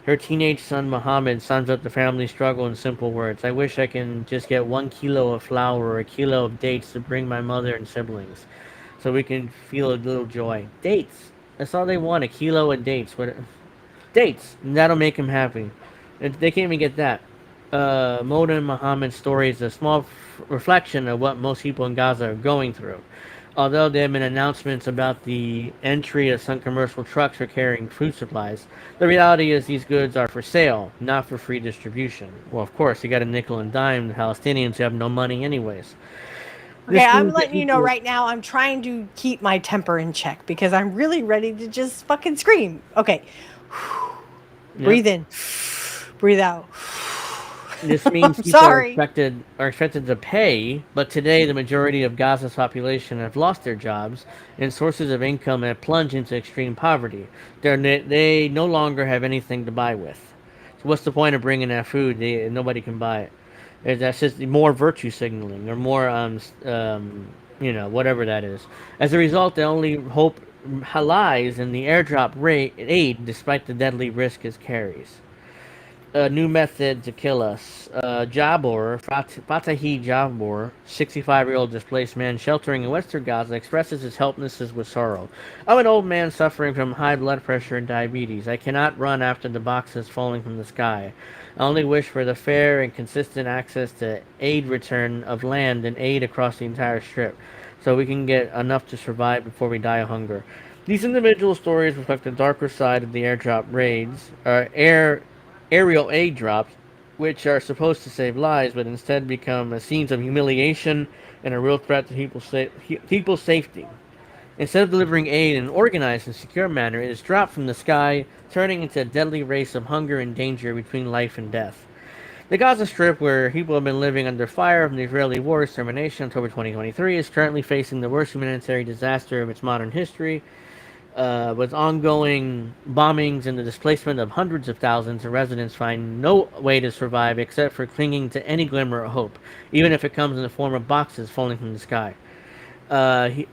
Her teenage son Mohammed sums up the family struggle in simple words. I wish I can just get 1 kilo of flour or a kilo of dates to bring my mother and siblings, so we can feel a little joy. Dates. That's all they want, a kilo of dates. Dates. And that'll make them happy. They can't even get that. Moda and Muhammad's story is a small reflection of what most people in Gaza are going through. Although there have been announcements about the entry of some commercial trucks for carrying food supplies, the reality is these goods are for sale, not for free distribution. Well, of course, you got a nickel and dime Palestinians who have no money anyways. Okay, I'm letting you know right now, I'm trying to keep my temper in check because I'm really ready to just fucking scream. Okay. Breathe in. Breathe out. This means people are expected to pay, but today the majority of Gaza's population have lost their jobs, and sources of income have plunged into extreme poverty. They no longer have anything to buy with. So what's the point of bringing that food? Nobody can buy it. That's just more virtue signaling, or more, whatever that is. As a result, the only hope lies in the airdrop aid, despite the deadly risk it carries. A new method to kill us. Jabor, Fatahi Jabor, 65-year-old displaced man sheltering in Western Gaza, expresses his helplessness with sorrow. I'm an old man suffering from high blood pressure and diabetes. I cannot run after the boxes falling from the sky. I only wish for the fair and consistent access to aid return of land and aid across the entire strip, so we can get enough to survive before we die of hunger. These individual stories reflect the darker side of the airdrop raids, aerial aid drops, which are supposed to save lives, but instead become a scenes of humiliation and a real threat to people's safety. Instead of delivering aid in an organized and secure manner, it is dropped from the sky, turning into a deadly race of hunger and danger between life and death. The Gaza Strip, where people have been living under fire from the Israeli war's termination in October 2023, is currently facing the worst humanitarian disaster of its modern history, with ongoing bombings and the displacement of hundreds of thousands of residents find no way to survive except for clinging to any glimmer of hope, even if it comes in the form of boxes falling from the sky.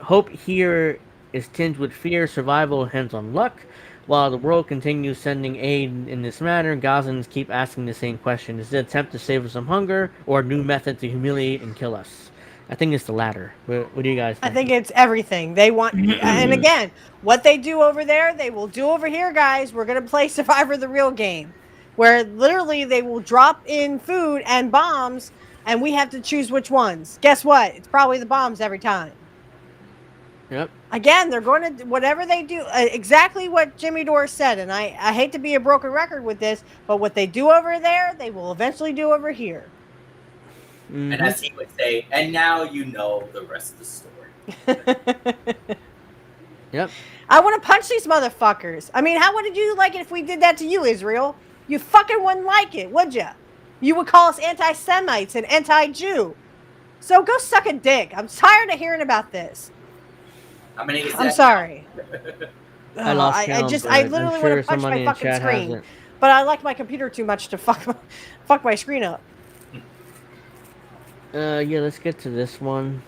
Hope here is tinged with fear. Survival depends on luck. While the world continues sending aid in this manner, Gazans keep asking the same question. Is it an attempt to save us from hunger, or a new method to humiliate and kill us? I think it's the latter. What do you guys think? I think it's everything. They want, and again, what they do over there, they will do over here, guys. We're going to play Survivor the real game. where literally they will drop in food and bombs, and we have to choose which ones. Guess what? It's probably the bombs every time. Yep. Again, they're going to, whatever they do, exactly what Jimmy Dore said, and I hate to be a broken record with this, but what they do over there, they will eventually do over here. And as he would say, and now you know the rest of the story. Yep. I want to punch these motherfuckers. I mean, how would you like it if we did that to you, Israel? You fucking wouldn't like it, would you? You would call us anti-Semites and anti-Jew. So go suck a dick. I'm tired of hearing about this. I'm sorry. I lost count, I literally want to punch my fucking screen. But I like my computer too much to fuck my screen up. Yeah, let's get to this one.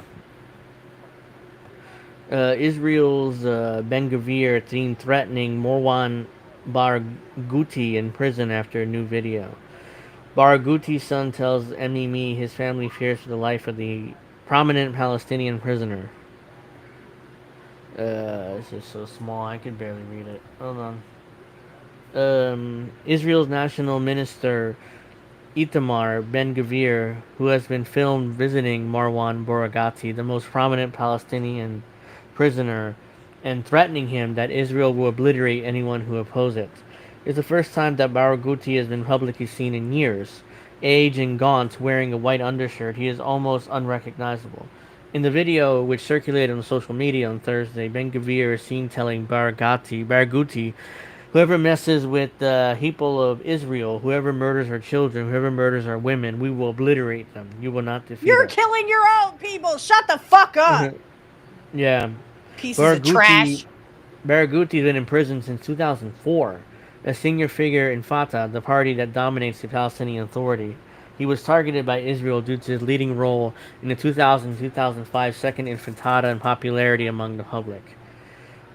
Israel's Ben Gvir seen threatening Marwan Barghouti in prison after a new video. Barghouti's son tells MEME his family fears for the life of the prominent Palestinian prisoner. It's just so small, I can barely read it. Hold on. Israel's national minister Itamar Ben Gvir, who has been filmed visiting Marwan Barghouti, the most prominent Palestinian prisoner, and threatening him that Israel will obliterate anyone who opposes it. It's the first time that Barghouti has been publicly seen in years. Aged and gaunt, wearing a white undershirt, he is almost unrecognizable. In the video, which circulated on social media on Thursday, Ben Gvir is seen telling Barghouti, whoever messes with the people of Israel, whoever murders our children, whoever murders our women, we will obliterate them. You will not defeat You're us. killing your own people. Shut the fuck up. Yeah. Pieces of trash. Barghouti has been in prison since 2004, a senior figure in Fatah, the party that dominates the Palestinian Authority. He was targeted by Israel due to his leading role in the 2000-2005 Second Intifada and popularity among the public.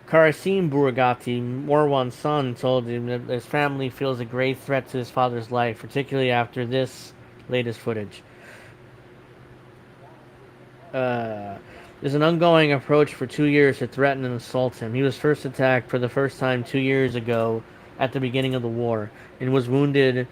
Karasim Barghouti, Marwan's son, told him that his family feels a grave threat to his father's life, particularly after this latest footage. There's an ongoing approach for 2 years to threaten and assault him. He was first attacked for the first time 2 years ago at the beginning of the war and was wounded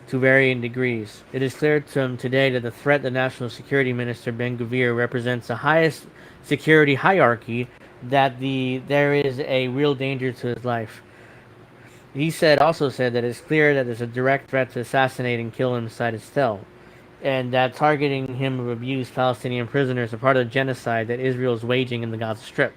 to varying degrees. It is clear to him today that the threat the National Security Minister Ben Gvir represents the highest security hierarchy, that there is a real danger to his life. He also said that it's clear that there's a direct threat to assassinate and kill him inside his cell, and that targeting him of abused Palestinian prisoners are part of the genocide that Israel is waging in the Gaza Strip.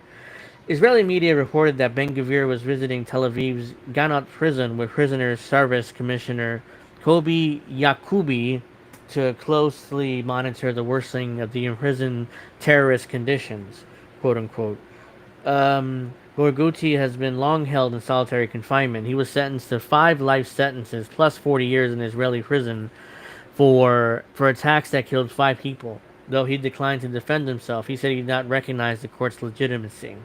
Israeli media reported that Ben Gvir was visiting Tel Aviv's Ganot prison with Prisoners Service Commissioner Kobi Yakubi to closely monitor the worsening of the imprisoned terrorist conditions, quote unquote. Barghouti has been long held in solitary confinement. He was sentenced to 5 life sentences plus 40 years in Israeli prison for attacks that killed 5 people. Though he declined to defend himself, he said he did not recognize the court's legitimacy.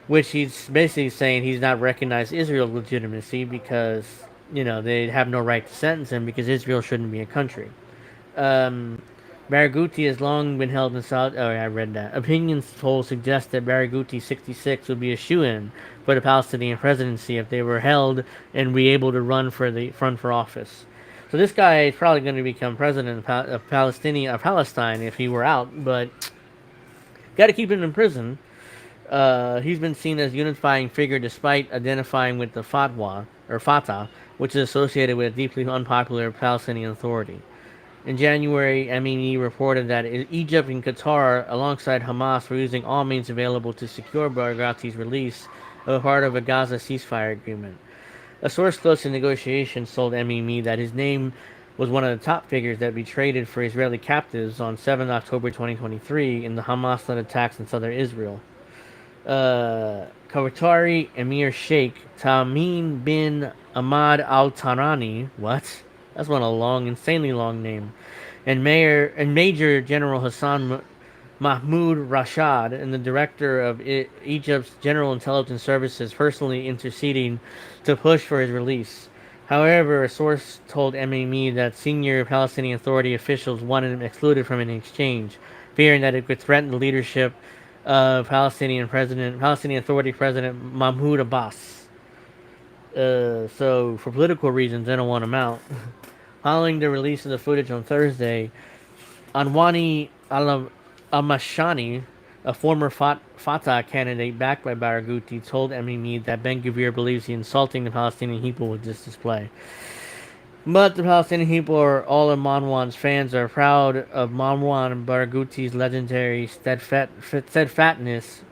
Which he's basically saying he's not recognized Israel's legitimacy because, they have no right to sentence him because Israel shouldn't be a country. Barghouti has long been held in solitary... Oh, I read that. Opinion polls suggest that Barghouti, 66, would be a shoo-in for the Palestinian presidency if they were held and be able to run for office. So this guy is probably going to become president of Palestine if he were out, but got to keep him in prison. He's been seen as a unifying figure despite identifying with the Fatah, which is associated with a deeply unpopular Palestinian Authority. In January, MEME reported that Egypt and Qatar, alongside Hamas, were using all means available to secure Barghouti's release as a part of a Gaza ceasefire agreement. A source close to negotiations told MEME that his name was one of the top figures that be traded for Israeli captives on 7 October 2023 in the Hamas-led attacks in southern Israel. Qatari Emir Sheikh Tamim bin Ahmad Al Thani, what? That's one insanely long name. And Major General Hassan Mahmoud Rashad, and the director of Egypt's General Intelligence Services, personally interceding to push for his release. However, a source told MEME that senior Palestinian Authority officials wanted him excluded from an exchange, fearing that it could threaten the leadership of Palestinian Authority President Mahmoud Abbas. So, for political reasons, they don't want him out. Following the release of the footage on Thursday, Anwani Almashani, a former Fatah candidate backed by Barghouti, told MEME that Ben-Gvir believes he's insulting the Palestinian people with this display. But the Palestinian people are all of Marwan's fans are proud of Marwan Barghouti's legendary steadfastness,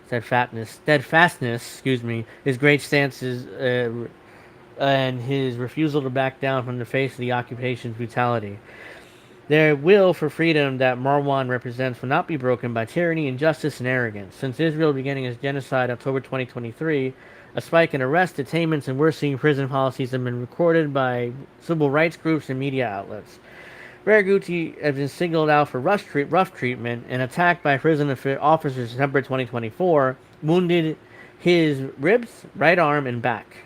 his great stances, and his refusal to back down from the face of the occupation's brutality. Their will for freedom that Marwan represents will not be broken by tyranny, injustice, and arrogance. Since Israel beginning its genocide October 2023, a spike in arrests, detainments, and worsening prison policies have been recorded by civil rights groups and media outlets. Barghouti has been singled out for rough treatment and attacked by prison officers in September 2024, wounded his ribs, right arm, and back.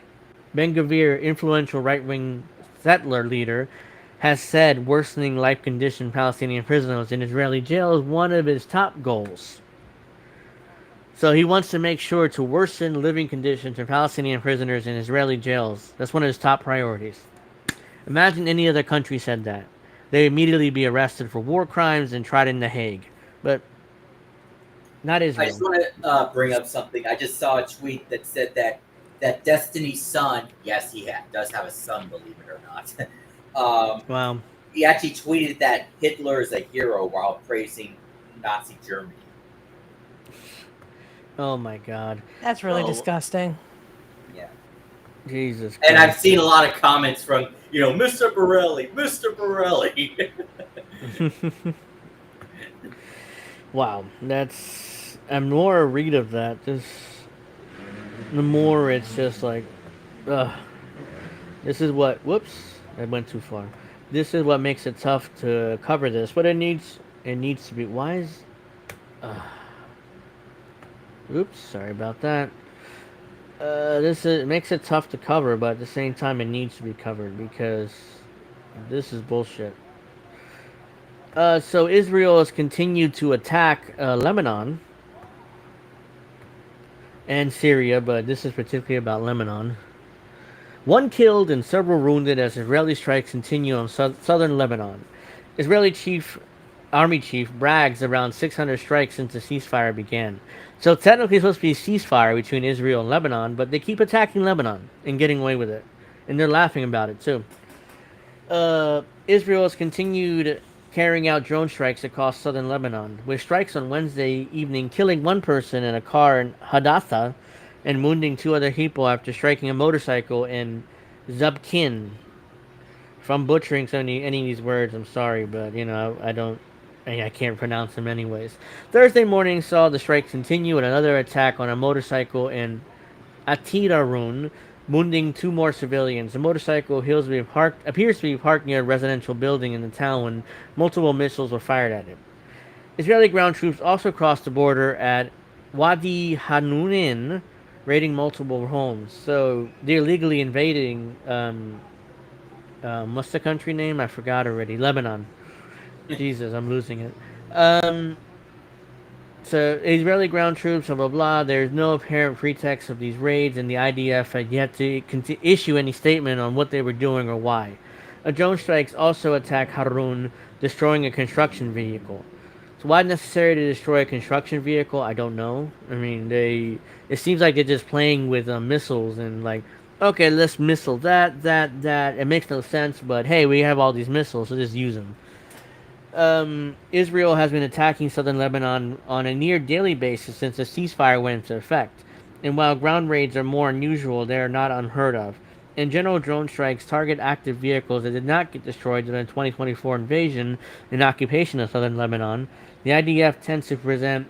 Ben-Gvir, influential right-wing settler leader, has said worsening life conditions Palestinian prisoners in Israeli jail is one of his top goals. So he wants to make sure to worsen living conditions for Palestinian prisoners in Israeli jails. That's one of his top priorities. Imagine any other country said that. They'd immediately be arrested for war crimes and tried in The Hague. But not Israel. I just want to bring up something. I just saw a tweet that said that Destiny's son, yes, he does have a son, believe it or not. Wow. He actually tweeted that Hitler is a hero while praising Nazi Germany. Oh my God. That's really disgusting. Yeah. Jesus And Christ. I've seen a lot of comments from, Mr. Borelli, Mr. Borelli. Wow. The more I read of that, the more it's just like, this is what, whoops, I went too far. This is what makes it tough to cover this, but it needs to be, why is, oops, sorry about that. It makes it tough to cover, but at the same time it needs to be covered because this is bullshit. So Israel has continued to attack Lebanon and Syria, but this is particularly about Lebanon. 1 killed and several wounded as Israeli strikes continue on southern Lebanon. Israeli Army chief brags around 600 strikes since the ceasefire began. So technically it's supposed to be a ceasefire between Israel and Lebanon, but they keep attacking Lebanon and getting away with it. And they're laughing about it too. Israel has continued carrying out drone strikes across southern Lebanon, with strikes on Wednesday evening killing 1 person in a car in Hadassah and wounding 2 other people after striking a motorcycle in Zubkin. If I'm butchering any of these words, I'm sorry, but I can't pronounce them anyways. Thursday morning saw the strike continue with another attack on a motorcycle in Atidarun, wounding 2 more civilians. The motorcycle appears to be parked near a residential building in the town when multiple missiles were fired at it. Israeli ground troops also crossed the border at Wadi Hanunin, raiding multiple homes. So they're illegally invading. What's the country name? I forgot already. Lebanon. Jesus, I'm losing it. So Israeli ground troops, blah blah blah. There's no apparent pretext of these raids, and the IDF had yet to issue any statement on what they were doing or why. A drone strikes also attacked Harun, destroying a construction vehicle. So why necessary to destroy a construction vehicle? I don't know. I mean, it seems like they're just playing with missiles and like, okay, let's missile that. It makes no sense, but hey, we have all these missiles, so just use them. Israel has been attacking southern Lebanon on a near daily basis since the ceasefire went into effect. And while ground raids are more unusual, they are not unheard of. In general, drone strikes target active vehicles that did not get destroyed during the 2024 invasion and occupation of southern Lebanon. The IDF tends to present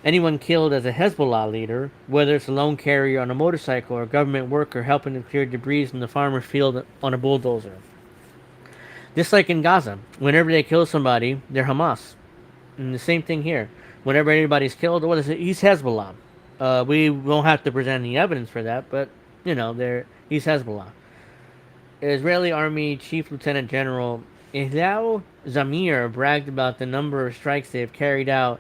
anyone killed as a Hezbollah leader, whether it's a lone carrier on a motorcycle or a government worker helping to clear debris from the farmer's field on a bulldozer. Just like in Gaza, whenever they kill somebody, they're Hamas. And the same thing here. Whenever anybody's killed, what is it? He's Hezbollah. We won't have to present any evidence for that, but, he's Hezbollah. Israeli Army Chief Lieutenant General Ilau Zamir bragged about the number of strikes they have carried out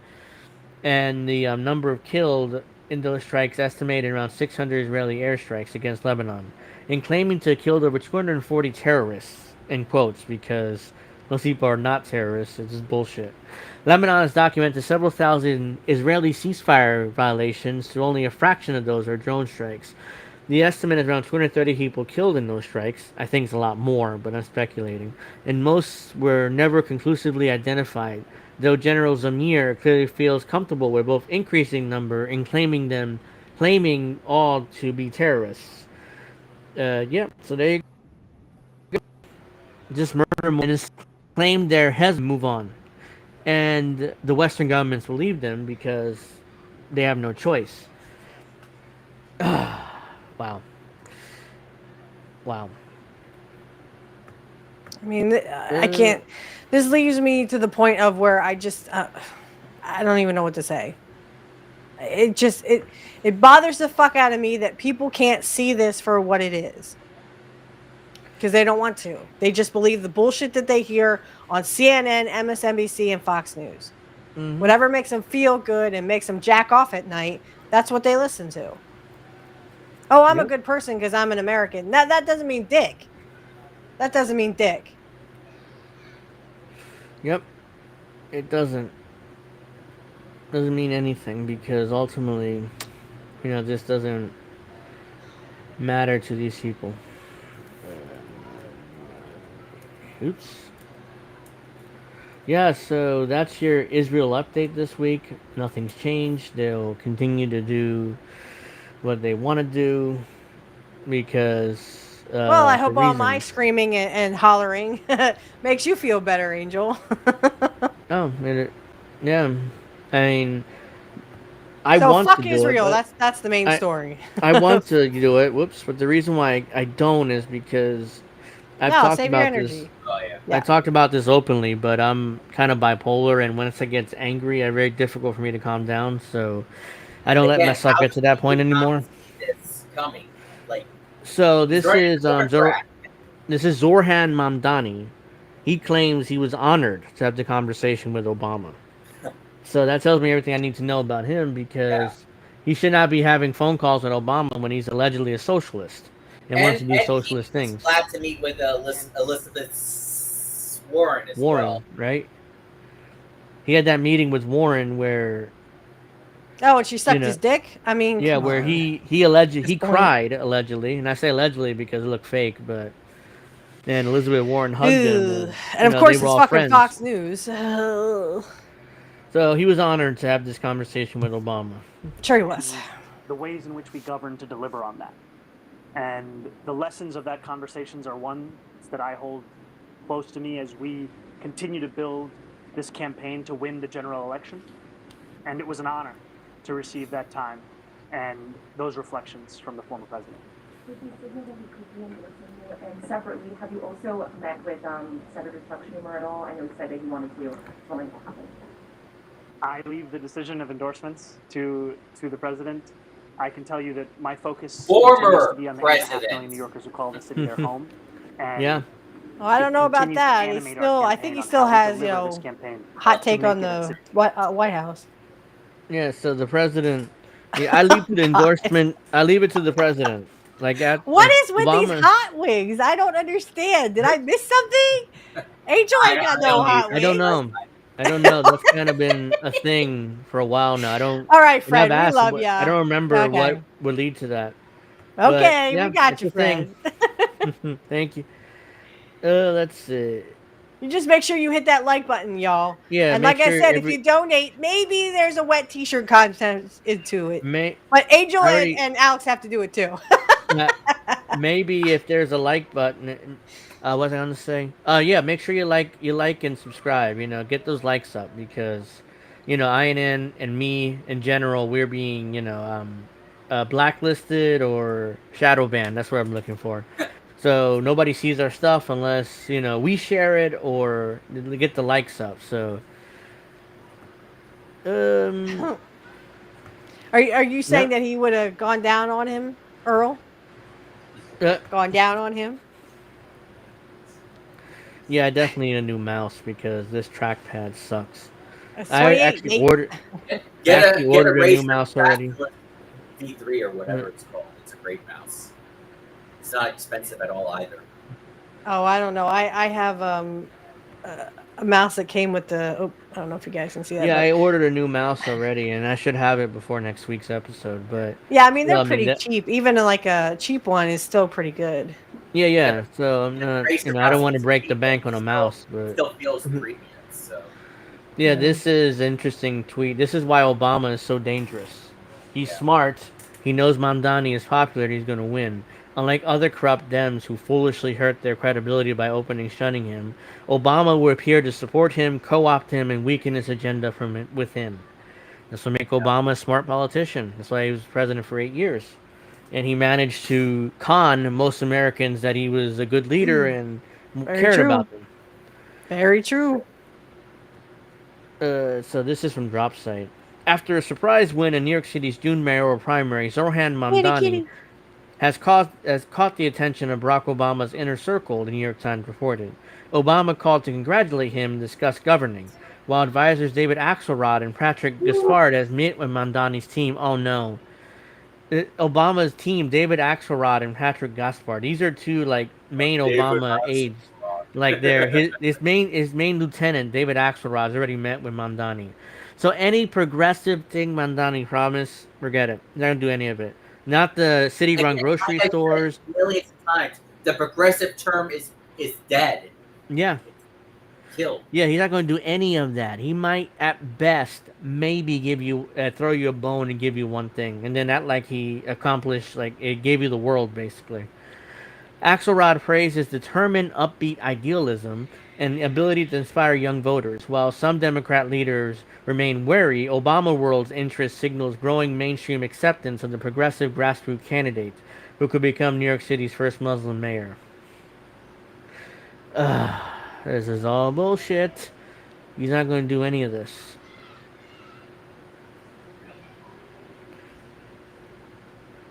and the number of killed in those strikes, estimated around 600 Israeli airstrikes against Lebanon. and claiming to have killed over 240 terrorists, in quotes, because those people are not terrorists. It's just bullshit. Lebanon has documented several thousand Israeli ceasefire violations, to only a fraction of those are drone strikes. The estimate is around 230 people killed in those strikes. I think it's a lot more, but I'm speculating. And most were never conclusively identified, though General Zamir clearly feels comfortable with both increasing number and claiming all to be terrorists. Yeah, so there you go. Just murder and it's claimed there has move on. And the Western governments will leave them because they have no choice. Wow. Wow. I mean, I can't. This leaves me to the point of where I just, I don't even know what to say. It bothers the fuck out of me that people can't see this for what it is. Because they don't want to. They just believe the bullshit that they hear on CNN, MSNBC, and Fox News. Mm-hmm. Whatever makes them feel good and makes them jack off at night, that's what they listen to. Oh, I'm a good person because I'm an American. That doesn't mean dick. That doesn't mean dick. Yep. It doesn't mean anything, because ultimately, this doesn't matter to these people. Oops. Yeah, so that's your Israel update this week. Nothing's changed. They'll continue to do what they want to do because... well, I hope all my screaming and hollering makes you feel better, Angel. Oh, yeah. I mean, I want to do Israel. it. That's the main story. I want to do it. Whoops. But the reason why I don't is because I've talked about this. Oh, yeah. I talked about this openly, but I'm kind of bipolar, and once I get angry, it's very difficult for me to calm down. So I don't let myself get to that point anymore. It's coming. So this is Zorhan Mamdani. He claims he was honored to have the conversation with Obama. So that tells me everything I need to know about him, because he should not be having phone calls with Obama when he's allegedly a socialist and wants to do socialist things. Glad to meet with Elizabeth Warren as well. Right? He had that meeting with Warren where... Oh, and she sucked his dick? I mean, yeah, where he cried, allegedly. And I say allegedly because it looked fake, but... And Elizabeth Warren hugged him. And of course, it's fucking Fox News. So he was honored to have this conversation with Obama. Sure he was. The ways in which we govern to deliver on that. And the lessons of that conversations are ones that I hold close to me as we continue to build this campaign to win the general election. And it was an honor to receive that time and those reflections from the former president. And separately, have you also met with Senator Chuck Schumer at all? I know he said that he wanted to. What happened? I leave the decision of endorsements to the president. I can tell you that my focus continues to be on the 8.5 million New Yorkers who call the city their home. And yeah. Well, I don't know about that. I think he still has, hot take on the White House. Yeah, so the president... Yeah, I leave the endorsement. I leave it to the president. What is with these hot wings? I don't understand. Did I miss something? Angel ain't got no hot wings. I don't know. That's kind of been a thing for a while now. All right, Fred, we love ya. I don't remember what would lead to that. Okay, we got you, Fred. Thank you. Let's see. You just make sure you hit that like button, y'all. Yeah, and like I said, if you donate, maybe there's a wet T-shirt contest into it. But Angel and Alex have to do it too. Maybe if there's a like button, what was I going to say? Yeah, make sure you like and subscribe. Get those likes up, because INN and me in general, we're being blacklisted or shadow banned. That's what I'm looking for. So nobody sees our stuff unless we share it or get the likes up. So, are you saying that he would have gone down on him, Earl? Gone down on him? Yeah, I definitely need a new mouse because this trackpad sucks. I actually ordered a new mouse already. V3 or whatever it's called. It's a great mouse. It's not expensive at all either. Oh, I don't know. I have a mouse that came with the. Oh, I don't know if you guys can see that. Yeah, but, I ordered a new mouse already, and I should have it before next week's episode. But yeah, I mean they're well, pretty cheap. Even like a cheap one is still pretty good. Yeah. So I'm not, I don't want to break the bank on a mouse, but Still feels premium. So. Yeah, this is interesting tweet. This is why Obama is so dangerous. He's smart. He knows Mamdani is popular. He's going to win. Unlike other corrupt Dems who foolishly hurt their credibility by openly shunning him, Obama will appear to support him, co-opt him, and weaken his agenda from within. This will make Obama a smart politician. That's why he was president for 8 years. And he managed to con most Americans that he was a good leader and cared about them. Very true. So this is from DropSite. After a surprise win in New York City's June mayoral primary, Zoran Mamdani has caught the attention of Barack Obama's inner circle, the New York Times reported. Obama called to congratulate him and discuss governing, while advisors David Axelrod and Patrick Gaspard has met with Mamdani's team. Oh no. Obama's team, David Axelrod and Patrick Gaspard. These are two main Obama aides. Like his main lieutenant, David Axelrod, has already met with Mamdani. So any progressive thing Mamdani promised, forget it. They're not gonna do any of it. Not the city-run grocery stores. Millions of times, the progressive term is dead. Yeah. Killed. Yeah, he's not going to do any of that. He might, at best, maybe give you throw you a bone and give you one thing, and then that he accomplished it gave you the world basically. Axelrod praised his determined, upbeat idealism and ability to inspire young voters. While some Democrat leaders remain wary, Obama World's interest signals growing mainstream acceptance of the progressive grassroots candidate who could become New York City's first Muslim mayor. This is all bullshit. He's not going to do any of this.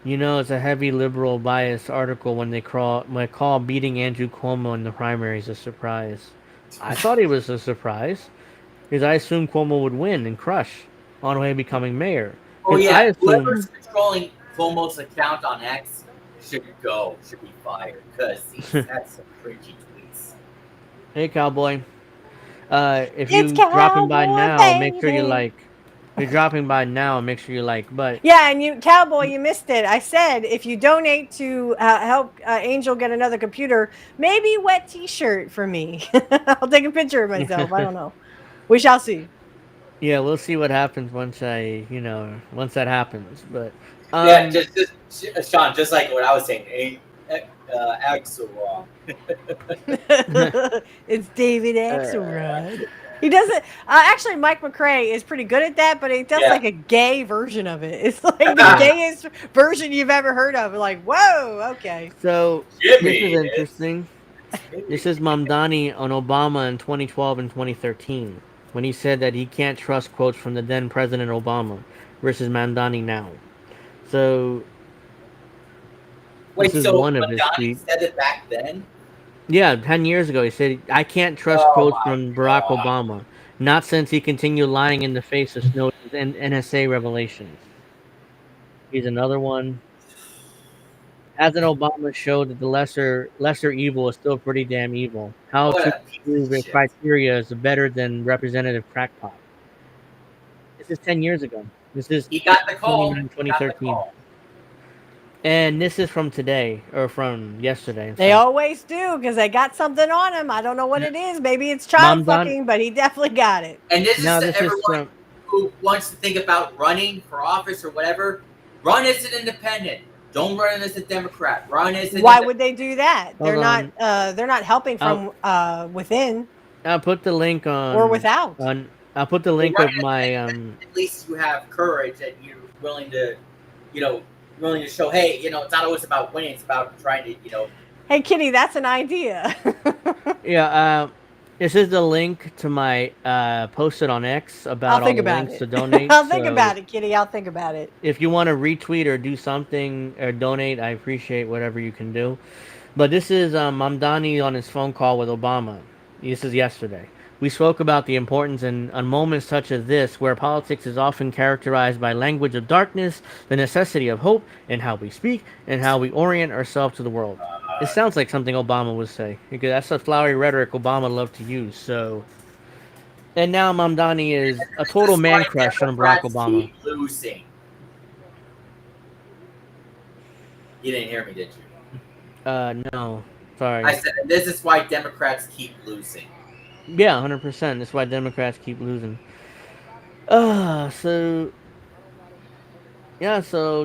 You know, it's a heavy liberal bias article when they call beating Andrew Cuomo in the primaries a surprise. I thought it was a surprise because I assumed Cuomo would win and crush on the way to becoming mayor. Oh yeah, whoever's controlling Cuomo's account on X should be fired because he's had some cringy tweets. Hey, cowboy. If you're dropping by now, make sure you like. If you're dropping by now, make sure you like. But yeah, and you, cowboy, you missed it. I said if you donate to help Angel get another computer, maybe wet T-shirt for me. I'll take a picture of myself. I don't know. We shall see. Yeah, we'll see what happens once once that happens. But yeah, just Sean, just like what I was saying. Axelrod. It's David Axelrod. He doesn't. Actually, Mike McRae is pretty good at that, but he does like a gay version of it. It's like the gayest version you've ever heard of. Like, whoa, okay. So this is interesting. This is Mamdani on Obama in 2012 and 2013 when he said that he can't trust quotes from the then President Obama versus Mamdani now. So. Wait, this is so one of his tweets. Said it back then? Yeah, 10 years ago, he said, I can't trust quotes from Barack Obama, not since he continued lying in the face of Snowden's and NSA revelations. Here's another one. Hasn't Obama showed that the lesser evil is still pretty damn evil? How to prove his criteria is better than Representative Crackpot? This is 10 years ago. This is he got the call. 2013. And this is from today, or from yesterday. They always do, because they got something on him. I don't know what it is. Maybe it's child fucking, but he definitely got it. And this is to everyone who wants to think about running for office or whatever. Run as an independent. Don't run as a Democrat. Run as an Why would they do that? They're on. They're not helping from within. I'll put the link on. Or without. I'll put the link of my. At least you have courage and you're willing to, willing to show, hey, it's not always about winning. It's about trying to, Hey, Kitty, that's an idea. Yeah, this is the link to my posted on X about all the links to donate. I'll think about it, Kitty. I'll think about it. If you want to retweet or do something or donate, I appreciate whatever you can do. But this is Mamdani on his phone call with Obama. This is yesterday. We spoke about the importance on moments such as this, where politics is often characterized by language of darkness, the necessity of hope, and how we speak, and how we orient ourselves to the world. It sounds like something Obama would say, because that's the flowery rhetoric Obama loved to use. So, and now Mamdani is a total man crush on Barack Obama. Keep losing. You didn't hear me, did you? No. Sorry. I said this is why Democrats keep losing. Yeah, 100%. That's why Democrats keep losing. So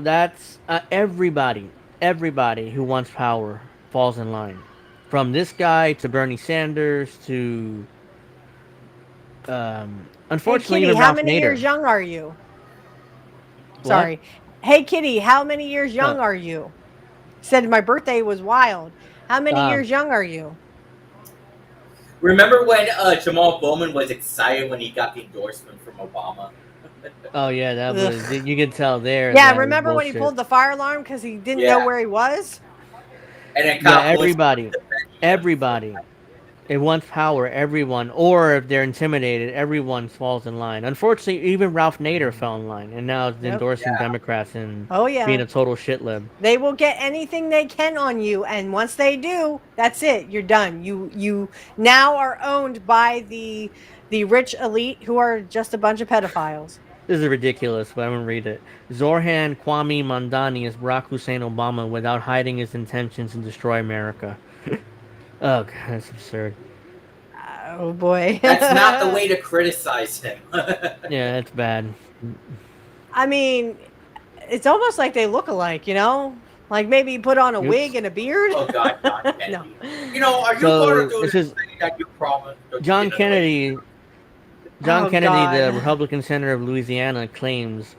that's everybody who wants power falls in line. From this guy to Bernie Sanders to unfortunately, hey, Kitty, even how Ralph many Nader. years young are you? What? Sorry. Hey, Kitty, how many years young are you? Said my birthday was wild. How many years young are you? Remember when Jamal Bowman was excited when he got the endorsement from Obama? Oh yeah, that was you could tell there. Yeah, remember when he pulled the fire alarm because he didn't know where he was? And then everybody. It wants power, everyone, or if they're intimidated, everyone falls in line. Unfortunately, even Ralph Nader fell in line, and now is endorsing Democrats and being a total shitlib. They will get anything they can on you, and once they do, that's it. You're done. You now are owned by the rich elite who are just a bunch of pedophiles. This is ridiculous, but I'm going to read it. Zoran Kwame Mamdani is Barack Hussein Obama without hiding his intentions to destroy America. Oh, God, that's absurd. Oh, boy. That's not the way to criticize him. Yeah, that's bad. I mean, it's almost like they look alike, you know? Like maybe put on a wig and a beard. Oh, God, no. You know, are you going to do this thing that you promised? John Kennedy, the Republican senator of Louisiana, claims,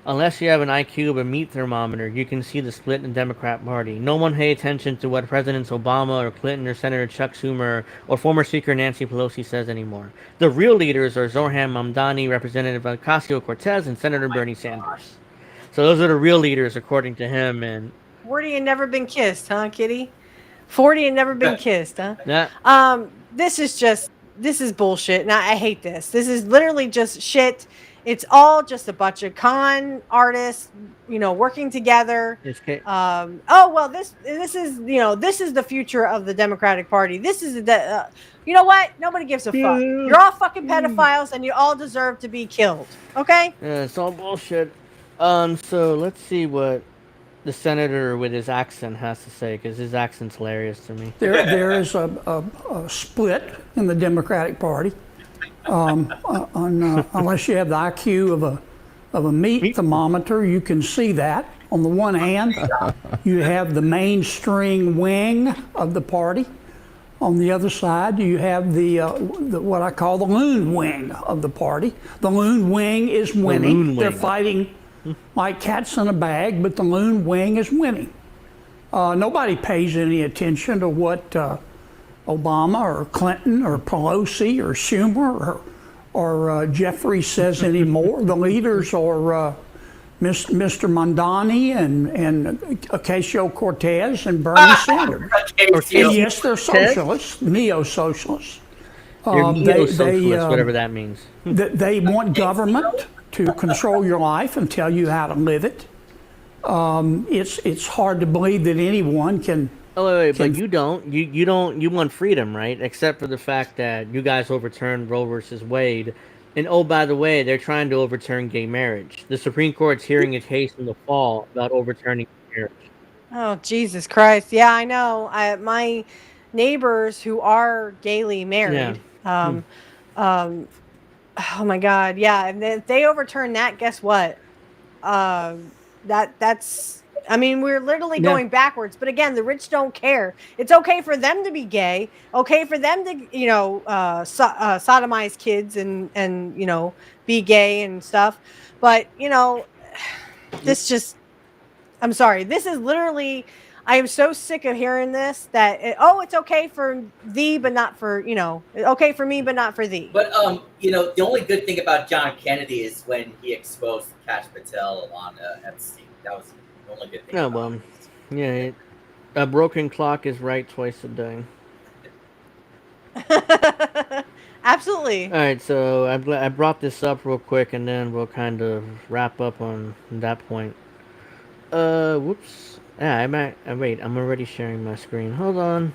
unless you have an IQ of a meat thermometer, you can see the split in the Democrat Party. No one pay attention to what Presidents Obama or Clinton or Senator Chuck Schumer or former Speaker Nancy Pelosi says anymore. The real leaders are Zoran Mamdani, Representative Ocasio-Cortez, and Senator Bernie Sanders. So those are the real leaders, according to him. And 40 and never been kissed, huh, Kitty? 40 and never been kissed, huh? Yeah. This is bullshit, and I hate this. This is literally just shit. It's all just a bunch of con artists, you know, working together. This is the future of the Democratic Party. This is you know what? Nobody gives a fuck. You're all fucking pedophiles, and you all deserve to be killed. Okay? Yeah, it's all bullshit. So let's see what the senator with his accent has to say, because his accent's hilarious to me. There is a split in the Democratic Party. Unless you have the IQ of a meat thermometer, you can see that. On the one hand, you have the mainstream wing of the party. On the other side, you have the what I call the loon wing of the party. The loon wing is winning. They're fighting like cats in a bag, but the loon wing is winning. Nobody pays any attention to what Obama or Clinton or Pelosi or Schumer or Jeffrey says anymore. The leaders are Mr. Mamdani and Ocasio-Cortez and Bernie Sanders. And yes, they're socialists, neo-socialists. Neo-socialists, whatever that means. They want government to control your life and tell you how to live it. It's hard to believe that anyone can. Oh wait, but you don't. You want freedom, right? Except for the fact that you guys overturned Roe versus Wade, and oh, by the way, they're trying to overturn gay marriage. The Supreme Court's hearing a case in the fall about overturning marriage. Oh, Jesus Christ! Yeah, I know. My neighbors who are gaily married. Yeah. Oh my God! Yeah, and if they overturn that, guess what? That's. I mean, we're literally going backwards. But again, the rich don't care. It's okay for them to be gay. Okay for them to, you know, sodomize kids and you know, be gay and stuff. But you know, this just. I'm sorry. This is literally. I am so sick of hearing this. That it's okay for thee, but not for okay for me, but not for thee. But you know, the only good thing about John Kennedy is when he exposed Cash Patel on Epstein. That was. Oh, well, yeah, a broken clock is right twice a day. Absolutely. All right, so I brought this up real quick, and then we'll kind of wrap up on that point. Whoops. Yeah, wait, I'm already sharing my screen. Hold on.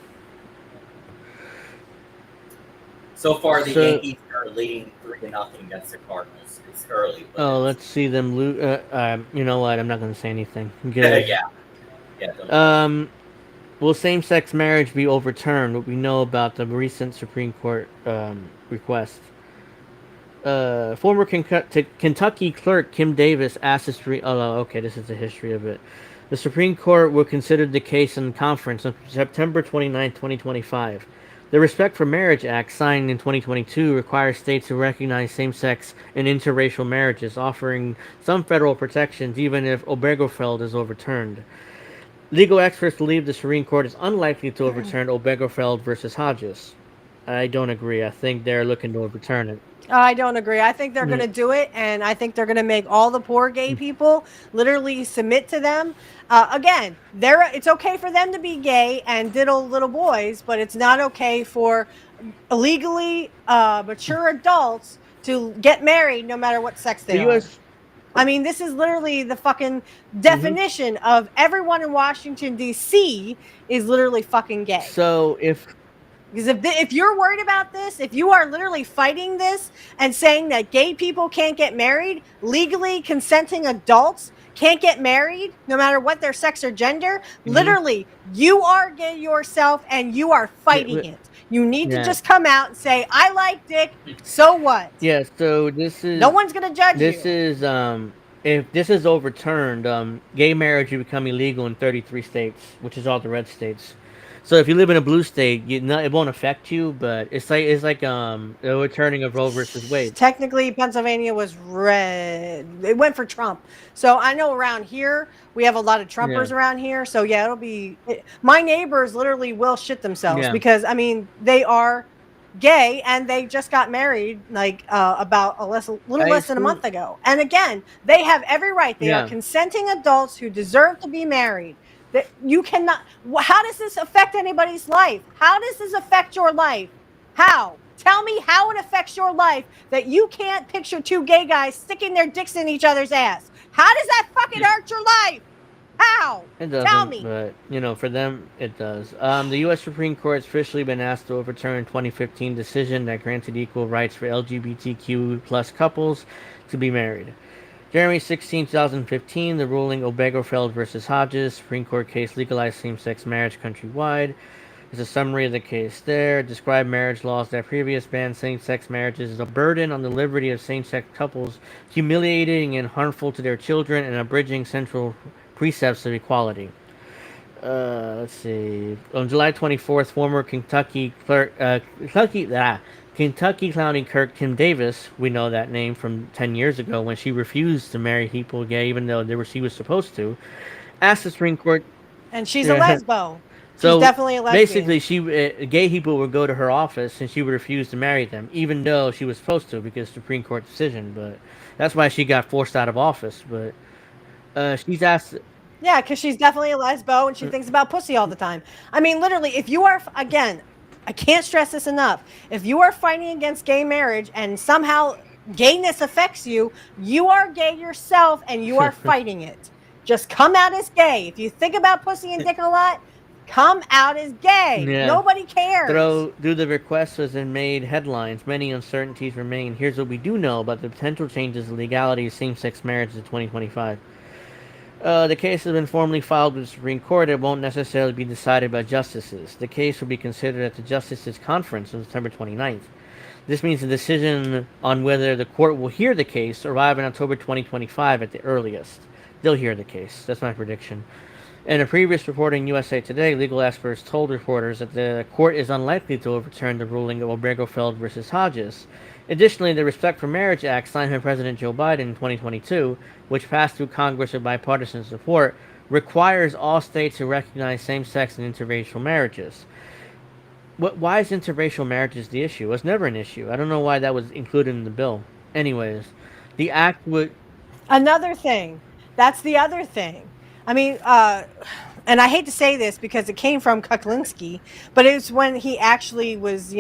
So far, the Yankees are leading 3-0 against the Cardinals. It's early. Oh, let's see them lose. You know what? I'm not going to say anything. Good. Yeah. Will same-sex marriage be overturned? What we know about the recent Supreme Court request. Former Kentucky clerk Kim Davis asked the Supreme. Oh, okay, this is the history of it. The Supreme Court will consider the case in conference on September 29, 2025. The Respect for Marriage Act, signed in 2022, requires states to recognize same-sex and interracial marriages, offering some federal protections even if Obergefell is overturned. Legal experts believe the Supreme Court is unlikely to overturn Obergefell versus Hodges. I don't agree. I think they're looking to overturn it. I don't agree. I think they're going to do it, and I think they're going to make all the poor gay people literally submit to them. Again, it's okay for them to be gay and diddle little boys, but it's not okay for illegally mature adults to get married no matter what sex they are. I mean, this is literally the fucking definition of everyone in Washington, D.C. is literally fucking gay. So Because if you're worried about this, if you are literally fighting this and saying that gay people can't get married, legally consenting adults can't get married, no matter what their sex or gender, literally, you are gay yourself and you are fighting it. You need to just come out and say, I like dick, so what? Yeah, so this is... No one's going to judge you. This is, if this is overturned, gay marriage will become illegal in 33 states, which is all the red states. So if you live in a blue state, it won't affect you, but it's like the overturning of Roe versus Wade. Technically, Pennsylvania was red. It went for Trump. So I know around here, we have a lot of Trumpers around here. So yeah, it'll be... my neighbors literally will shit themselves because, I mean, they are gay and they just got married like about a little less than a month ago. And again, they have every right. They are consenting adults who deserve to be married. That you cannot... How does this affect anybody's life? How does this affect your life? How? Tell me how it affects your life that you can't picture two gay guys sticking their dicks in each other's ass. How does that fucking hurt your life? How? It doesn't, tell me. But, for them, it does. The U.S. Supreme Court has officially been asked to overturn a 2015 decision that granted equal rights for LGBTQ plus couples to be married. January 16, 2015, the ruling Obergefell versus Hodges, Supreme Court case legalized same-sex marriage countrywide. There's a summary of the case there. Described marriage laws that previously banned same-sex marriages as a burden on the liberty of same-sex couples, humiliating and harmful to their children, and abridging central precepts of equality. Let's see. On July 24th, former Kentucky County Clerk Kim Davis, we know that name from 10 years ago when she refused to marry people gay even though she was supposed to, asked the Supreme Court... And she's a lesbo. So she's definitely a lesbian. Basically, gay people would go to her office and she would refuse to marry them, even though she was supposed to because of the Supreme Court decision. But that's why she got forced out of office. But she's asked... Yeah, because she's definitely a lesbo and she thinks about pussy all the time. I mean, literally, if you are... Again... I can't stress this enough. If you are fighting against gay marriage and somehow gayness affects you, you are gay yourself and you are fighting it. Just come out as gay. If you think about pussy and dick a lot, come out as gay. Yeah. Nobody cares. Through the request was and made headlines, many uncertainties remain. Here's what we do know about the potential changes in legality of same-sex marriage in 2025. The case has been formally filed with the Supreme Court. It won't necessarily be decided by justices. The case will be considered at the Justices' Conference on September 29th. This means the decision on whether the court will hear the case arrive in October 2025 at the earliest. They'll hear the case. That's my prediction. In a previous report in USA Today, legal experts told reporters that the court is unlikely to overturn the ruling of Obergefell versus Hodges. Additionally, the Respect for Marriage Act signed by President Joe Biden in 2022, which passed through Congress with bipartisan support, requires all states to recognize same-sex and interracial marriages. Why is interracial marriages the issue? It was never an issue. I don't know why that was included in the bill. Anyways, the act would... Another thing. That's the other thing. I mean, and I hate to say this because it came from Kuklinski, but it's when he actually was,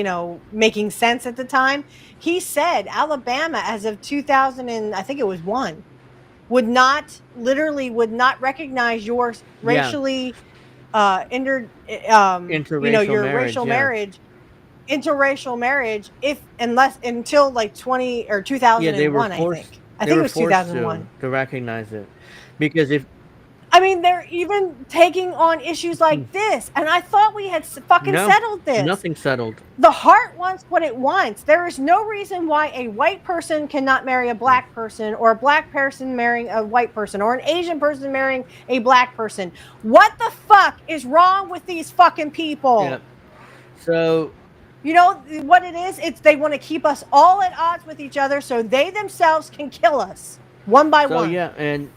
making sense at the time. He said Alabama, as of 2000 and I think it was 1, would not recognize your racially your Interracial racial marriage, interracial marriage until like 20 or 2001. I think it was 2001 to recognize it, because if I mean, they're even taking on issues like this, and I thought we had fucking settled this. Nothing settled. The heart wants what it wants. There is no reason why a white person cannot marry a black person, or a black person marrying a white person, or an Asian person marrying a black person. What the fuck is wrong with these fucking people? Yep. So, you know what it is? It's they want to keep us all at odds with each other so they themselves can kill us one by one. Yeah, and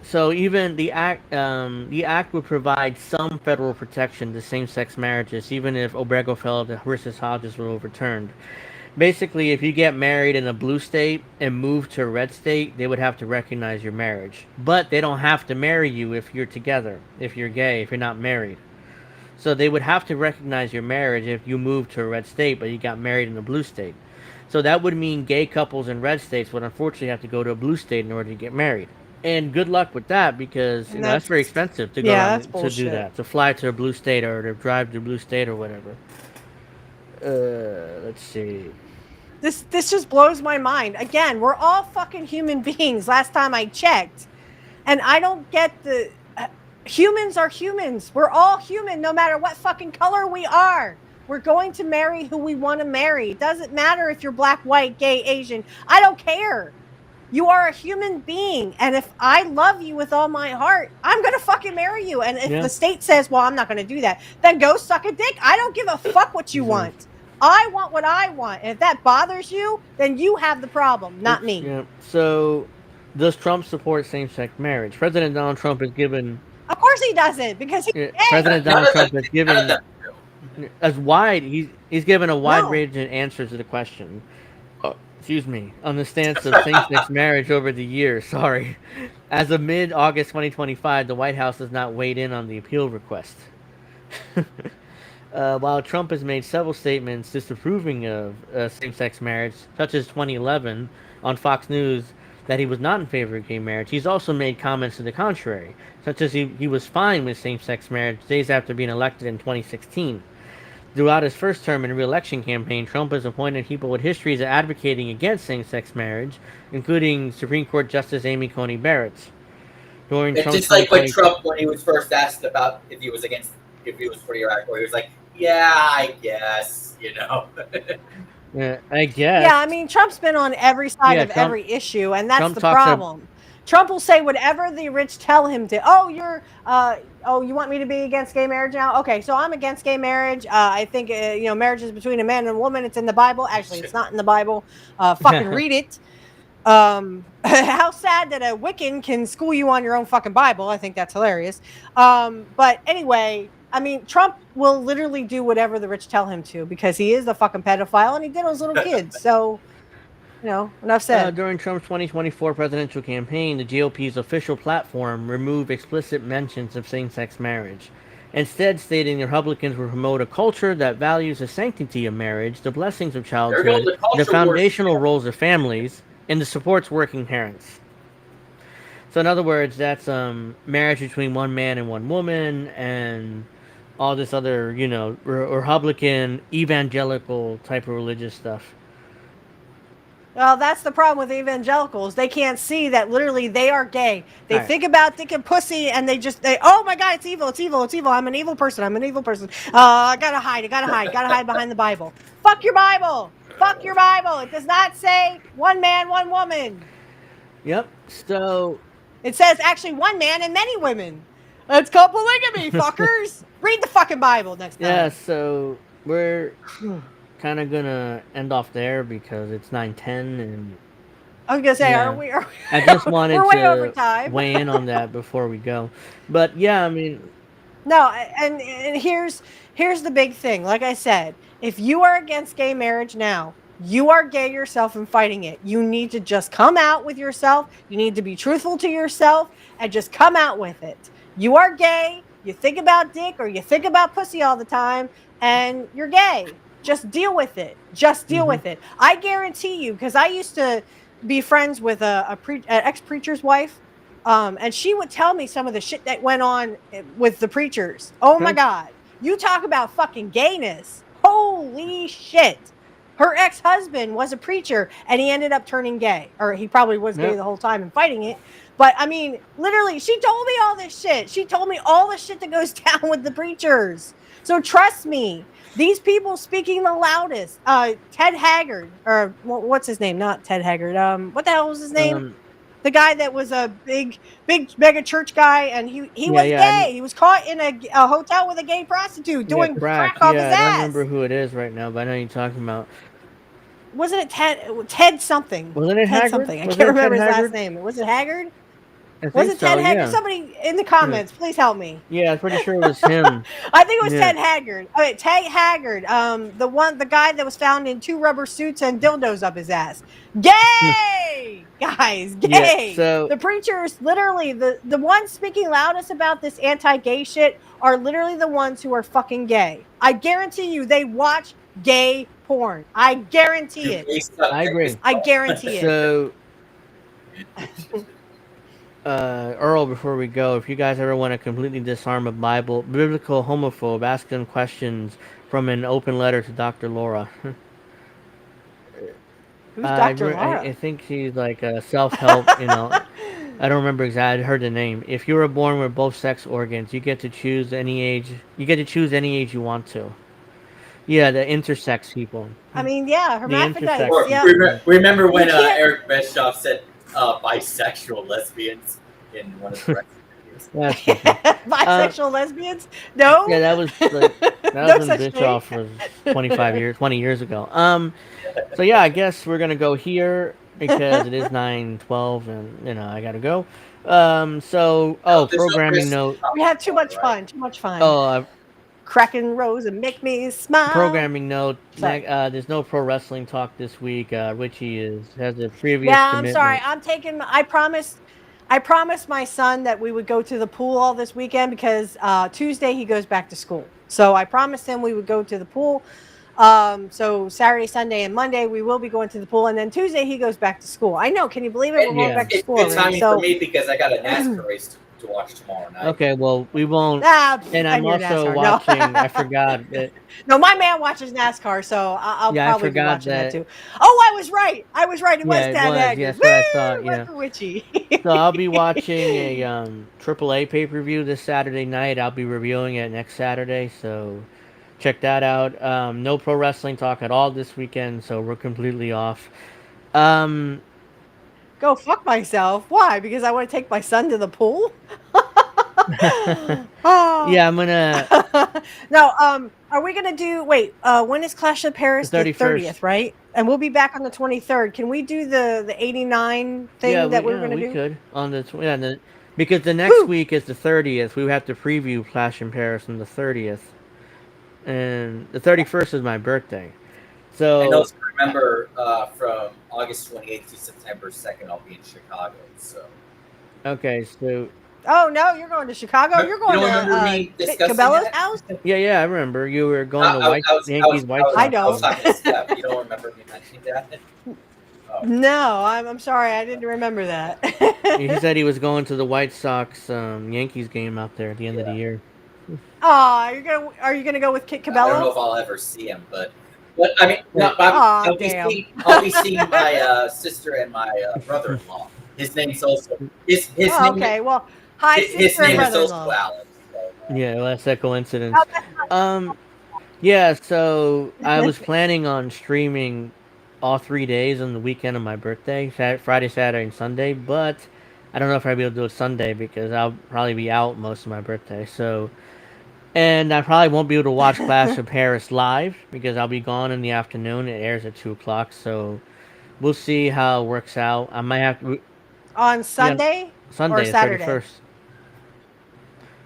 so even the act would provide some federal protection to same-sex marriages, even if Obergefell versus Hodges were overturned. Basically, if you get married in a blue state and move to a red state, they would have to recognize your marriage. But they don't have to marry you if you're together, if you're gay, if you're not married. So they would have to recognize your marriage if you moved to a red state, but you got married in a blue state. So that would mean gay couples in red states would unfortunately have to go to a blue state in order to get married. And good luck with that, because that's very expensive to go to do that, to fly to a blue state or to drive to a blue state or whatever. Let's see. This just blows my mind. Again, we're all fucking human beings. Last time I checked, and I don't get the humans are humans. We're all human, no matter what fucking color we are. We're going to marry who we want to marry. It doesn't matter if you're black, white, gay, Asian. I don't care. You are a human being, and if I love you with all my heart, I'm going to fucking marry you. And if the state says, well, I'm not going to do that, then go suck a dick. I don't give a fuck what you want. I want what I want. And if that bothers you, then you have the problem, not me. Yeah. So, does Trump support same-sex marriage? President Donald Trump has given... Of course he doesn't, because he's President Donald Trump has given... He's given a wide range of answers to the question. On the stance of same-sex marriage over the years. Sorry. As of mid-August 2025, the White House has not weighed in on the appeal request. While Trump has made several statements disapproving of same-sex marriage, such as 2011 on Fox News that he was not in favor of gay marriage, he's also made comments to the contrary, such as he was fine with same-sex marriage days after being elected in 2016. Throughout his first term in a re-election campaign, Trump has appointed people with histories of advocating against same-sex marriage, including Supreme Court Justice Amy Coney Barrett. It's just like when Trump, when he was first asked about if he was for Iraq, or he was like, "Yeah, I guess," Yeah, I guess. Yeah, I mean, Trump's been on every side of every issue, and that's the problem. Trump will say whatever the rich tell him to. Oh, you want me to be against gay marriage now? Okay, so I'm against gay marriage. I think marriage is between a man and a woman. It's in the Bible. Actually, it's not in the Bible. Fucking read it. How sad that a Wiccan can school you on your own fucking Bible. I think that's hilarious. But anyway, I mean, Trump will literally do whatever the rich tell him to, because he is a fucking pedophile and he did those little kids. So, enough said. During Trump's 2024 presidential campaign, the GOP's official platform removed explicit mentions of same-sex marriage, instead stating the Republicans will promote a culture that values the sanctity of marriage, the blessings of childhood, the foundational roles of families, and the supports working parents. So in other words, that's marriage between one man and one woman, and all this other, Republican, evangelical type of religious stuff. Well, that's the problem with evangelicals. They can't see that literally they are gay. They think about dick and pussy, and they oh my God, it's evil, it's evil, it's evil. I'm an evil person. I gotta hide behind the Bible. Fuck your Bible. Fuck your Bible. It does not say one man, one woman. Yep. So it says actually one man and many women. That's called polygamy, fuckers. Read the fucking Bible next time. Yeah, so we're kind of gonna end off there because it's 9:10, and I was gonna say, are we I just wanted to weigh in on that before we go. But yeah, I mean, no, and here's the big thing. Like I said, if you are against gay marriage now, you are gay yourself and fighting it. You need to just come out with yourself. You need to be truthful to yourself and just come out with it. You are gay. You think about dick or you think about pussy all the time, and you're gay. Just deal with it. Just deal with it. I guarantee you, because I used to be friends with an ex preacher's wife, and she would tell me some of the shit that went on with the preachers. Oh my God. You talk about fucking gayness. Holy shit. Her ex-husband was a preacher and he ended up turning gay, or he probably was gay the whole time and fighting it. But I mean, literally, she told me all this shit. She told me all the shit that goes down with the preachers. So trust me, these people speaking the loudest. Ted Haggard, or what's his name? Not Ted Haggard. What the hell was his name? The guy that was a big mega church guy, and he was gay. He was caught in a hotel with a gay prostitute doing crack off his I don't ass. remember who it is right now, but I know you're talking about. Wasn't it Ted something? Wasn't it Ted Haggard? something. I Was can't it remember Ted his Haggard? last name. Was it Haggard? I Was think it Ted so, Haggard? yeah. Somebody in the comments, please help me. Yeah, I'm pretty sure it was him. I think it was Yeah. Ted Haggard. Okay, Ted Haggard. The guy that was found in 2 rubber suits and dildos up his ass. Gay, guys, gay. Yeah, so the preachers, literally, the ones speaking loudest about this anti-gay shit are literally the ones who are fucking gay. I guarantee you, they watch gay porn. I guarantee it. I agree. I guarantee it. So, Earl, before we go, if you guys ever want to completely disarm a biblical homophobe, ask them questions from an open letter to Dr. Laura. Who's Dr. Laura? I think she's like a self-help, I don't remember exactly. I heard the name. If you were born with both sex organs, you get to choose any age. You get to choose any age you want to. Yeah, the intersex people. I mean, yeah, hermaphrodites. intersex Yeah. Remember when Eric Bischoff said bisexual lesbians in one of the bisexual lesbians? No. Yeah, that was was when Bischoff was 20 years ago. So yeah, I guess we're gonna go here because it is 9:12 and I gotta go. Programming note. We had too much fun. Too much fun. Oh, cracking rose and make me smile. Programming note. There's no pro wrestling talk this week. Witchy has a previous. Yeah, I'm commitment. sorry. I'm taking. I promised my son that we would go to the pool all this weekend because Tuesday he goes back to school. So I promised him we would go to the pool. So Saturday, Sunday, and Monday we will be going to the pool, and then Tuesday he goes back to school. I know. Can you believe it? We're going back to school. It's timing for me because I got a NASCAR race to watch tomorrow night. Okay, well we won't. And I'm also NASCAR. watching. No. I forgot that. No, my man watches NASCAR, so I'll probably be watching that too. Oh, I was right. It was Ted Haggard. Yes, what I thought. Yeah. For Witchy. So I'll be watching a AAA pay-per-view this Saturday night. I'll be reviewing it next Saturday, so check that out. No pro wrestling talk at all this weekend, so we're completely off. Go fuck myself. Why? Because I want to take my son to the pool? Oh. Yeah, I'm gonna. No, are we gonna do? Wait, when is Clash of Paris? The 30th, right? And we'll be back on the 23rd. Can we do the 89 thing that we're gonna do? We could on the because the next week is the 30th. We would have to preview Clash in Paris on the 30th, and the 31st is my birthday. So and also remember, from August 28th to September 2nd, I'll be in Chicago. So. Okay, so. Oh no, you're going to Chicago. You're going to Cabela's house. Yeah, I remember you were going to Yankees White Sox. I don't. You don't remember me mentioning that? Oh. No, I'm sorry, I didn't remember that. He said he was going to the White Sox Yankees game out there at the end of the year. Oh, are you gonna go with Kit Cabello? I don't know if I'll ever see him, but I mean, no, I'll be seeing my sister and my brother-in-law. His name's also his name. Okay, well. Hi, his name is also Alex. So. Yeah, well, that's that coincidence. Yeah, so I was planning on streaming all 3 days on the weekend of my birthday, Friday, Saturday, and Sunday, but I don't know if I'll be able to do it Sunday because I'll probably be out most of my birthday. So, and I probably won't be able to watch Clash of Paris live because I'll be gone in the afternoon. It airs at 2 o'clock, so we'll see how it works out. I might have to on Sunday, Sunday or Saturday. The 31st.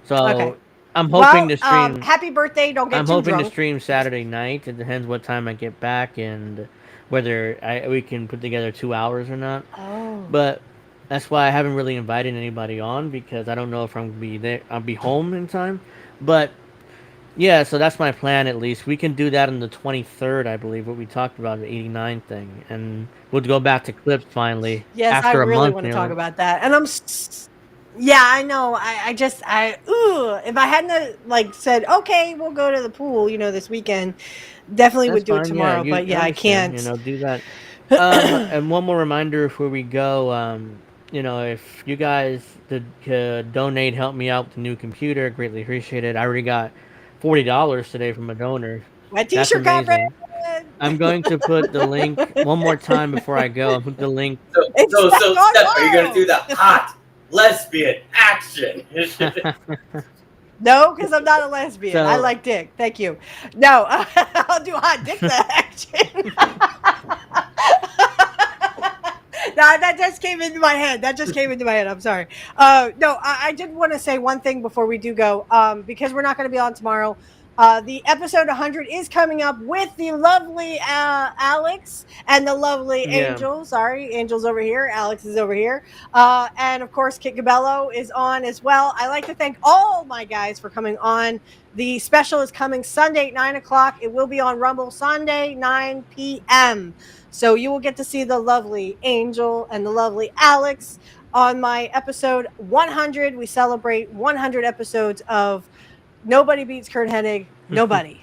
So I'm hoping to stream. Happy birthday! Don't get I'm too hoping drunk. to stream Saturday night. It depends what time I get back and whether we can put together 2 hours or not. Oh. But That's why I haven't really invited anybody on, because I don't know if I'm gonna be there. I'll be home in time, but yeah. So that's my plan. At least we can do that on the 23rd, I believe. What we talked about, the 89 thing, and we'll go back to clips finally Yes, I after a really month. want to talk about that. And yeah, I know. If I hadn't like said, okay, we'll go to the pool, this weekend, definitely That's would do it fine. Yeah, tomorrow. But yeah, I understand. can't. Do that. And one more reminder before we go. If you guys could donate, help me out with the new computer, greatly appreciate it. I already got $40 today from a donor. My That's t-shirt got red. amazing. I'm going to put the link one more time before I go. I'll put the link. So, Steph, are you going to do the hot lesbian action? No, because I'm not a lesbian. So- I like dick. Thank you. No, I'll do hot dick action. No, that just came into my head. I'm sorry. No, I did want to say one thing before we do go, because we're not going to be on tomorrow. The episode 100 is coming up with the lovely Alex and the lovely Yeah. Angel. Sorry, Angel's over here. Alex is over here. And of course, Kit Gabello is on as well. I like to thank all my guys for coming on. The special is coming Sunday at 9 o'clock. It will be on Rumble Sunday, 9 p.m. So you will get to see the lovely Angel and the lovely Alex on my episode 100. We celebrate 100 episodes of Nobody Beats Kurt Hennig. Nobody.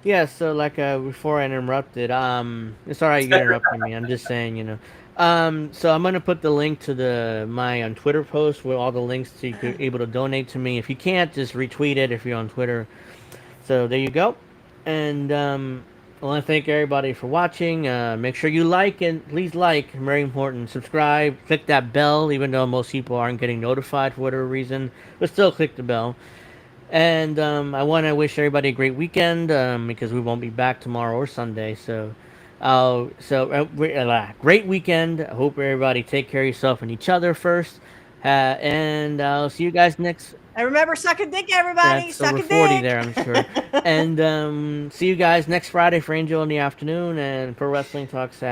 Yeah, so before I interrupted, it's alright you interrupting me. I'm just saying, so I'm gonna put the link to my on Twitter post with all the links so you could able to donate to me. If you can't, just retweet it if you're on Twitter. So there you go. And I want to thank everybody for watching. Make sure you like, and please like, very important. Subscribe, click that bell, even though most people aren't getting notified for whatever reason, but still click the bell. And I want to wish everybody a great weekend, because we won't be back tomorrow or Sunday. So, great weekend. I hope everybody take care of yourself and each other first. And I'll see you guys next. And remember, suck a dick, everybody. That's suck over a 40 dick. there, I'm sure. And see you guys next Friday for Angel in the afternoon and Pro Wrestling Talk Saturday.